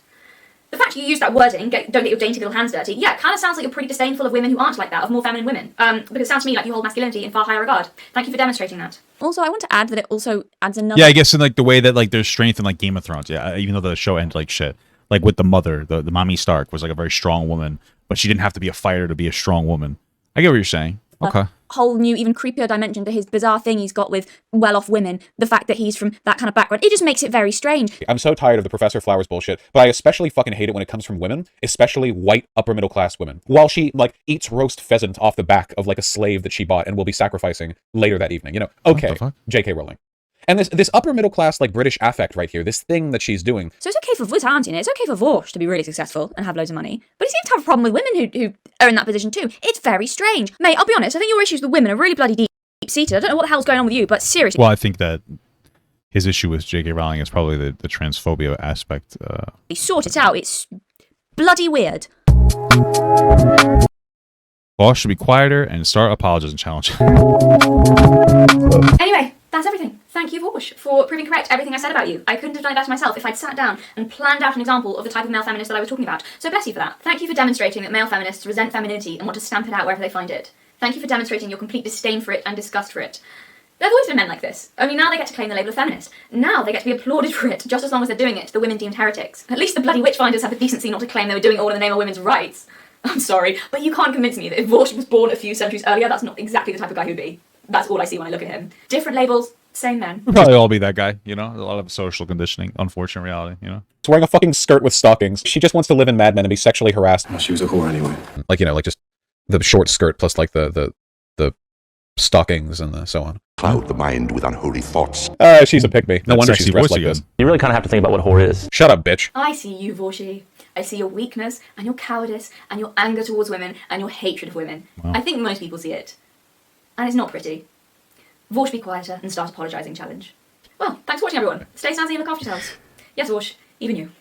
The fact you use that wording, don't get your dainty little hands dirty, yeah, it kind of sounds like you're pretty disdainful of women who aren't like that, of more feminine women. Because it sounds to me like you hold masculinity in far higher regard. Thank you for demonstrating that. Also, I want to add that it also adds another... Yeah, I guess in like the way that like there's strength in like Game of Thrones, yeah, even though the show ended like shit. Like with the mother, the mommy Stark was like a very strong woman, but she didn't have to be a fighter to be a strong woman. I get what you're saying. Okay. Whole new, even creepier dimension to his bizarre thing he's got with well-off women. The fact that he's from that kind of background, it just makes it very strange. I'm so tired of the Professor Flowers bullshit, but I especially fucking hate it when it comes from women, especially white upper middle class women. While she like eats roast pheasant off the back of like a slave that she bought and will be sacrificing later that evening. You know, okay, J.K. Rowling. And this upper middle class like British affect right here, this thing that she's doing. So it's okay for it's okay for Vaush to be really successful and have loads of money, but he seems to have a problem with women who are in that position too. It's very strange. Mate, I'll be honest, I think your issues with women are really bloody deep-seated. I don't know what the hell's going on with you, but seriously. Well, I think that his issue with J.K. Rowling is probably the transphobia aspect. Sort it out. It's bloody weird. Vaush should be quieter and start apologizing challenge. Anyway, that's everything. Thank you, Vaush, for proving correct everything I said about you. I couldn't have done it better myself if I'd sat down and planned out an example of the type of male feminist that I was talking about. So bless you for that. Thank you for demonstrating that male feminists resent femininity and want to stamp it out wherever they find it. Thank you for demonstrating your complete disdain for it and disgust for it. There have always been men like this. Only now they get to claim the label of feminist. Now they get to be applauded for it, just as long as they're doing it, the women deemed heretics. At least the bloody witchfinders have the decency not to claim they were doing it all in the name of women's rights. I'm sorry, but you can't convince me that if Vaush was born a few centuries earlier, that's not exactly the type of guy he'd be. That's all I see when I look at him. Different labels, same men. We'll probably all be that guy, you know? A lot of social conditioning, unfortunate reality, you know? She's wearing a fucking skirt with stockings. She just wants to live in Mad Men and be sexually harassed. Well, she was a whore anyway. Like, you know, like just the short skirt plus like the stockings and so on. Cloud the mind with unholy thoughts. She's a pick-me. No wonder she's dressed like this. You really kind of have to think about what whore is. Shut up, bitch. I see you, Vaushi. I see your weakness and your cowardice and your anger towards women and your hatred of women. Wow. I think most people see it. And it's not pretty. Vaush, be quieter and start apologising challenge. Well, thanks for watching, everyone. Stay snazzy and look after yourselves. Yes, Vaush, even you.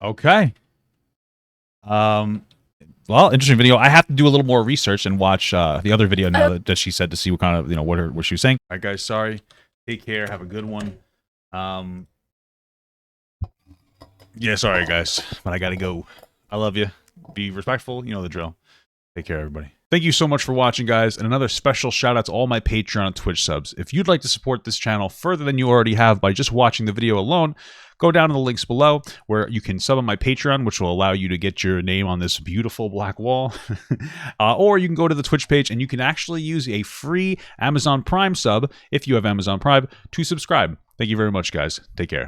Okay. Well, interesting video. I have to do a little more research and watch the other video now that she said to see what kind of, you know, what she was saying. All right, guys, sorry. Take care. Have a good one. Yeah, sorry, guys, but I gotta go. I love you. Be respectful. You know the drill. Take care, everybody. Thank you so much for watching, guys, and another special shout out to all my Patreon and Twitch subs. If you'd like to support this channel further than you already have by just watching the video alone, go down to the links below where you can sub on my Patreon, which will allow you to get your name on this beautiful black wall. Or you can go to the Twitch page and you can actually use a free Amazon Prime sub, if you have Amazon Prime, to subscribe. Thank you very much, guys. Take care.